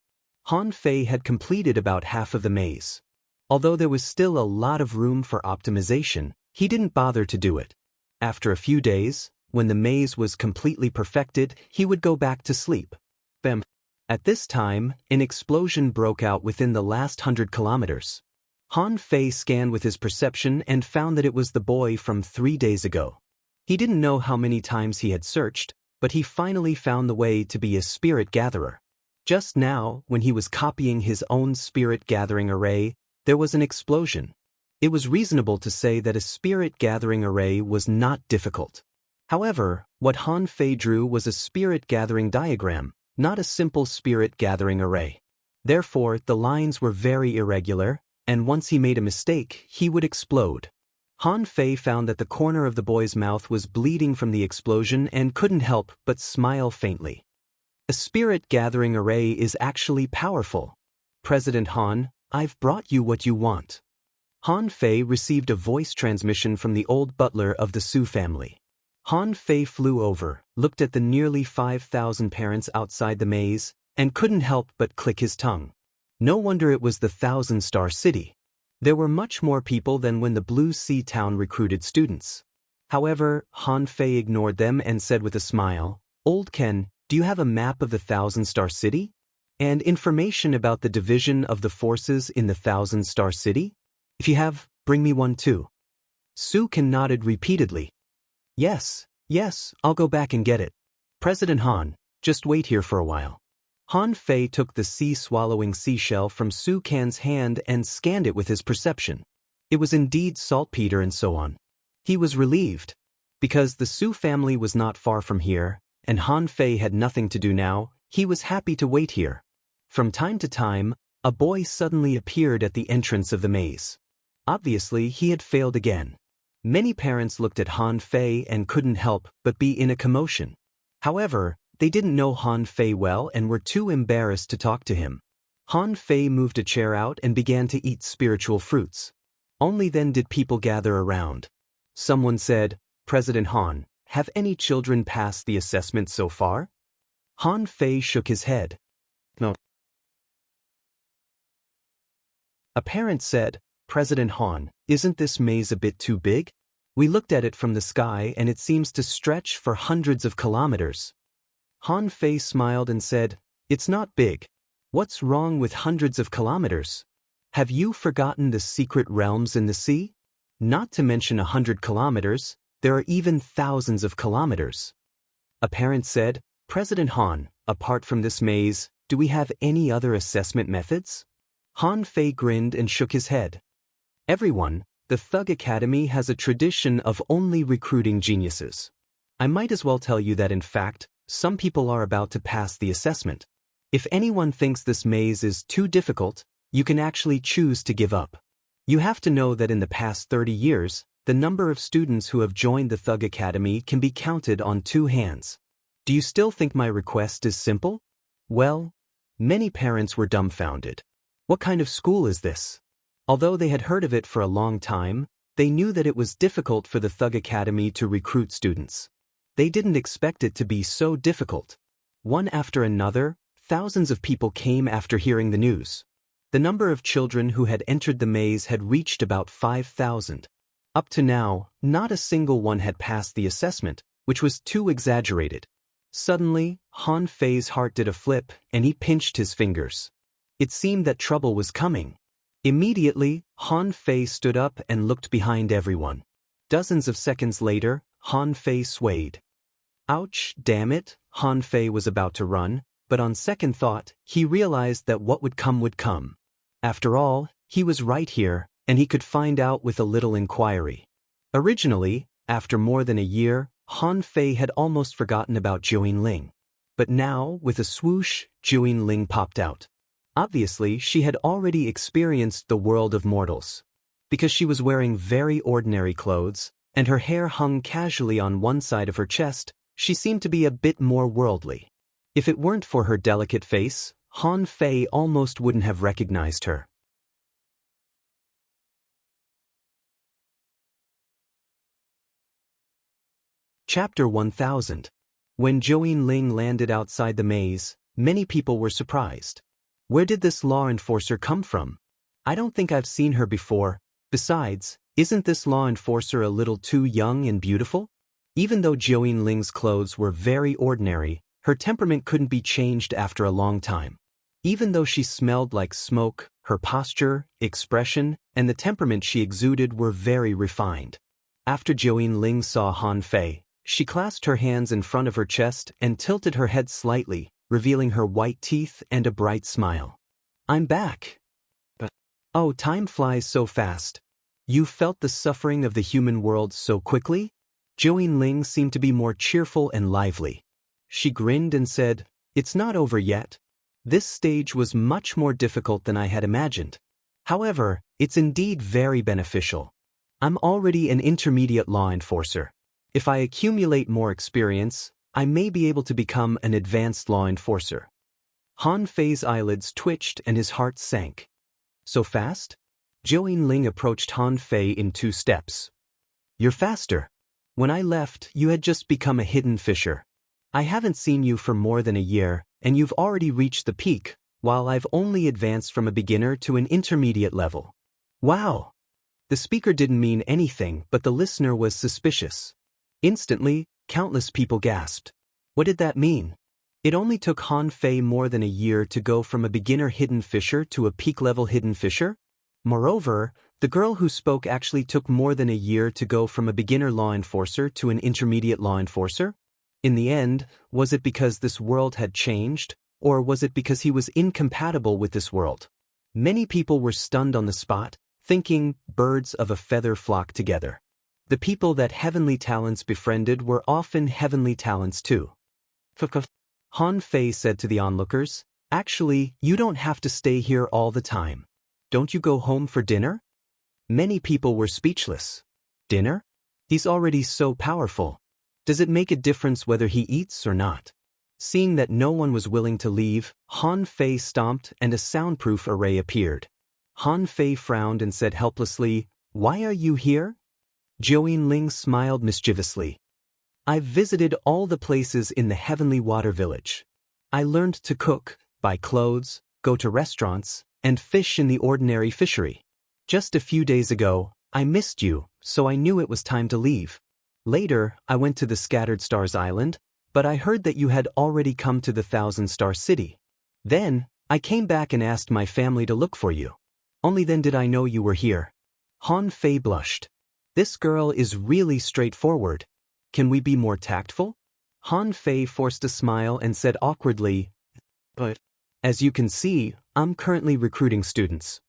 Han Fei had completed about half of the maze. Although there was still a lot of room for optimization, he didn't bother to do it. After a few days, when the maze was completely perfected, he would go back to sleep. Bam. At this time, an explosion broke out within the last 100 kilometers. Han Fei scanned with his perception and found that it was the boy from 3 days ago. He didn't know how many times he had searched, but he finally found the way to be a spirit gatherer. Just now, when he was copying his own spirit gathering array, there was an explosion. It was reasonable to say that a spirit gathering array was not difficult. However, what Han Fei drew was a spirit gathering diagram, not a simple spirit gathering array. Therefore, the lines were very irregular, and once he made a mistake, he would explode. Han Fei found that the corner of the boy's mouth was bleeding from the explosion and couldn't help but smile faintly. A spirit gathering array is actually powerful. President Han, I've brought you what you want. Han Fei received a voice transmission from the old butler of the Su family. Han Fei flew over, looked at the nearly 5,000 parents outside the maze, and couldn't help but click his tongue. No wonder it was the 1,000-star city. There were much more people than when the Blue Sea Town recruited students. However, Han Fei ignored them and said with a smile, Old Ken, do you have a map of the 1,000-star city? And information about the division of the forces in the 1,000-star city? If you have, bring me one too. Su Ken nodded repeatedly. Yes, I'll go back and get it. President Han, just wait here for a while. Han Fei took the sea-swallowing seashell from Su Can's hand and scanned it with his perception. It was indeed saltpeter and so on. He was relieved. Because the Su family was not far from here, and Han Fei had nothing to do now, he was happy to wait here. From time to time, a boy suddenly appeared at the entrance of the maze. Obviously, he had failed again. Many parents looked at Han Fei and couldn't help but be in a commotion. However, they didn't know Han Fei well and were too embarrassed to talk to him. Han Fei moved a chair out and began to eat spiritual fruits. Only then did people gather around. Someone said, President Han, have any children passed the assessment so far? Han Fei shook his head. No. A parent said, President Han, isn't this maze a bit too big? We looked at it from the sky and it seems to stretch for hundreds of kilometers. Han Fei smiled and said, "It's not big. What's wrong with hundreds of kilometers? Have you forgotten the secret realms in the sea? Not to mention 100 kilometers, there are even thousands of kilometers." A parent said, "President Han, apart from this maze, do we have any other assessment methods?" Han Fei grinned and shook his head. "Everyone, the Thug Academy has a tradition of only recruiting geniuses. I might as well tell you that in fact, some people are about to pass the assessment. If anyone thinks this maze is too difficult, you can actually choose to give up. You have to know that in the past 30 years, the number of students who have joined the Thug Academy can be counted on 2 hands. Do you still think my request is simple?" Well, many parents were dumbfounded. What kind of school is this? Although they had heard of it for a long time, they knew that it was difficult for the Thug Academy to recruit students. They didn't expect it to be so difficult. One after another, thousands of people came after hearing the news. The number of children who had entered the maze had reached about 5,000. Up to now, not a single one had passed the assessment, which was too exaggerated. Suddenly, Han Fei's heart did a flip, and he pinched his fingers. It seemed that trouble was coming. Immediately, Han Fei stood up and looked behind everyone. Dozens of seconds later, Han Fei swayed. Ouch, damn it, Han Fei was about to run, but on second thought, he realized that what would come would come. After all, he was right here, and he could find out with a little inquiry. Originally, after more than a year, Han Fei had almost forgotten about Jiuyin Ling. But now, with a swoosh, Jiuyin Ling popped out. Obviously, she had already experienced the world of mortals. Because she was wearing very ordinary clothes, and her hair hung casually on one side of her chest, she seemed to be a bit more worldly. If it weren't for her delicate face, Han Fei almost wouldn't have recognized her. Chapter 1000. When Jiuyin Ling landed outside the maze, many people were surprised. Where did this law enforcer come from? I don't think I've seen her before. Besides, isn't this law enforcer a little too young and beautiful? Even though Jiuyin Ling's clothes were very ordinary, her temperament couldn't be changed after a long time. Even though she smelled like smoke, her posture, expression, and the temperament she exuded were very refined. After Jiuyin Ling saw Han Fei, she clasped her hands in front of her chest and tilted her head slightly, revealing her white teeth and a bright smile. "I'm back." But, oh, time flies so fast. You felt the suffering of the human world so quickly? Jiuyin Ling seemed to be more cheerful and lively. She grinned and said, "It's not over yet. This stage was much more difficult than I had imagined. However, it's indeed very beneficial. I'm already an intermediate law enforcer. If I accumulate more experience, I may be able to become an advanced law enforcer." Han Fei's eyelids twitched and his heart sank. "So fast?" Jiuyin Ling approached Han Fei in 2 steps. "You're faster. When I left, you had just become a hidden fisher. I haven't seen you for more than a year, and you've already reached the peak, while I've only advanced from a beginner to an intermediate level." Wow! The speaker didn't mean anything, but the listener was suspicious. Instantly, countless people gasped. What did that mean? It only took Han Fei more than a year to go from a beginner hidden fisher to a peak-level hidden fisher? Moreover, the girl who spoke actually took more than a year to go from a beginner law enforcer to an intermediate law enforcer? In the end, was it because this world had changed, or was it because he was incompatible with this world? Many people were stunned on the spot, thinking birds of a feather flock together. The people that heavenly talents befriended were often heavenly talents too. Han Fei said to the onlookers, "Actually, you don't have to stay here all the time. Don't you go home for dinner?" Many people were speechless. Dinner? He's already so powerful. Does it make a difference whether he eats or not? Seeing that no one was willing to leave, Han Fei stomped and a soundproof array appeared. Han Fei frowned and said helplessly, "Why are you here?" Jiuyin Ling smiled mischievously. "I've visited all the places in the Heavenly Water Village. I learned to cook, buy clothes, go to restaurants, and fish in the ordinary fishery. Just a few days ago, I missed you, so I knew it was time to leave. Later, I went to the Scattered Stars Island, but I heard that you had already come to the Thousand Star City. Then, I came back and asked my family to look for you. Only then did I know you were here. Han Fei blushed. This girl is really straightforward. Can we be more tactful? Han Fei forced a smile and said awkwardly, but, as you can see, I'm currently recruiting students.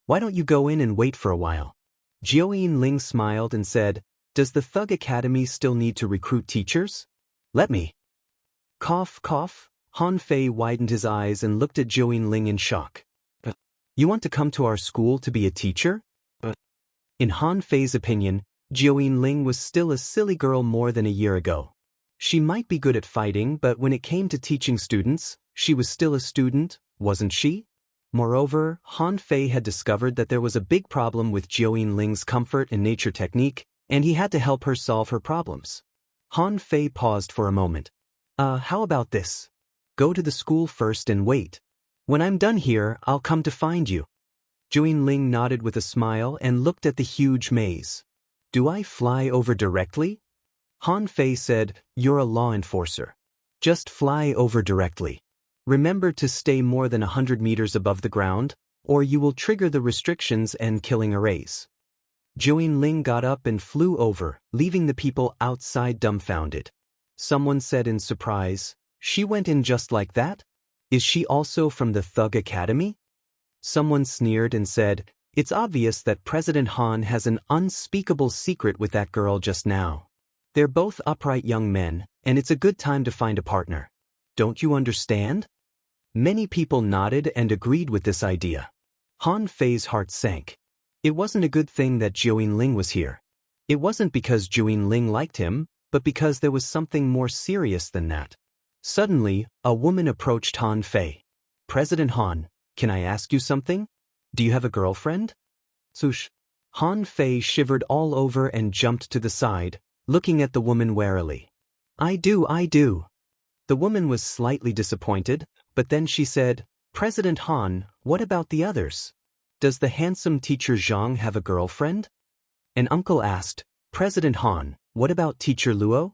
Why don't you go in and wait for a while? Jiao Ling smiled and said, does the Thug Academy still need to recruit teachers? Let me. Cough, cough. Han Fei widened his eyes and looked at Jiao Ling in shock. You want to come to our school to be a teacher? In Han Fei's opinion, Jiao Ling was still a silly girl more than a year ago. She might be good at fighting, but when it came to teaching students, she was still a student, wasn't she? Moreover, Han Fei had discovered that there was a big problem with Jiao Ling's comfort and nature technique, and he had to help her solve her problems. Han Fei paused for a moment. How about this? Go to the school first and wait. When I'm done here, I'll come to find you. Jiao Ling nodded with a smile and looked at the huge maze. Do I fly over directly? Han Fei said, you're a law enforcer. Just fly over directly. Remember to stay more than 100 meters above the ground, or you will trigger the restrictions and killing arrays. Jiao Ling got up and flew over, leaving the people outside dumbfounded. Someone said in surprise, she went in just like that? Is she also from the Thug Academy? Someone sneered and said, it's obvious that President Han has an unspeakable secret with that girl just now. They're both upright young men, and it's a good time to find a partner. Don't you understand? Many people nodded and agreed with this idea. Han Fei's heart sank. It wasn't a good thing that Jiao Ling was here. It wasn't because Jiao Ling liked him, but because there was something more serious than that. Suddenly, a woman approached Han Fei. President Han, can I ask you something? Do you have a girlfriend? Swoosh. Han Fei shivered all over and jumped to the side, looking at the woman warily. I do. The woman was slightly disappointed, but then she said, President Han, what about the others? Does the handsome teacher Zhang have a girlfriend? An uncle asked, President Han, what about teacher Luo?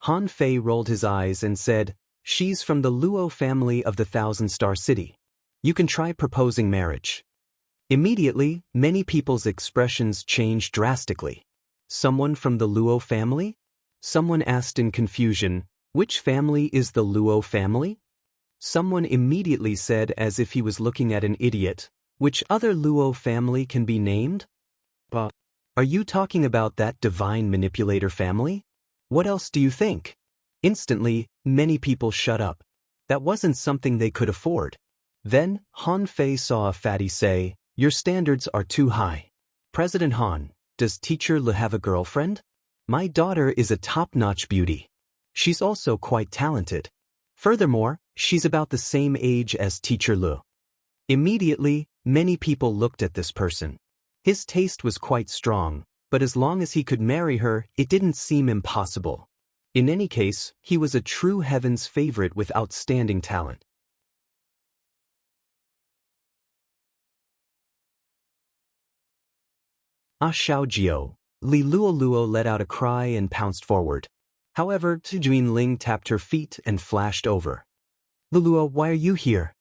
Han Fei rolled his eyes and said, she's from the Luo family of the Thousand Star City. You can try proposing marriage. Immediately, many people's expressions changed drastically. Someone from the Luo family? Someone asked in confusion, which family is the Luo family? Someone immediately said as if he was looking at an idiot, which other Luo family can be named? Are you talking about that divine manipulator family? What else do you think? Instantly, many people shut up. That wasn't something they could afford. Then, Han Fei saw a fatty say, your standards are too high. President Han, does teacher Lu have a girlfriend? My daughter is a top-notch beauty. She's also quite talented. Furthermore, she's about the same age as teacher Lu. Immediately, many people looked at this person. His taste was quite strong, but as long as he could marry her, it didn't seem impossible. In any case, he was a true heaven's favorite with outstanding talent. Xiaojiao, Li Luoluo let out a cry and pounced forward. However, Jiao Ling tapped her feet and flashed over. Luoluo, why are you here?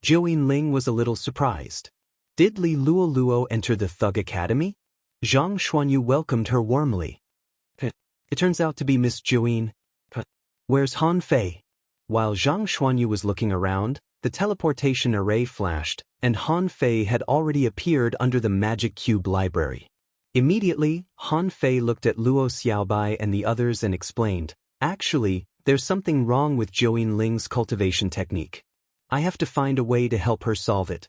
Jiao Ling was a little surprised. Did Li Luoluo enter the Thug Academy? Zhang Xuanyu welcomed her warmly. It turns out to be Miss Jiao. Where's Han Fei? While Zhang Xuanyu was looking around, the teleportation array flashed, and Han Fei had already appeared under the magic cube library. Immediately, Han Fei looked at Luo Xiaobai and the others and explained, actually, there's something wrong with Jiao Ling's cultivation technique. I have to find a way to help her solve it.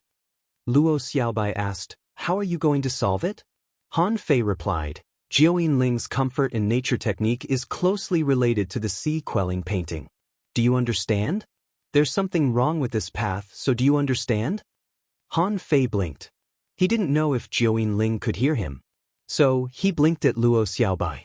Luo Xiaobai asked, how are you going to solve it? Han Fei replied, Jiao Ling's comfort and nature technique is closely related to the sea quelling painting. Do you understand? There's something wrong with this path, so do you understand? Han Fei blinked. He didn't know if Jiao Ling could hear him. So, he blinked at Luo Xiaobai.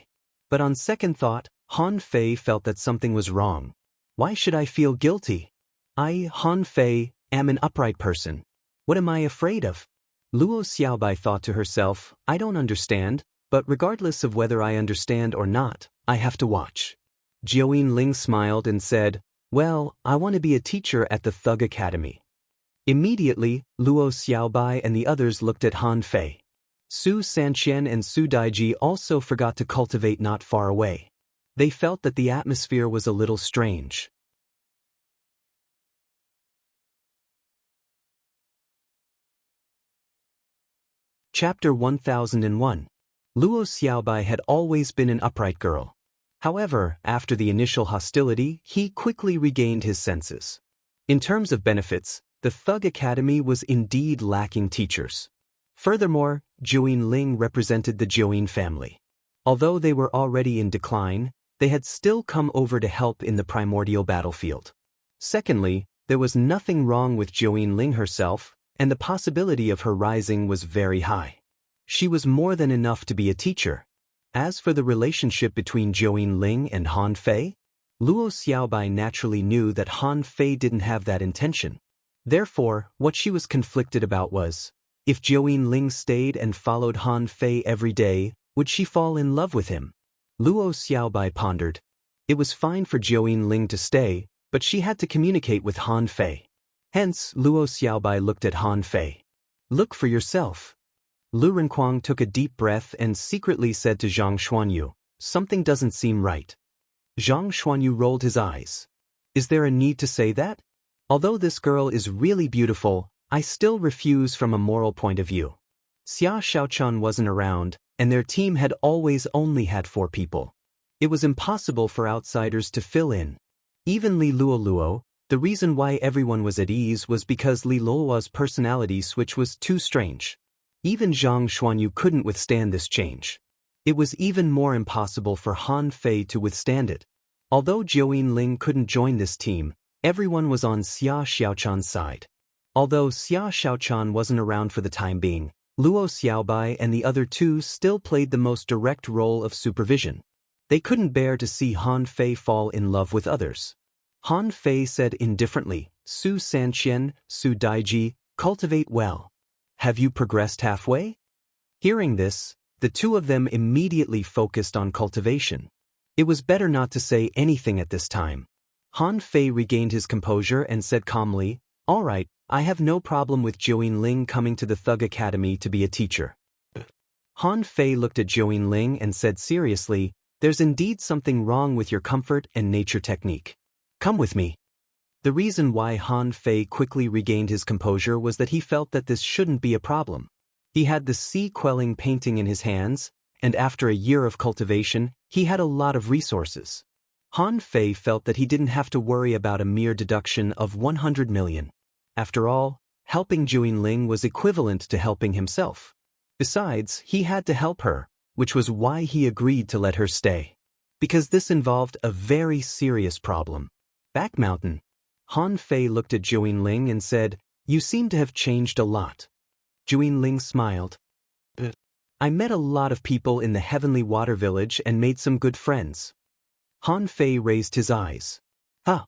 But on second thought, Han Fei felt that something was wrong. Why should I feel guilty? I, Han Fei, am an upright person. What am I afraid of? Luo Xiaobai thought to herself, I don't understand, but regardless of whether I understand or not, I have to watch. Jiuyin Ling smiled and said, well, I want to be a teacher at the Thug Academy. Immediately, Luo Xiaobai and the others looked at Han Fei. Su Sanqian and Su Daiji also forgot to cultivate not far away. They felt that the atmosphere was a little strange. Chapter 1001. Luo Xiaobai had always been an upright girl. However, after the initial hostility, he quickly regained his senses. In terms of benefits, the Thug Academy was indeed lacking teachers. Furthermore, Jiuyin Ling represented the Jiuyin family. Although they were already in decline, they had still come over to help in the primordial battlefield. Secondly, there was nothing wrong with Jiuyin Ling herself, and the possibility of her rising was very high. She was more than enough to be a teacher. As for the relationship between Jiuyin Ling and Han Fei, Luo Xiaobai naturally knew that Han Fei didn't have that intention. Therefore, what she was conflicted about was, if Jiuyin Ling stayed and followed Han Fei every day, would she fall in love with him? Luo Xiaobai pondered. It was fine for Jiuyin Ling to stay, but she had to communicate with Han Fei. Hence, Luo Xiaobai looked at Han Fei. Look for yourself. Lu Renquang took a deep breath and secretly said to Zhang Xuanyu, something doesn't seem right. Zhang Xuanyu rolled his eyes. Is there a need to say that? Although this girl is really beautiful, I still refuse from a moral point of view. Xia Xiaochan wasn't around, and their team had always only had 4 people. It was impossible for outsiders to fill in. Even Li Luoluo, the reason why everyone was at ease was because Li Luoluo's personality switch was too strange. Even Zhang Xuanyu couldn't withstand this change. It was even more impossible for Han Fei to withstand it. Although Jiuyin Ling couldn't join this team, everyone was on Xia Xiaochan's side. Although Xia Xiaochan wasn't around for the time being, Luo Xiaobai and the other 2 still played the most direct role of supervision. They couldn't bear to see Han Fei fall in love with others. Han Fei said indifferently, Su Sanqian, Su Daiji, cultivate well. Have you progressed halfway? Hearing this, the 2 of them immediately focused on cultivation. It was better not to say anything at this time. Han Fei regained his composure and said calmly, all right, I have no problem with Jiuyin Ling coming to the Thug Academy to be a teacher. Han Fei looked at Jiuyin Ling and said seriously, there's indeed something wrong with your comfort and nature technique. Come with me. The reason why Han Fei quickly regained his composure was that he felt that this shouldn't be a problem. He had the sea-quelling painting in his hands, and after a year of cultivation, he had a lot of resources. Han Fei felt that he didn't have to worry about a mere deduction of 100 million. After all, helping Jiuyin Ling was equivalent to helping himself. Besides, he had to help her, which was why he agreed to let her stay. Because this involved a very serious problem. Back mountain. Han Fei looked at Jiuyin Ling and said, you seem to have changed a lot. Jiuyin Ling smiled. I met a lot of people in the Heavenly Water Village and made some good friends. Han Fei raised his eyes. Huh.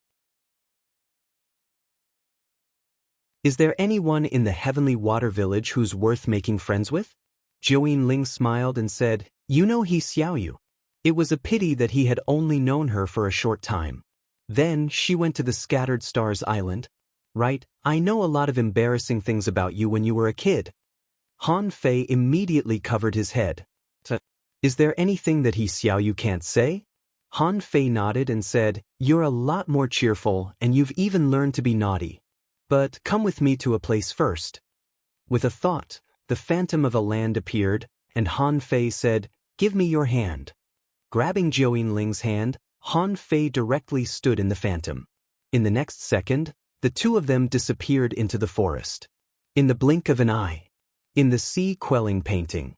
Is there anyone in the Heavenly Water Village who's worth making friends with? Jiuyin Ling smiled and said, you know He Xiaoyu. It was a pity that he had only known her for a short time. Then she went to the Scattered Stars Island. Right, I know a lot of embarrassing things about you when you were a kid. Han Fei immediately covered his head. Is there anything that He Xiaoyu can't say? Han Fei nodded and said, you're a lot more cheerful and you've even learned to be naughty. But come with me to a place first. With a thought, the phantom of a land appeared, and Han Fei said, give me your hand. Grabbing Jiuyin Ling's hand, Han Fei directly stood in the phantom. In the next second, the 2 of them disappeared into the forest. In the blink of an eye. In the sea-quelling painting.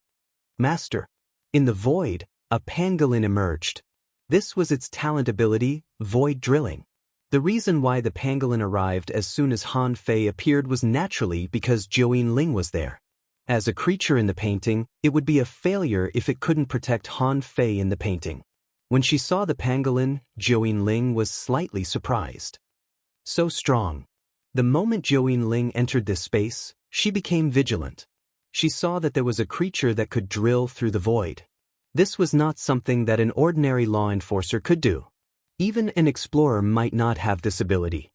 Master. In the void, a pangolin emerged. This was its talent ability, void drilling. The reason why the pangolin arrived as soon as Han Fei appeared was naturally because Jiuyin Ling was there. As a creature in the painting, it would be a failure if it couldn't protect Han Fei in the painting. When she saw the pangolin, Jiuyin Ling was slightly surprised. So strong. The moment Jiuyin Ling entered this space, she became vigilant. She saw that there was a creature that could drill through the void. This was not something that an ordinary law enforcer could do. Even an explorer might not have this ability.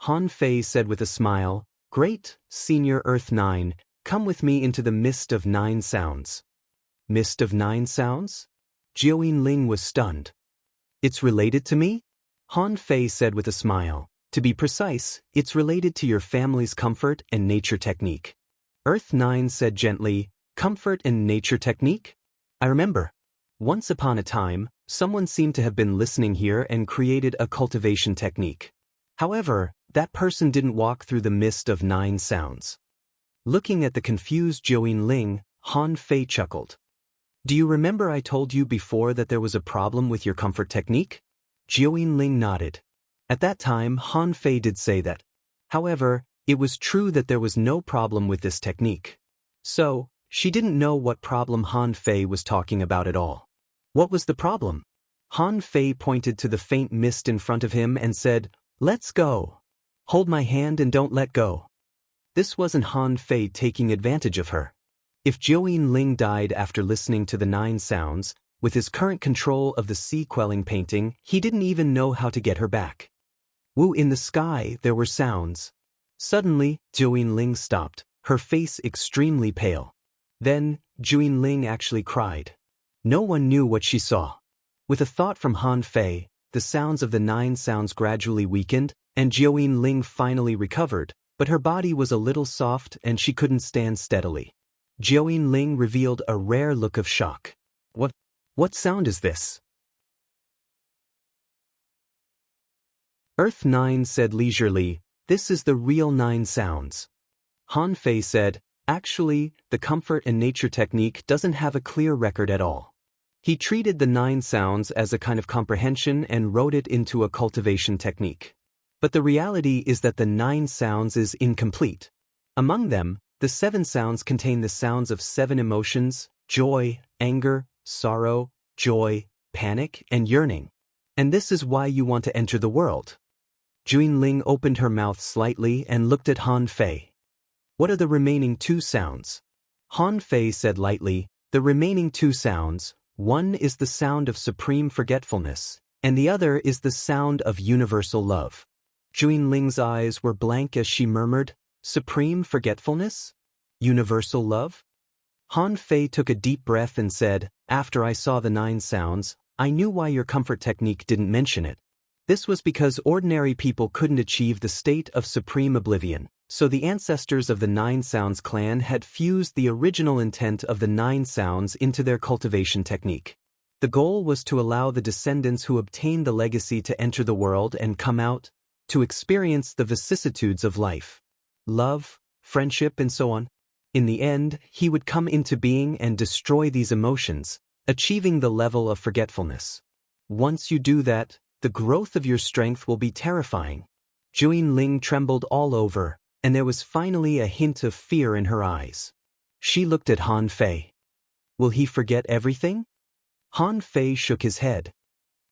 Han Fei said with a smile, "Great, Senior Earth 9, come with me into the Mist of Nine Sounds." Mist of Nine Sounds? Jiao Ling was stunned. "It's related to me?" Han Fei said with a smile. "To be precise, it's related to your family's comfort and nature technique." Earth 9 said gently, "Comfort and nature technique? I remember. Once upon a time, someone seemed to have been listening here and created a cultivation technique. However, that person didn't walk through the Mist of Nine Sounds." Looking at the confused Jiao Ling, Han Fei chuckled. "Do you remember I told you before that there was a problem with your comfort technique?" Jiao Ling nodded. At that time, Han Fei did say that. However, it was true that there was no problem with this technique. So, she didn't know what problem Han Fei was talking about at all. What was the problem? Han Fei pointed to the faint mist in front of him and said, "Let's go. Hold my hand and don't let go." This wasn't Han Fei taking advantage of her. If Jiao Ling died after listening to the Nine Sounds, with his current control of the sea quelling painting, he didn't even know how to get her back. Woo, in the sky, there were sounds. Suddenly, Jiao Ling stopped, her face extremely pale. Then, Jiao Ling actually cried. No one knew what she saw. With a thought from Han Fei, the sounds of the Nine Sounds gradually weakened, and Jiao Ling finally recovered, but her body was a little soft and she couldn't stand steadily. Jiao Ling revealed a rare look of shock. What sound is this?" Earth 9 said leisurely, "This is the real Nine Sounds." Han Fei said, "Actually, the comfort and nature technique doesn't have a clear record at all." He treated the Nine Sounds as a kind of comprehension and wrote it into a cultivation technique. But the reality is that the Nine Sounds is incomplete. Among them, the 7 sounds contain the sounds of 7 emotions: joy, anger, sorrow, joy, panic, and yearning. And this is why you want to enter the world. Jiao Ling opened her mouth slightly and looked at Han Fei. "What are the remaining 2 sounds?" Han Fei said lightly, "The remaining 2 sounds, one is the sound of supreme forgetfulness, and the other is the sound of universal love." Jiao Ling's eyes were blank as she murmured, "Supreme forgetfulness? Universal love?" Han Fei took a deep breath and said, "After I saw the 9 sounds, I knew why your comfort technique didn't mention it. This was because ordinary people couldn't achieve the state of supreme oblivion, so the ancestors of the 9 Sounds clan had fused the original intent of the 9 Sounds into their cultivation technique. The goal was to allow the descendants who obtained the legacy to enter the world and come out, to experience the vicissitudes of life. Love, friendship, and so on. In the end, he would come into being and destroy these emotions, achieving the level of forgetfulness. Once you do that, the growth of your strength will be terrifying." Jiao Ling trembled all over, and there was finally a hint of fear in her eyes. She looked at Han Fei. "Will he forget everything?" Han Fei shook his head.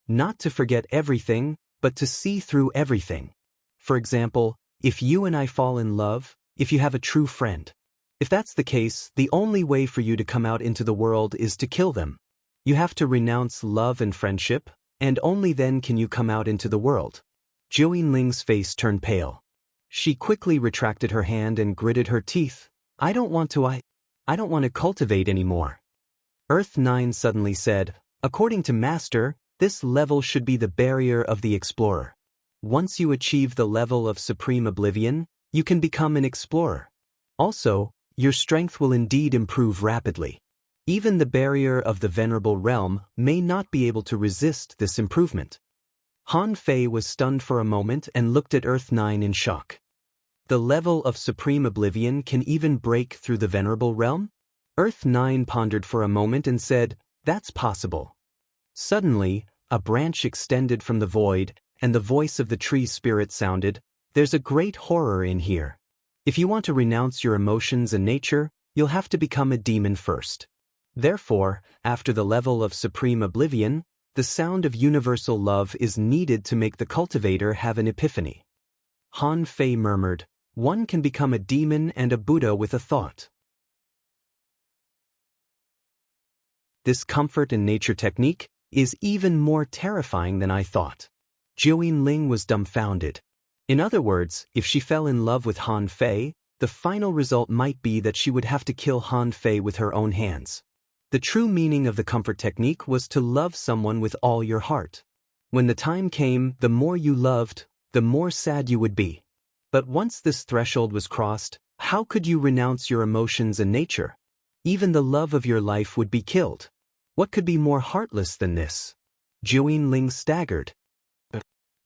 "Not to forget everything, but to see through everything. For example, if you and I fall in love, if you have a true friend. If that's the case, the only way for you to come out into the world is to kill them. You have to renounce love and friendship, and only then can you come out into the world." Jiao Ling's face turned pale. She quickly retracted her hand and gritted her teeth. I don't want to cultivate anymore." Earth 9 suddenly said, "According to Master, this level should be the barrier of the explorer. Once you achieve the level of supreme oblivion, you can become an explorer. Also, your strength will indeed improve rapidly. Even the barrier of the venerable realm may not be able to resist this improvement." Han Fei was stunned for a moment and looked at Earth 9 in shock. The level of supreme oblivion can even break through the venerable realm? Earth 9 pondered for a moment and said, "That's possible." Suddenly, a branch extended from the void, and the voice of the tree spirit sounded, "There's a great horror in here. If you want to renounce your emotions and nature, you'll have to become a demon first. Therefore, after the level of supreme oblivion, the sound of universal love is needed to make the cultivator have an epiphany." Han Fei murmured, "One can become a demon and a Buddha with a thought." this comfort and nature technique is even more terrifying than I thought. Jiuyin Ling was dumbfounded. In other words, if she fell in love with Han Fei, the final result might be that she would have to kill Han Fei with her own hands. The true meaning of the comfort technique was to love someone with all your heart. When the time came, the more you loved, the more sad you would be. But once this threshold was crossed, how could you renounce your emotions and nature? Even the love of your life would be killed. What could be more heartless than this? Jiuyin Ling staggered.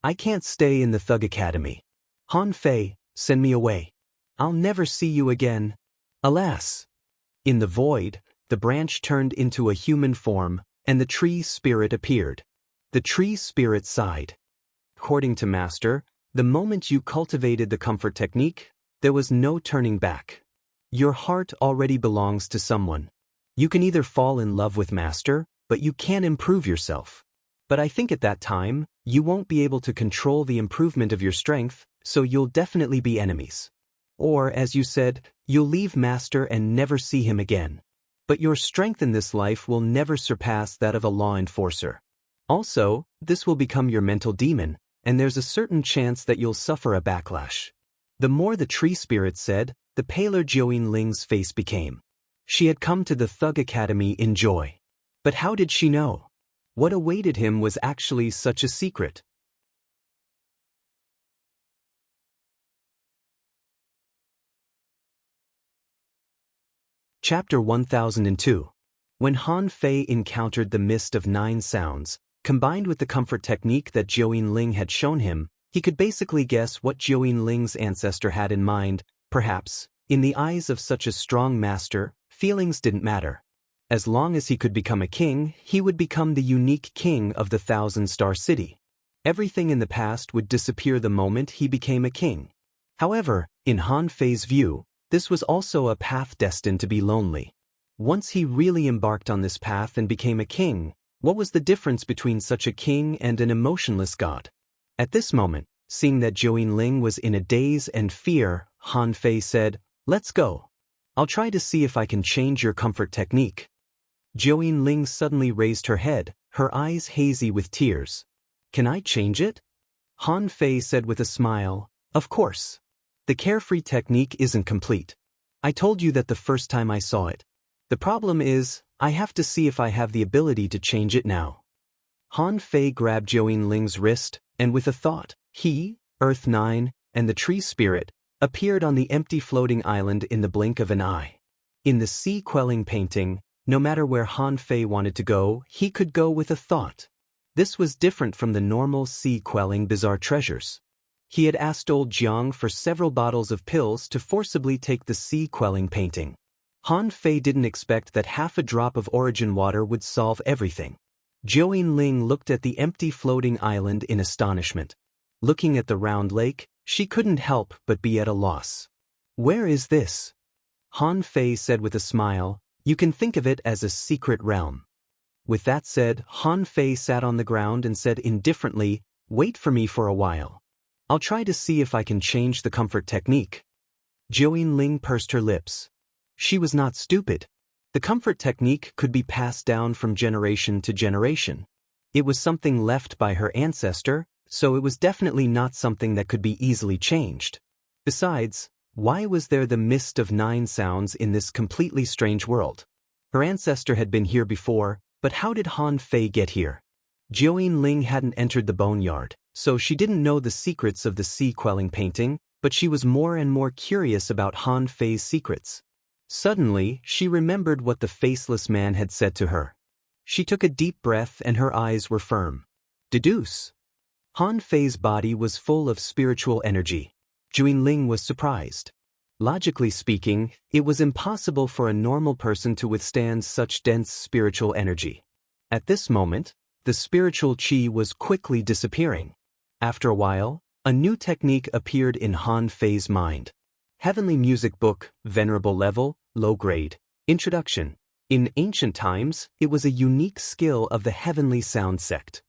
I can't stay in the Thug Academy. Han Fei, send me away. I'll never see you again. Alas! In the void, the branch turned into a human form, and the tree spirit appeared. The tree spirit sighed. According to Master, the moment you cultivated the comfort technique, there was no turning back. Your heart already belongs to someone. You can either fall in love with Master, but you can't improve yourself. But I think at that time, you won't be able to control the improvement of your strength, so you'll definitely be enemies. Or, as you said, you'll leave Master and never see him again. But your strength in this life will never surpass that of a law enforcer. Also, this will become your mental demon, and there's a certain chance that you'll suffer a backlash. The more the tree spirit said, the paler Jiuyin Ling's face became. She had come to the Thug Academy in joy. But how did she know? What awaited him was actually such a secret. Chapter 1002. When Han Fei encountered the mist of 9 sounds, combined with the comfort technique that Jiuyin Ling had shown him, he could basically guess what Jiuyin Ling's ancestor had in mind. Perhaps, in the eyes of such a strong master, feelings didn't matter. As long as he could become a king, he would become the unique king of the 1,000-star city. Everything in the past would disappear the moment he became a king. However, in Han Fei's view, this was also a path destined to be lonely. Once he really embarked on this path and became a king, what was the difference between such a king and an emotionless god? At this moment, seeing that Jiuyin Ling was in a daze and fear, Han Fei said, "Let's go. I'll try to see if I can change your comfort technique." Jiuyin Ling suddenly raised her head, her eyes hazy with tears. "Can I change it?" Han Fei said with a smile, "Of course. The carefree technique isn't complete. I told you that the first time I saw it. The problem is, I have to see if I have the ability to change it now." Han Fei grabbed Jiuyin Ling's wrist, and with a thought, he, Earth 9, and the tree spirit, appeared on the empty floating island in the blink of an eye. In the sea-quelling painting, no matter where Han Fei wanted to go, he could go with a thought. This was different from the normal sea-quelling bizarre treasures. He had asked old Jiang for several bottles of pills to forcibly take the sea-quelling painting. Han Fei didn't expect that half a drop of origin water would solve everything. Jiuyin Ling looked at the empty floating island in astonishment. Looking at the round lake, she couldn't help but be at a loss. "Where is this?" Han Fei said with a smile, "You can think of it as a secret realm." With that said, Han Fei sat on the ground and said indifferently, "Wait for me for a while. I'll try to see if I can change the comfort technique." Jiuyin Ling pursed her lips. She was not stupid. The comfort technique could be passed down from generation to generation. It was something left by her ancestor, so it was definitely not something that could be easily changed. Besides, why was there the mist of 9 sounds in this completely strange world? Her ancestor had been here before, but how did Han Fei get here? Jiuyin Ling hadn't entered the boneyard, so she didn't know the secrets of the sea-quelling painting, but she was more and more curious about Han Fei's secrets. Suddenly, she remembered what the faceless man had said to her. She took a deep breath and her eyes were firm. Deduce. Han Fei's body was full of spiritual energy. Jiuyin Ling was surprised. Logically speaking, it was impossible for a normal person to withstand such dense spiritual energy. At this moment, the spiritual qi was quickly disappearing. After a while, a new technique appeared in Han Fei's mind. Heavenly Music Book, Venerable Level, Low Grade, Introduction. In ancient times, it was a unique skill of the Heavenly Sound sect.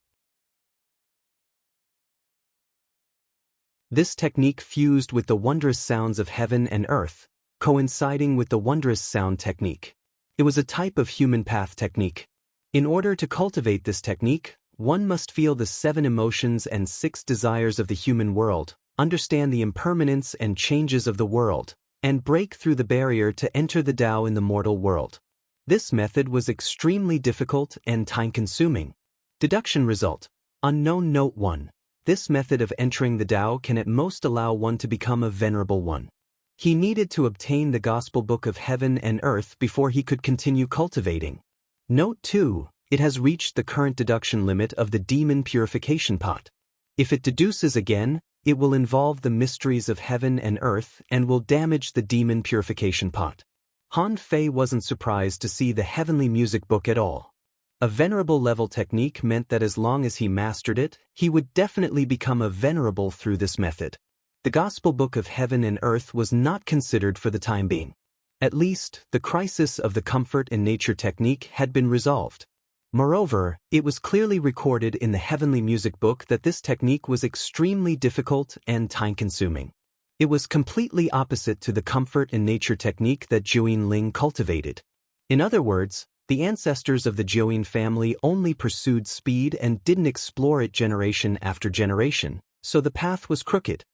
This technique fused with the wondrous sounds of heaven and earth, coinciding with the wondrous sound technique. It was a type of human path technique. In order to cultivate this technique, one must feel the 7 emotions and 6 desires of the human world, understand the impermanence and changes of the world, and break through the barrier to enter the Tao in the mortal world. This method was extremely difficult and time-consuming. Deduction result. Unknown Note 1. This method of entering the Tao can at most allow one to become a venerable one. He needed to obtain the Gospel Book of Heaven and Earth before he could continue cultivating. Note 2. It has reached the current deduction limit of the demon purification pot. If it deduces again, it will involve the mysteries of heaven and earth and will damage the demon purification pot. Han Fei wasn't surprised to see the heavenly music book at all. A venerable level technique meant that as long as he mastered it, he would definitely become a venerable through this method. The Gospel Book of Heaven and Earth was not considered for the time being. At least, the crisis of the comfort in nature technique had been resolved. Moreover, it was clearly recorded in the heavenly music book that this technique was extremely difficult and time-consuming. It was completely opposite to the comfort in nature technique that Jiuyin Ling cultivated. In other words, the ancestors of the Jiuyin family only pursued speed and didn't explore it generation after generation, so the path was crooked.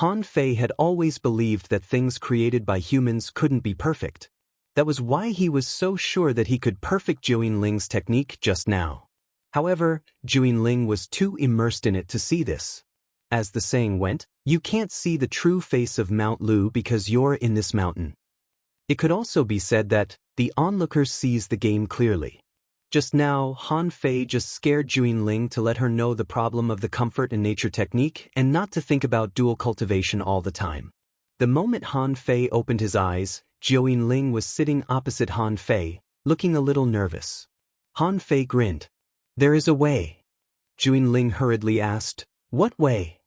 Han Fei had always believed that things created by humans couldn't be perfect. That was why he was so sure that he could perfect Jiuyin Ling's technique just now. However, Jiuyin Ling was too immersed in it to see this. As the saying went, you can't see the true face of Mount Lu because you're in this mountain. It could also be said that the onlooker sees the game clearly. Just now, Han Fei just scared Jiuyin Ling to let her know the problem of the comfort in nature technique and not to think about dual cultivation all the time. The moment Han Fei opened his eyes, Jiuyin Ling was sitting opposite Han Fei, looking a little nervous. Han Fei grinned. "There is a way." Jiuyin Ling hurriedly asked, "What way?"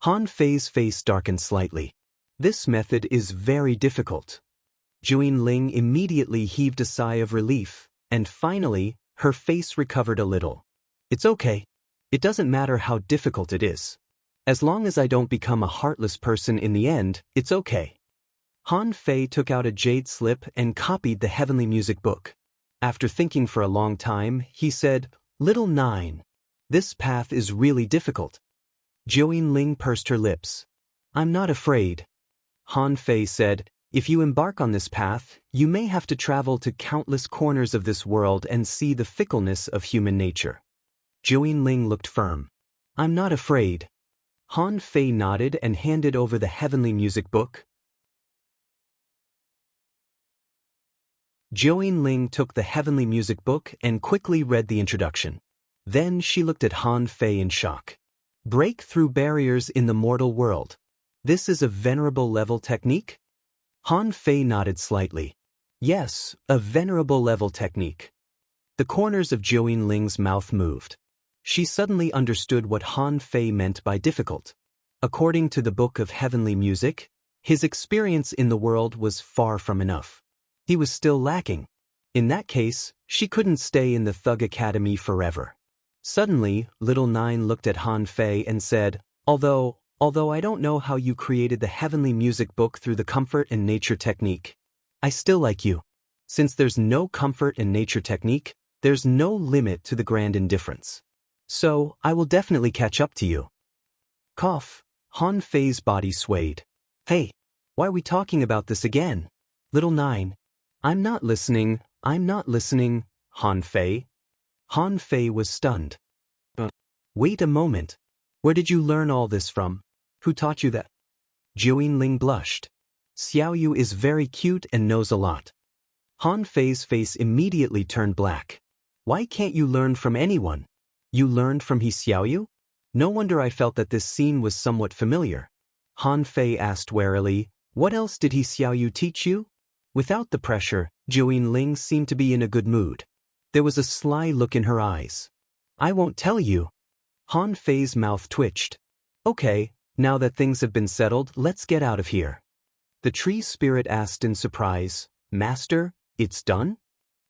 Han Fei's face darkened slightly. "This method is very difficult." Jiuyin Ling immediately heaved a sigh of relief, and finally, her face recovered a little. "It's okay. It doesn't matter how difficult it is. As long as I don't become a heartless person in the end, it's okay." Han Fei took out a jade slip and copied the heavenly music book. After thinking for a long time, he said, "Little 9. This path is really difficult." Jiuyin Ling pursed her lips. "I'm not afraid." Han Fei said, "If you embark on this path, you may have to travel to countless corners of this world and see the fickleness of human nature." Jiuyin Ling looked firm. "I'm not afraid." Han Fei nodded and handed over the heavenly music book. Jiuyin Ling took the heavenly music book and quickly read the introduction. Then she looked at Han Fei in shock. "Break through barriers in the mortal world. This is a venerable level technique?" Han Fei nodded slightly. "Yes, a venerable level technique." The corners of Jiuyin Ling's mouth moved. She suddenly understood what Han Fei meant by difficult. According to the Book of Heavenly Music, his experience in the world was far from enough. He was still lacking. In that case, she couldn't stay in the Thug Academy forever. Suddenly, Little 9 looked at Han Fei and said, Although I don't know how you created the heavenly music book through the comfort and nature technique, I still like you. Since there's no comfort and nature technique, there's no limit to the grand indifference. So, I will definitely catch up to you." Cough. Han Fei's body swayed. "Hey, why are we talking about this again? Little 9. I'm not listening, Han Fei." Han Fei was stunned. "Wait a moment. Where did you learn all this from? Who taught you that?" Jiuyin Ling blushed. "Xiaoyu is very cute and knows a lot." Han Fei's face immediately turned black. "Why can't you learn from anyone? You learned from Xiaoyu? No wonder I felt that this scene was somewhat familiar." Han Fei asked warily, "What else did Xiaoyu teach you?" Without the pressure, Jiuyin Ling seemed to be in a good mood. There was a sly look in her eyes. "I won't tell you." Han Fei's mouth twitched. "Okay, now that things have been settled, let's get out of here." The tree spirit asked in surprise, "Master, it's done?"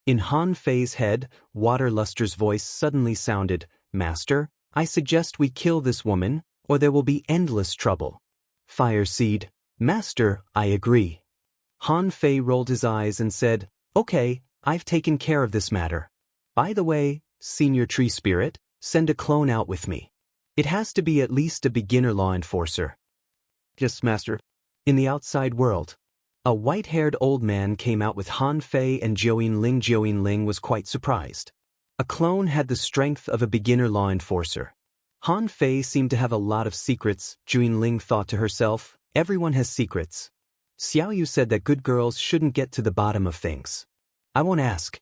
In Han Fei's head, Water Luster's voice suddenly sounded, "Master, I suggest we kill this woman, or there will be endless trouble." Fire Seed, "Master, I agree." Han Fei rolled his eyes and said, "Okay, I've taken care of this matter." By the way, Senior Tree Spirit, send a clone out with me. It has to be at least a beginner law enforcer. Yes, Master. In the outside world, a white-haired old man came out with Han Fei and Joeen Ling. Joeen Ling was quite surprised. A clone had the strength of a beginner law enforcer. Han Fei seemed to have a lot of secrets. Joeen Ling thought to herself, everyone has secrets. Xiao Yu said that good girls shouldn't get to the bottom of things. I won't ask.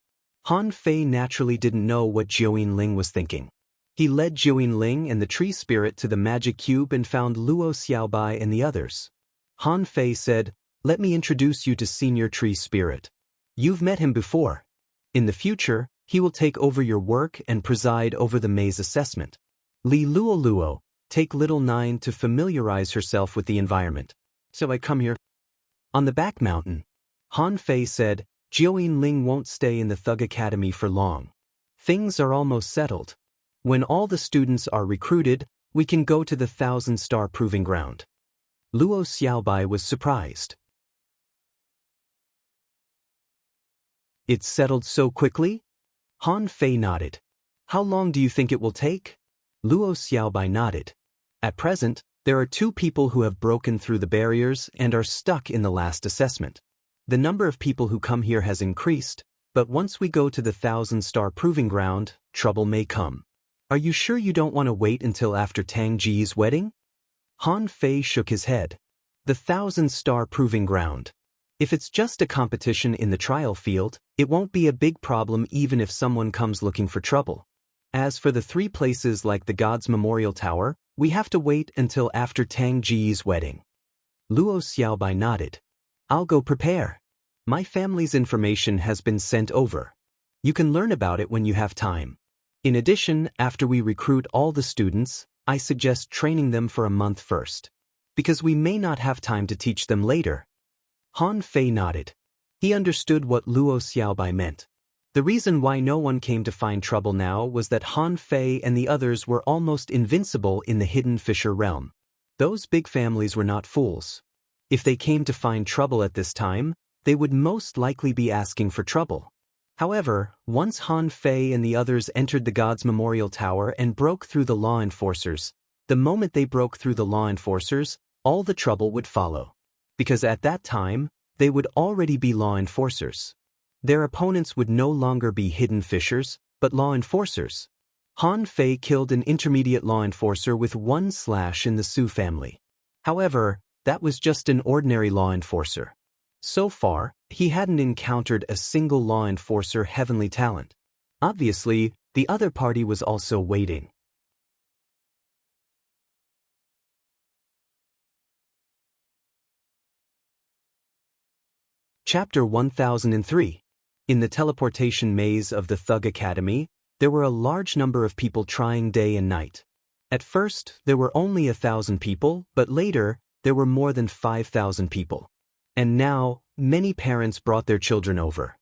Han Fei naturally didn't know what Joeen Ling was thinking. He led Joeen Ling and the tree spirit to the magic cube and found Luo Xiaobai and the others. Han Fei said, let me introduce you to Senior Tree Spirit. You've met him before. In the future, he will take over your work and preside over the maze assessment. Li Luo, take little Nine to familiarize herself with the environment. So I come here. On the back mountain, Han Fei said, Joeen Ling won't stay in the Thug Academy for long. Things are almost settled. When all the students are recruited, we can go to the 1,000-star proving ground. Luo Xiaobai was surprised. It's settled so quickly? Han Fei nodded. How long do you think it will take? Luo Xiaobai nodded. At present, there are 2 people who have broken through the barriers and are stuck in the last assessment. The number of people who come here has increased, but once we go to the 1,000-star proving ground, trouble may come. Are you sure you don't want to wait until after Tang Ji's wedding? Han Fei shook his head. The 1,000-star proving ground. If it's just a competition in the trial field, it won't be a big problem even if someone comes looking for trouble. As for the 3 places like the God's Memorial Tower, we have to wait until after Tang Ji's wedding. Luo Xiaobai nodded. I'll go prepare. My family's information has been sent over. You can learn about it when you have time. In addition, after we recruit all the students, I suggest training them for a month first. Because we may not have time to teach them later. Han Fei nodded. He understood what Luo Xiaobai meant. The reason why no one came to find trouble now was that Han Fei and the others were almost invincible in the hidden fisher realm. Those big families were not fools. If they came to find trouble at this time, they would most likely be asking for trouble. However, once Han Fei and the others entered the God's Memorial Tower and broke through the law enforcers, the moment they broke through the law enforcers, all the trouble would follow. Because at that time, they would already be law enforcers. Their opponents would no longer be hidden fishers, but law enforcers. Han Fei killed an intermediate law enforcer with 1 slash in the Su family. However, that was just an ordinary law enforcer. So far, he hadn't encountered a single law enforcer heavenly talent. Obviously, the other party was also waiting. Chapter 1003. In the teleportation maze of the Thug Academy, there were a large number of people trying day and night. At first, there were only 1,000 people, but later, there were more than 5,000 people. And now, many parents brought their children over.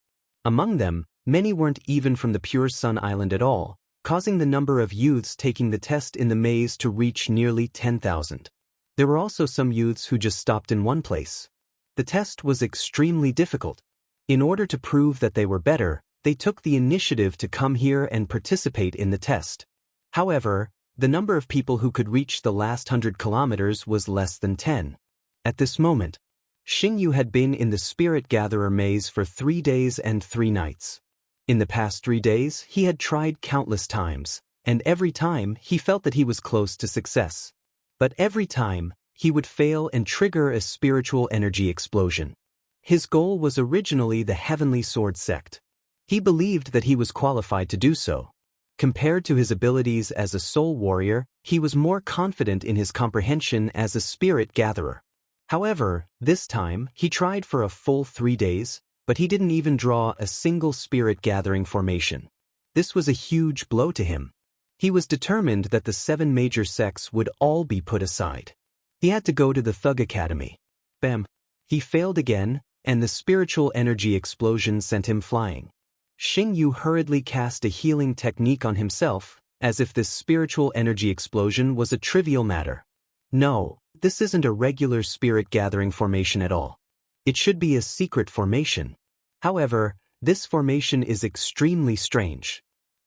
Among them, many weren't even from the Pure Sun Island at all, causing the number of youths taking the test in the maze to reach nearly 10,000. There were also some youths who just stopped in one place. The test was extremely difficult. In order to prove that they were better, they took the initiative to come here and participate in the test. However, the number of people who could reach the last 100 kilometers was less than 10. At this moment, Xingyu had been in the Spirit Gatherer maze for 3 days and 3 nights. In the past 3 days, he had tried countless times, and every time he felt that he was close to success. But every time, he would fail and trigger a spiritual energy explosion. His goal was originally the Heavenly Sword sect. He believed that he was qualified to do so. Compared to his abilities as a soul warrior, he was more confident in his comprehension as a spirit gatherer. However, this time, he tried for a full 3 days, but he didn't even draw a single spirit gathering formation. This was a huge blow to him. He was determined that the 7 major sects would all be put aside. He had to go to the Thug Academy. Bam! He failed again, and the spiritual energy explosion sent him flying. Xingyu hurriedly cast a healing technique on himself, as if this spiritual energy explosion was a trivial matter. No, this isn't a regular spirit gathering formation at all. It should be a secret formation. However, this formation is extremely strange.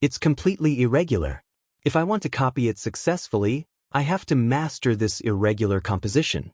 It's completely irregular. If I want to copy it successfully, I have to master this irregular composition.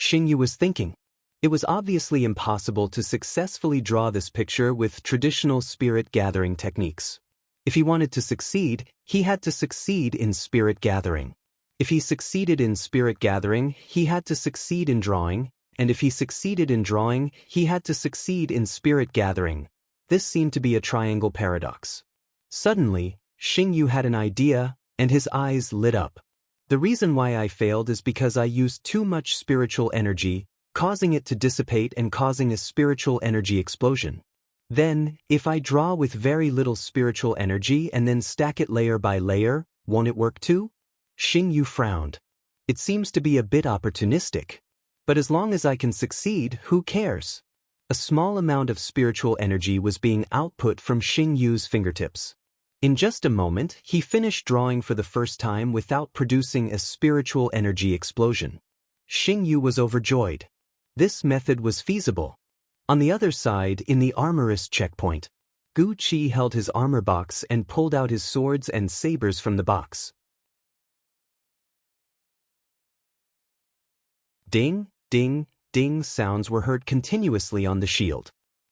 Xingyu was thinking. It was obviously impossible to successfully draw this picture with traditional spirit gathering techniques. If he wanted to succeed, he had to succeed in spirit gathering. If he succeeded in spirit gathering, he had to succeed in drawing, and if he succeeded in drawing, he had to succeed in spirit gathering. This seemed to be a triangle paradox. Suddenly, Xingyu had an idea, and his eyes lit up. The reason why I failed is because I used too much spiritual energy, causing it to dissipate and causing a spiritual energy explosion. Then, if I draw with very little spiritual energy and then stack it layer by layer, won't it work too? Xingyu frowned. It seems to be a bit opportunistic. But as long as I can succeed, who cares? A small amount of spiritual energy was being output from Xingyu's fingertips. In just a moment, he finished drawing for the first time without producing a spiritual energy explosion. Xingyu was overjoyed. This method was feasible. On the other side, in the armorist checkpoint, Gu Qi held his armor box and pulled out his swords and sabers from the box. Ding, ding, ding sounds were heard continuously on the shield.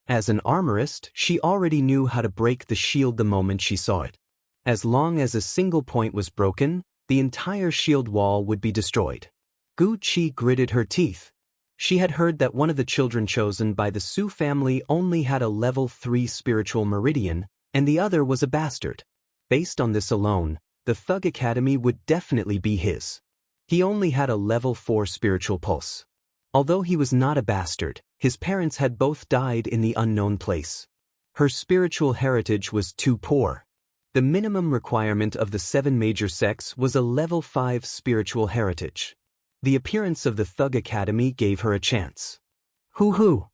As an armorist, she already knew how to break the shield the moment she saw it. As long as a single point was broken, the entire shield wall would be destroyed. Gu Qi gritted her teeth. She had heard that one of the children chosen by the Su family only had a level 3 spiritual meridian, and the other was a bastard. Based on this alone, the Thug Academy would definitely be his. He only had a level 4 spiritual pulse. Although he was not a bastard, his parents had both died in the unknown place. Her spiritual heritage was too poor. The minimum requirement of the 7 major sects was a level 5 spiritual heritage. The appearance of the Thug Academy gave her a chance. Hoo-hoo!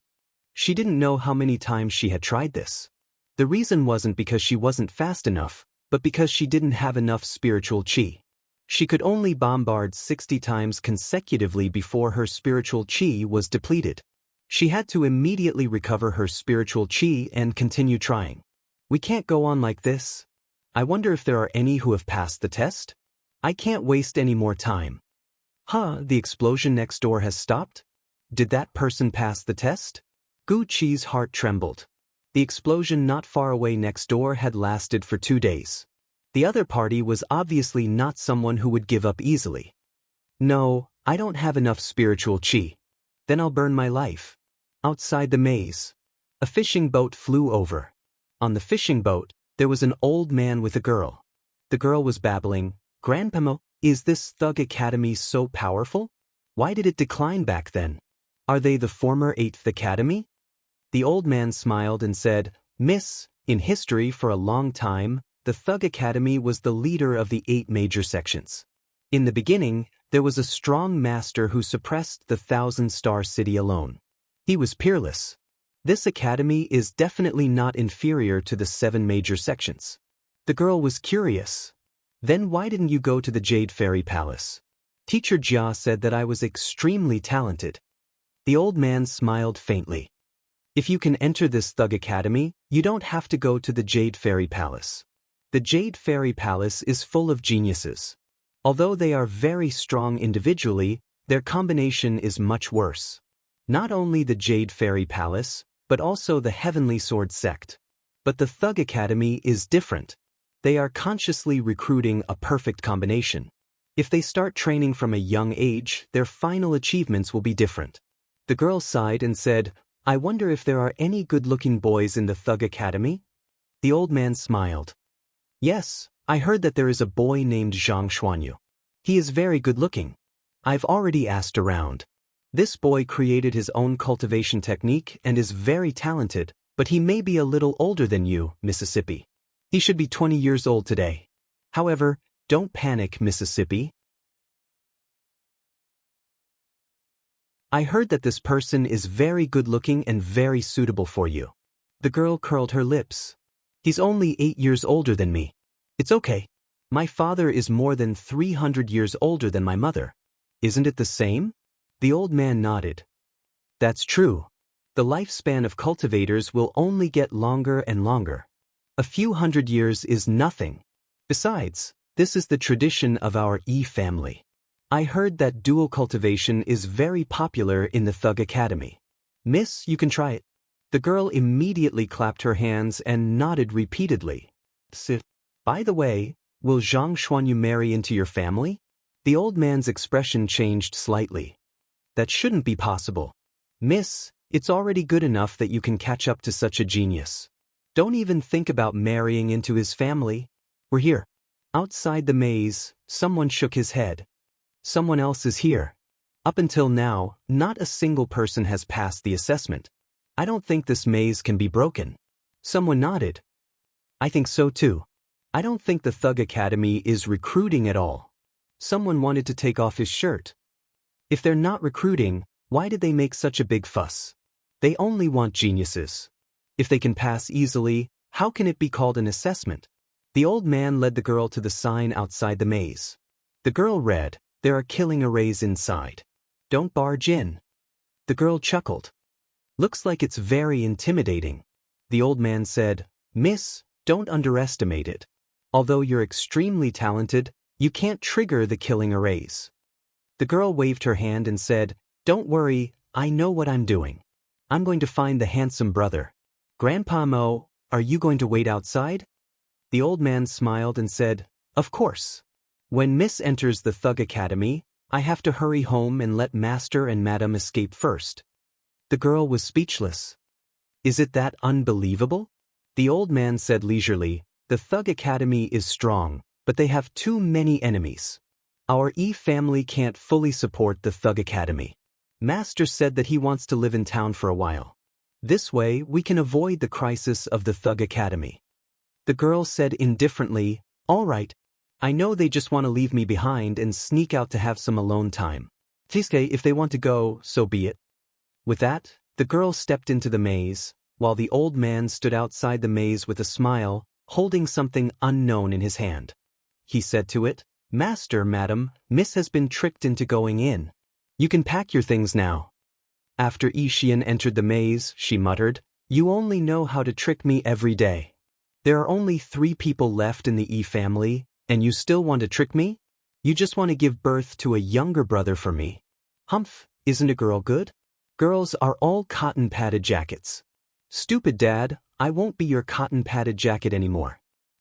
She didn't know how many times she had tried this. The reason wasn't because she wasn't fast enough, but because she didn't have enough spiritual chi. She could only bombard 60 times consecutively before her spiritual chi was depleted. She had to immediately recover her spiritual chi and continue trying. We can't go on like this. I wonder if there are any who have passed the test? I can't waste any more time. The explosion next door has stopped? Did that person pass the test? Gu Qi's heart trembled. The explosion not far away next door had lasted for 2 days. The other party was obviously not someone who would give up easily. No, I don't have enough spiritual chi. Then I'll burn my life. Outside the maze, a fishing boat flew over. On the fishing boat, there was an old man with a girl. The girl was babbling, "Grandpa, is this Thug Academy so powerful? Why did it decline back then? Are they the former 8th Academy?" The old man smiled and said, "Miss, in history for a long time, the Thug Academy was the leader of the 8 major sections. In the beginning, there was a strong master who suppressed the 1,000-star city alone. He was peerless. This academy is definitely not inferior to the 7 major sections." The girl was curious. "Then why didn't you go to the Jade Fairy Palace? Teacher Jia said that I was extremely talented." The old man smiled faintly. "If you can enter this Thug Academy, you don't have to go to the Jade Fairy Palace. The Jade Fairy Palace is full of geniuses. Although they are very strong individually, their combination is much worse. Not only the Jade Fairy Palace, but also the Heavenly Sword sect. But the Thug Academy is different. They are consciously recruiting a perfect combination. If they start training from a young age, their final achievements will be different." The girl sighed and said, "I wonder if there are any good-looking boys in the Thug Academy?" The old man smiled. "Yes, I heard that there is a boy named Zhang Xuanyu. He is very good-looking. I've already asked around. This boy created his own cultivation technique and is very talented, but he may be a little older than you, Mississippi. He should be 20 years old today. However, don't panic, Mississippi. I heard that this person is very good-looking and very suitable for you." The girl curled her lips. "He's only 8 years older than me. It's okay. My father is more than 300 years older than my mother. Isn't it the same?" The old man nodded. "That's true. The lifespan of cultivators will only get longer and longer. A few hundred years is nothing. Besides, this is the tradition of our E family. I heard that dual cultivation is very popular in the Thug Academy. Miss, you can try it. The girl immediately clapped her hands and nodded repeatedly. By the way, will Zhang Xuanyu marry into your family? The old man's expression changed slightly. That shouldn't be possible. Miss, it's already good enough that you can catch up to such a genius. Don't even think about marrying into his family. We're here. Outside the maze, someone shook his head. Someone else is here. Up until now, not a single person has passed the assessment. I don't think this maze can be broken. Someone nodded. I think so too. I don't think the Thug Academy is recruiting at all. Someone wanted to take off his shirt. If they're not recruiting, why did they make such a big fuss? They only want geniuses. If they can pass easily, how can it be called an assessment? The old man led the girl to the sign outside the maze. The girl read, "There are killing arrays inside. Don't barge in." The girl chuckled. Looks like it's very intimidating. The old man said, "Miss, don't underestimate it. Although you're extremely talented, you can't trigger the killing arrays." The girl waved her hand and said, "Don't worry, I know what I'm doing. I'm going to find the handsome brother. Grandpa Mo, are you going to wait outside?" The old man smiled and said, "Of course. When Miss enters the Thug Academy, I have to hurry home and let Master and Madam escape first." The girl was speechless. "Is it that unbelievable?" The old man said leisurely, "The Thug Academy is strong, but they have too many enemies. Our E family can't fully support the Thug Academy. Master said that he wants to live in town for a while. This way we can avoid the crisis of the Thug Academy." The girl said indifferently, "All right. I know they just want to leave me behind and sneak out to have some alone time. If they want to go, so be it." With that, the girl stepped into the maze, while the old man stood outside the maze with a smile, holding something unknown in his hand. He said to it, "Master, Madam, Miss has been tricked into going in. You can pack your things now." After Yixian entered the maze, she muttered, "You only know how to trick me every day. There are only 3 people left in the E family, and you still want to trick me? You just want to give birth to a younger brother for me. Humph, isn't a girl good? Girls are all cotton-padded jackets. Stupid dad, I won't be your cotton-padded jacket anymore.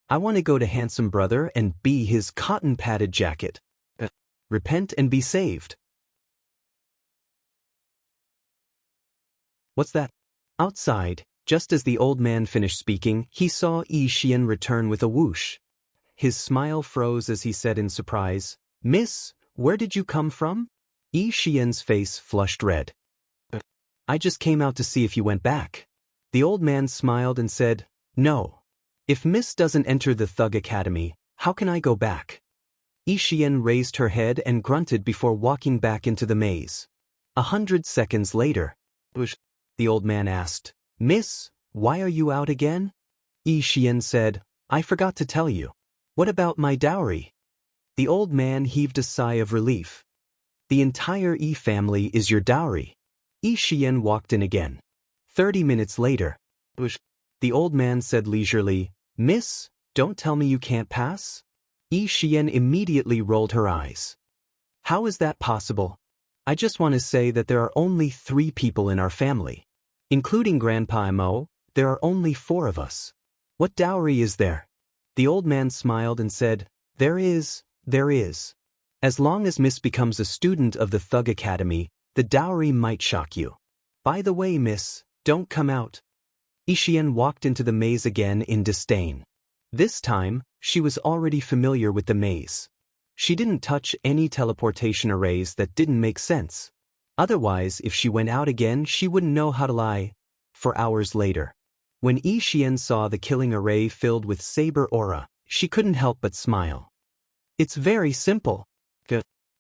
I want to go to handsome brother and be his cotton-padded jacket. Repent and be saved." What's that? Outside, just as the old man finished speaking, he saw Yixian return with a whoosh. His smile froze as he said in surprise, "Miss, where did you come from?" Yixian's face flushed red. "I just came out to see if you went back." The old man smiled and said, "No. If Miss doesn't enter the Thug Academy, how can I go back?" Yixian raised her head and grunted before walking back into the maze. 100 seconds later, the old man asked, "Miss, why are you out again?" Yixian said, "I forgot to tell you. What about my dowry?" The old man heaved a sigh of relief. "The entire E family is your dowry." Yixian walked in again. 30 minutes later, the old man said leisurely, "Miss, don't tell me you can't pass?" Yixian immediately rolled her eyes. "How is that possible? I just want to say that there are only 3 people in our family. Including Grandpa Mo, there are only 4 of us. What dowry is there?" The old man smiled and said, There is. As long as Miss becomes a student of the Thug Academy, the dowry might shock you. By the way, Miss, don't come out." Yixian walked into the maze again in disdain. This time, she was already familiar with the maze. She didn't touch any teleportation arrays that didn't make sense. Otherwise, if she went out again, she wouldn't know how to lie. For hours later, when Yixian saw the killing array filled with saber aura, she couldn't help but smile. It's very simple.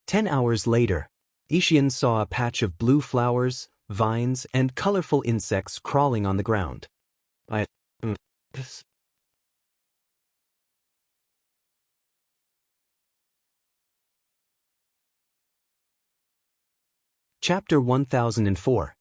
10 hours later, Yixian saw a patch of blue flowers, vines, and colorful insects crawling on the ground. Chapter 1004.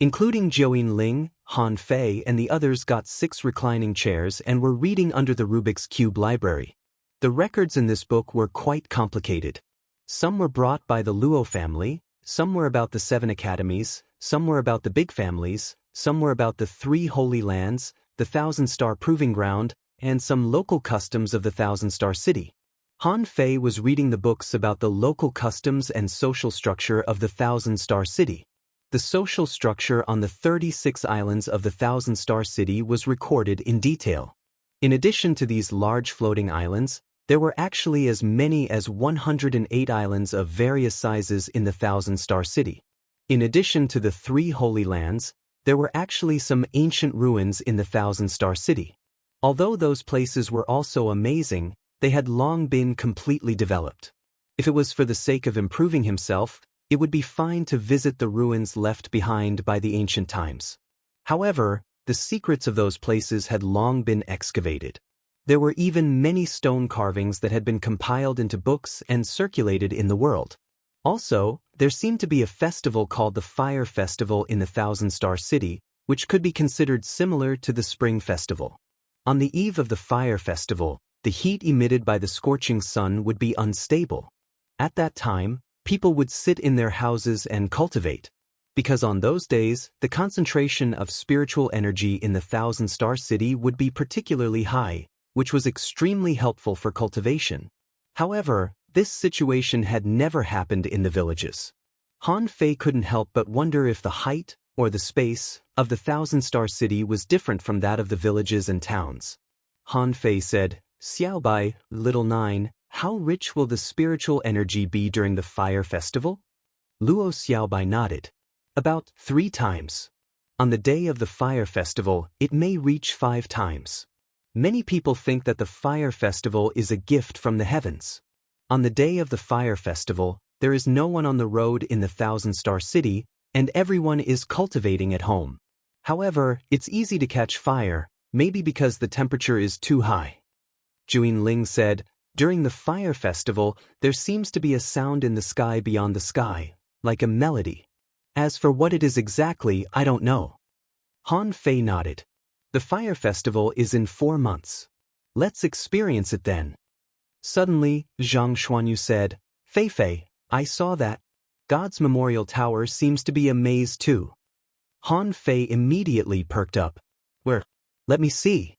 Including Joeen Ling, Han Fei and the others got 6 reclining chairs and were reading under the Rubik's Cube library. The records in this book were quite complicated. Some were brought by the Luo family, some were about the 7 academies, some were about the big families, some were about the 3 holy lands, the 1,000-star proving ground, and some local customs of the 1,000-star city. Han Fei was reading the books about the local customs and social structure of the 1,000-star city. The social structure on the 36 islands of the 1,000-star city was recorded in detail. In addition to these large floating islands, there were actually as many as 108 islands of various sizes in the 1,000-star city. In addition to the 3 holy lands, there were actually some ancient ruins in the 1,000-star city. Although those places were also amazing, they had long been completely developed. If it was for the sake of improving himself, it would be fine to visit the ruins left behind by the ancient times. However, the secrets of those places had long been excavated. There were even many stone carvings that had been compiled into books and circulated in the world. Also, there seemed to be a festival called the Fire Festival in the 1,000-star city, which could be considered similar to the Spring Festival. On the eve of the Fire Festival, the heat emitted by the scorching sun would be unstable. At that time, people would sit in their houses and cultivate. Because on those days, the concentration of spiritual energy in the 1,000-star city would be particularly high, which was extremely helpful for cultivation. However, this situation had never happened in the villages. Han Fei couldn't help but wonder if the height, or the space, of the 1,000-star city was different from that of the villages and towns. Han Fei said, "Xiaobai, little 9, how rich will the spiritual energy be during the Fire Festival?" Luo Xiaobai nodded. "About 3 times. On the day of the Fire Festival, it may reach 5 times. Many people think that the Fire Festival is a gift from the heavens. On the day of the Fire Festival, there is no one on the road in the 1,000-star city, and everyone is cultivating at home. However, it's easy to catch fire, maybe because the temperature is too high." Joeen Ling said, "During the Fire Festival, there seems to be a sound in the sky beyond the sky, like a melody. As for what it is exactly, I don't know." Han Fei nodded. "The Fire Festival is in 4 months. Let's experience it then." Suddenly, Zhang Xuanyu said, "Fei, I saw that. God's Memorial Tower seems to be a maze too." Han Fei immediately perked up. "Where? Let me see."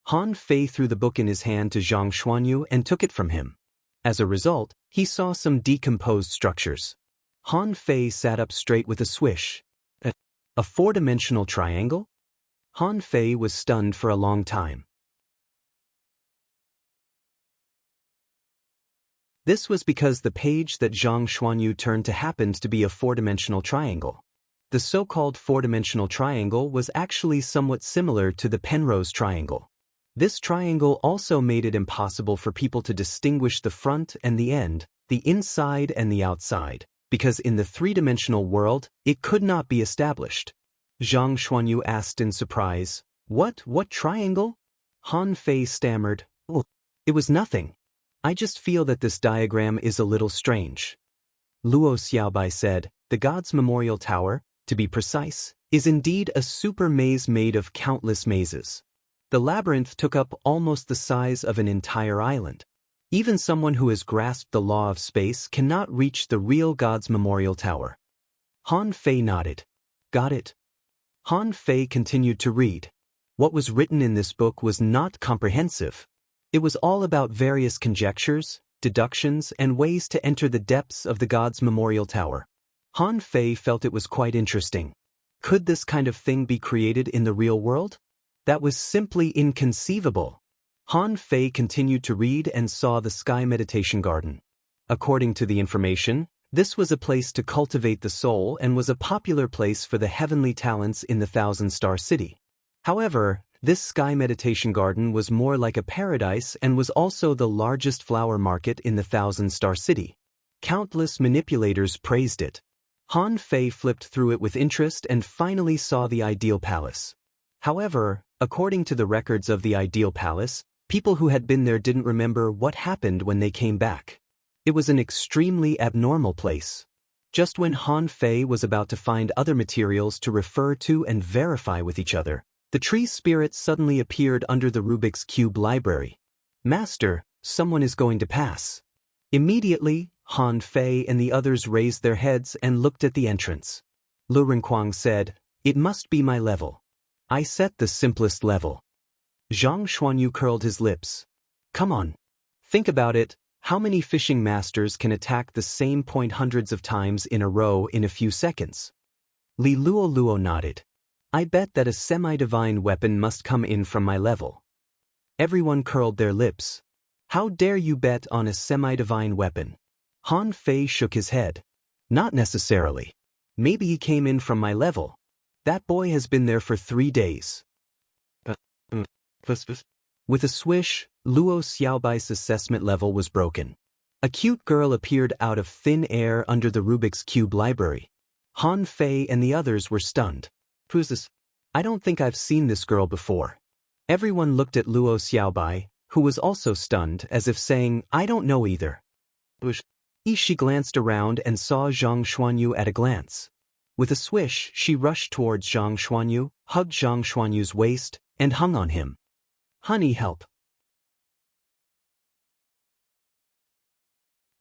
Han Fei threw the book in his hand to Zhang Xuanyu and took it from him. As a result, he saw some decomposed structures. Han Fei sat up straight with a swish. A 4-dimensional triangle? Han Fei was stunned for a long time. This was because the page that Zhang Xuanyu turned to happened to be a 4-dimensional triangle. The so-called 4-dimensional triangle was actually somewhat similar to the Penrose triangle. This triangle also made it impossible for people to distinguish the front and the end, the inside and the outside, because in the 3-dimensional world, it could not be established. Zhang Xuanyu asked in surprise, What triangle?" Han Fei stammered, "Oh, it was nothing. I just feel that this diagram is a little strange." Luo Xiaobai said, "The God's Memorial Tower, to be precise, is indeed a super maze made of countless mazes. The labyrinth took up almost the size of an entire island. Even someone who has grasped the law of space cannot reach the real God's Memorial Tower." Han Fei nodded. "Got it." Han Fei continued to read. What was written in this book was not comprehensive. It was all about various conjectures, deductions, and ways to enter the depths of the God's Memorial Tower. Han Fei felt it was quite interesting. Could this kind of thing be created in the real world? That was simply inconceivable. Han Fei continued to read and saw the Sky Meditation Garden. According to the information, this was a place to cultivate the soul and was a popular place for the heavenly talents in the 1,000-star city. However, this Sky Meditation Garden was more like a paradise and was also the largest flower market in the 1,000-star city. Countless manipulators praised it. Han Fei flipped through it with interest and finally saw the ideal palace. However, according to the records of the ideal palace, people who had been there didn't remember what happened when they came back. It was an extremely abnormal place. Just when Han Fei was about to find other materials to refer to and verify with each other, the tree spirit suddenly appeared under the Rubik's Cube library. Master, someone is going to pass. Immediately, Han Fei and the others raised their heads and looked at the entrance. Lu Renkuang said, "It must be my level. I set the simplest level." Zhang Xuanyu curled his lips. Come on. Think about it, how many fishing masters can attack the same point hundreds of times in a row in a few seconds? Li Luo nodded. I bet that a semi-divine weapon must come in from my level. Everyone curled their lips. How dare you bet on a semi-divine weapon? Han Fei shook his head. Not necessarily. Maybe he came in from my level. That boy has been there for 3 days. With a swish, Luo Xiaobai's assessment level was broken. A cute girl appeared out of thin air under the Rubik's Cube library. Han Fei and the others were stunned. Who's this? I don't think I've seen this girl before. Everyone looked at Luo Xiaobai, who was also stunned, as if saying, I don't know either. She glanced around and saw Zhang Xuanyu at a glance. With a swish, she rushed towards Zhang Xuanyu, hugged Zhang Xuanyu's waist, and hung on him. Honey, help.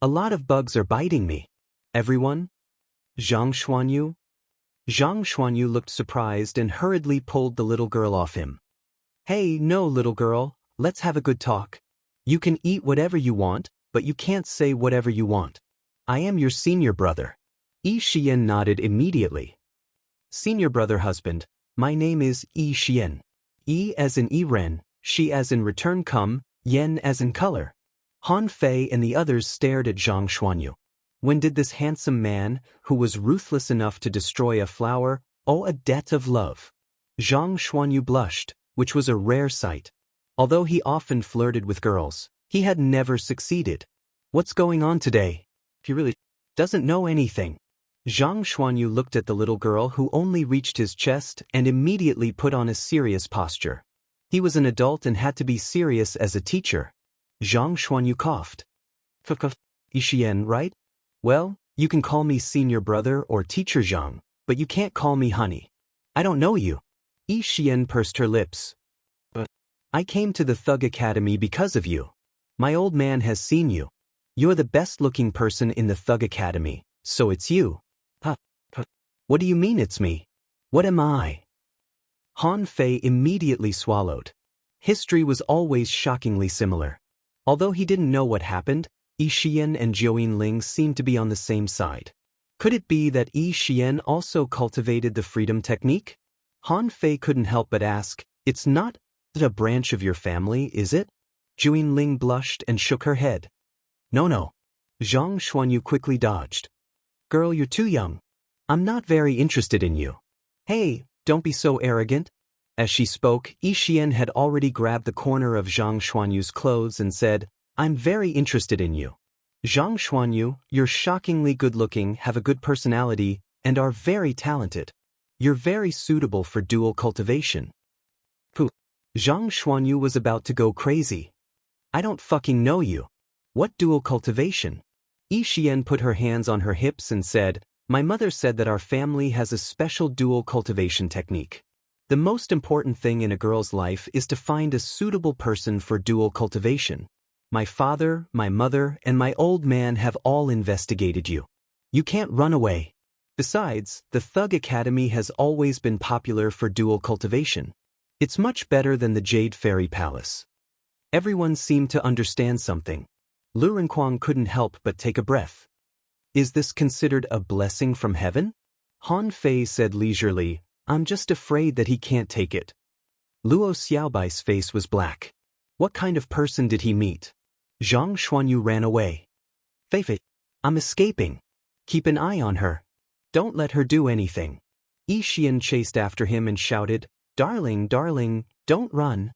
A lot of bugs are biting me. Everyone? Zhang Xuanyu? Zhang Xuanyu looked surprised and hurriedly pulled the little girl off him. Hey, no, little girl, let's have a good talk. You can eat whatever you want, but you can't say whatever you want. I am your senior brother. Yi Xian nodded immediately. Senior brother husband, my name is Yi Xian. Yi as in Yi-Ren, Shi as in return come, Yen as in color. Han Fei and the others stared at Zhang Xuanyu. When did this handsome man, who was ruthless enough to destroy a flower, owe a debt of love? Zhang Xuanyu blushed, which was a rare sight. Although he often flirted with girls, he had never succeeded. What's going on today? He really doesn't know anything. Zhang Xuanyu looked at the little girl who only reached his chest and immediately put on a serious posture. He was an adult and had to be serious as a teacher. Zhang Xuanyu coughed. Yi Xian, right? Well, you can call me senior brother or teacher Zhang, but you can't call me honey. I don't know you. Yi Xian pursed her lips. But I came to the Thug Academy because of you. My old man has seen you. You're the best-looking person in the Thug Academy, so it's you. What do you mean it's me? What am I? Han Fei immediately swallowed. History was always shockingly similar. Although he didn't know what happened, Yi Xian and Zhou Ling seemed to be on the same side. Could it be that Yi Xian also cultivated the freedom technique? Han Fei couldn't help but ask, it's not a branch of your family, is it? Zhou Ling blushed and shook her head. No. Zhang Xuanyu quickly dodged. Girl, you're too young. I'm not very interested in you. Hey, don't be so arrogant. As she spoke, Yi Xian had already grabbed the corner of Zhang Xuanyu's clothes and said, I'm very interested in you. Zhang Xuanyu, you're shockingly good-looking, have a good personality, and are very talented. You're very suitable for dual cultivation. Pooh. Zhang Xuanyu was about to go crazy. I don't fucking know you. What dual cultivation? Yi Xian put her hands on her hips and said, my mother said that our family has a special dual cultivation technique. The most important thing in a girl's life is to find a suitable person for dual cultivation. My father, my mother, and my old man have all investigated you. You can't run away. Besides, the Thug Academy has always been popular for dual cultivation. It's much better than the Jade Fairy Palace. Everyone seemed to understand something. Lu Renkuang couldn't help but take a breath. Is this considered a blessing from heaven? Han Fei said leisurely, I'm just afraid that he can't take it. Luo Xiaobai's face was black. What kind of person did he meet? Zhang Xuanyu ran away. Fei, I'm escaping. Keep an eye on her. Don't let her do anything. Yi Xian chased after him and shouted, Darling, don't run.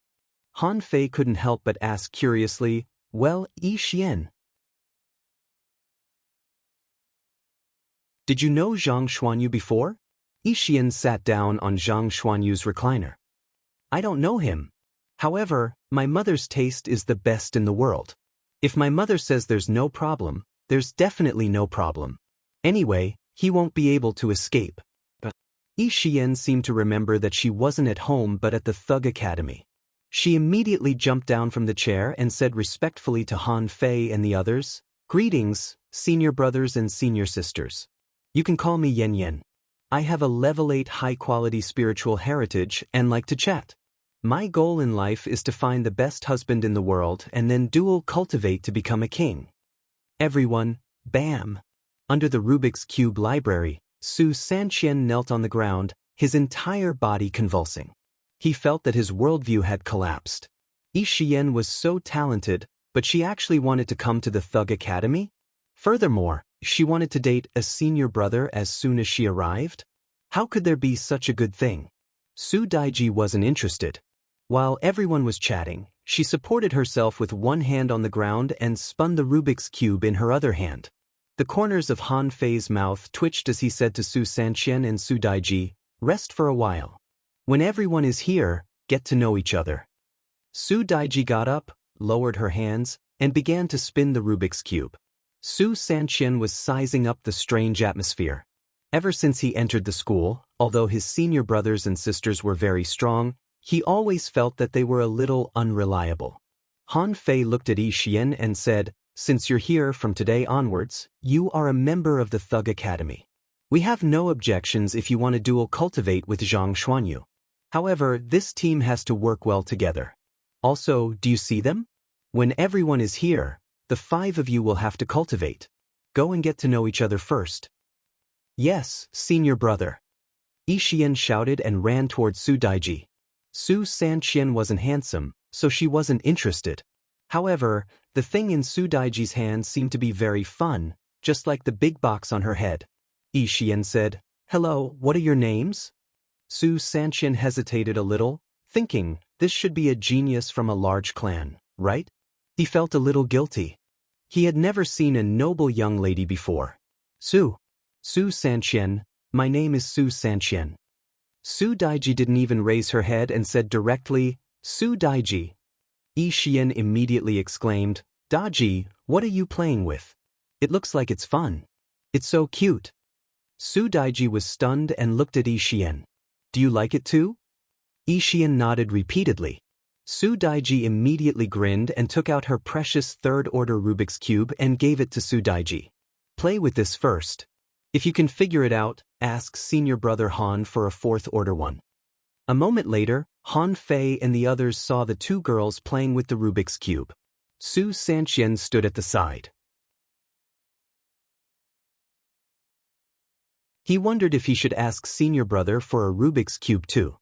Han Fei couldn't help but ask curiously, Well, Yi Xian, did you know Zhang Xuanyu before? Yi Xian sat down on Zhang Xuanyu's recliner. I don't know him. However, my mother's taste is the best in the world. If my mother says there's no problem, there's definitely no problem. Anyway, He won't be able to escape. Yi Xian seemed to remember that she wasn't at home but at the Thug Academy. She immediately jumped down from the chair and said respectfully to Han Fei and the others, "Greetings, senior brothers and senior sisters. You can call me Yen Yen. I have a level 8 high-quality spiritual heritage and like to chat. My goal in life is to find the best husband in the world and then dual cultivate to become a king." Everyone, bam! Under the Rubik's Cube library, Su Sanqian knelt on the ground, his entire body convulsing. He felt that his worldview had collapsed. Yi Xian was so talented, but she actually wanted to come to the Thug Academy? Furthermore, she wanted to date a senior brother as soon as she arrived? How could there be such a good thing? Su Daiji wasn't interested. While everyone was chatting, she supported herself with one hand on the ground and spun the Rubik's Cube in her other hand. The corners of Han Fei's mouth twitched as he said to Su Sanqian and Su Daiji, "Rest for a while. When everyone is here, get to know each other." Su Daiji got up, lowered her hands, and began to spin the Rubik's Cube. Su Sanqian was sizing up the strange atmosphere. Ever since he entered the school, although his senior brothers and sisters were very strong, he always felt that they were a little unreliable. Han Fei looked at Yi Xian and said, "Since you're here from today onwards, you are a member of the Thug Academy. We have no objections if you want to dual cultivate with Zhang Xuanyu. However, this team has to work well together. Also, do you see them? When everyone is here, the 5 of you will have to cultivate. Go and get to know each other first." "Yes, senior brother." Yi Xian shouted and ran towards Su Daiji. Su Sanqian wasn't handsome, so she wasn't interested. However, the thing in Su Daiji's hand seemed to be very fun, just like the big box on her head. Yi Xian said, "Hello, what are your names?" Su Sanqian hesitated a little, thinking, this should be a genius from a large clan, right? He felt a little guilty. He had never seen a noble young lady before. Su Sanqian, my name is Su Sanqian." Su Daiji didn't even raise her head and said directly, "Su Daiji." Yi Xian immediately exclaimed, "Daiji, what are you playing with? It looks like it's fun. It's so cute." Su Daiji was stunned and looked at Yi Xian. "Do you like it too?" Yi Xian nodded repeatedly. Su Daiji immediately grinned and took out her precious third-order Rubik's Cube and gave it to Su Daiji. "Play with this first. If you can figure it out, ask senior brother Han for a fourth-order one." A moment later, Han Fei and the others saw the 2 girls playing with the Rubik's Cube. Su Sanqian stood at the side. He wondered if he should ask senior brother for a Rubik's Cube too.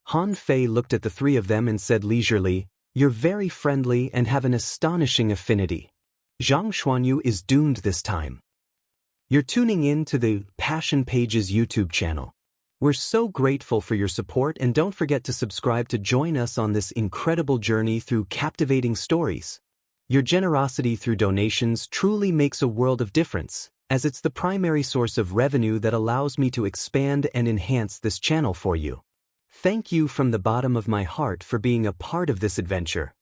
Han Fei looked at the 3 of them and said leisurely, "You're very friendly and have an astonishing affinity. Zhang Xuanyu is doomed this time." You're tuning in to the Passion Pages YouTube channel. We're so grateful for your support and don't forget to subscribe to join us on this incredible journey through captivating stories. Your generosity through donations truly makes a world of difference, as it's the primary source of revenue that allows me to expand and enhance this channel for you. Thank you from the bottom of my heart for being a part of this adventure.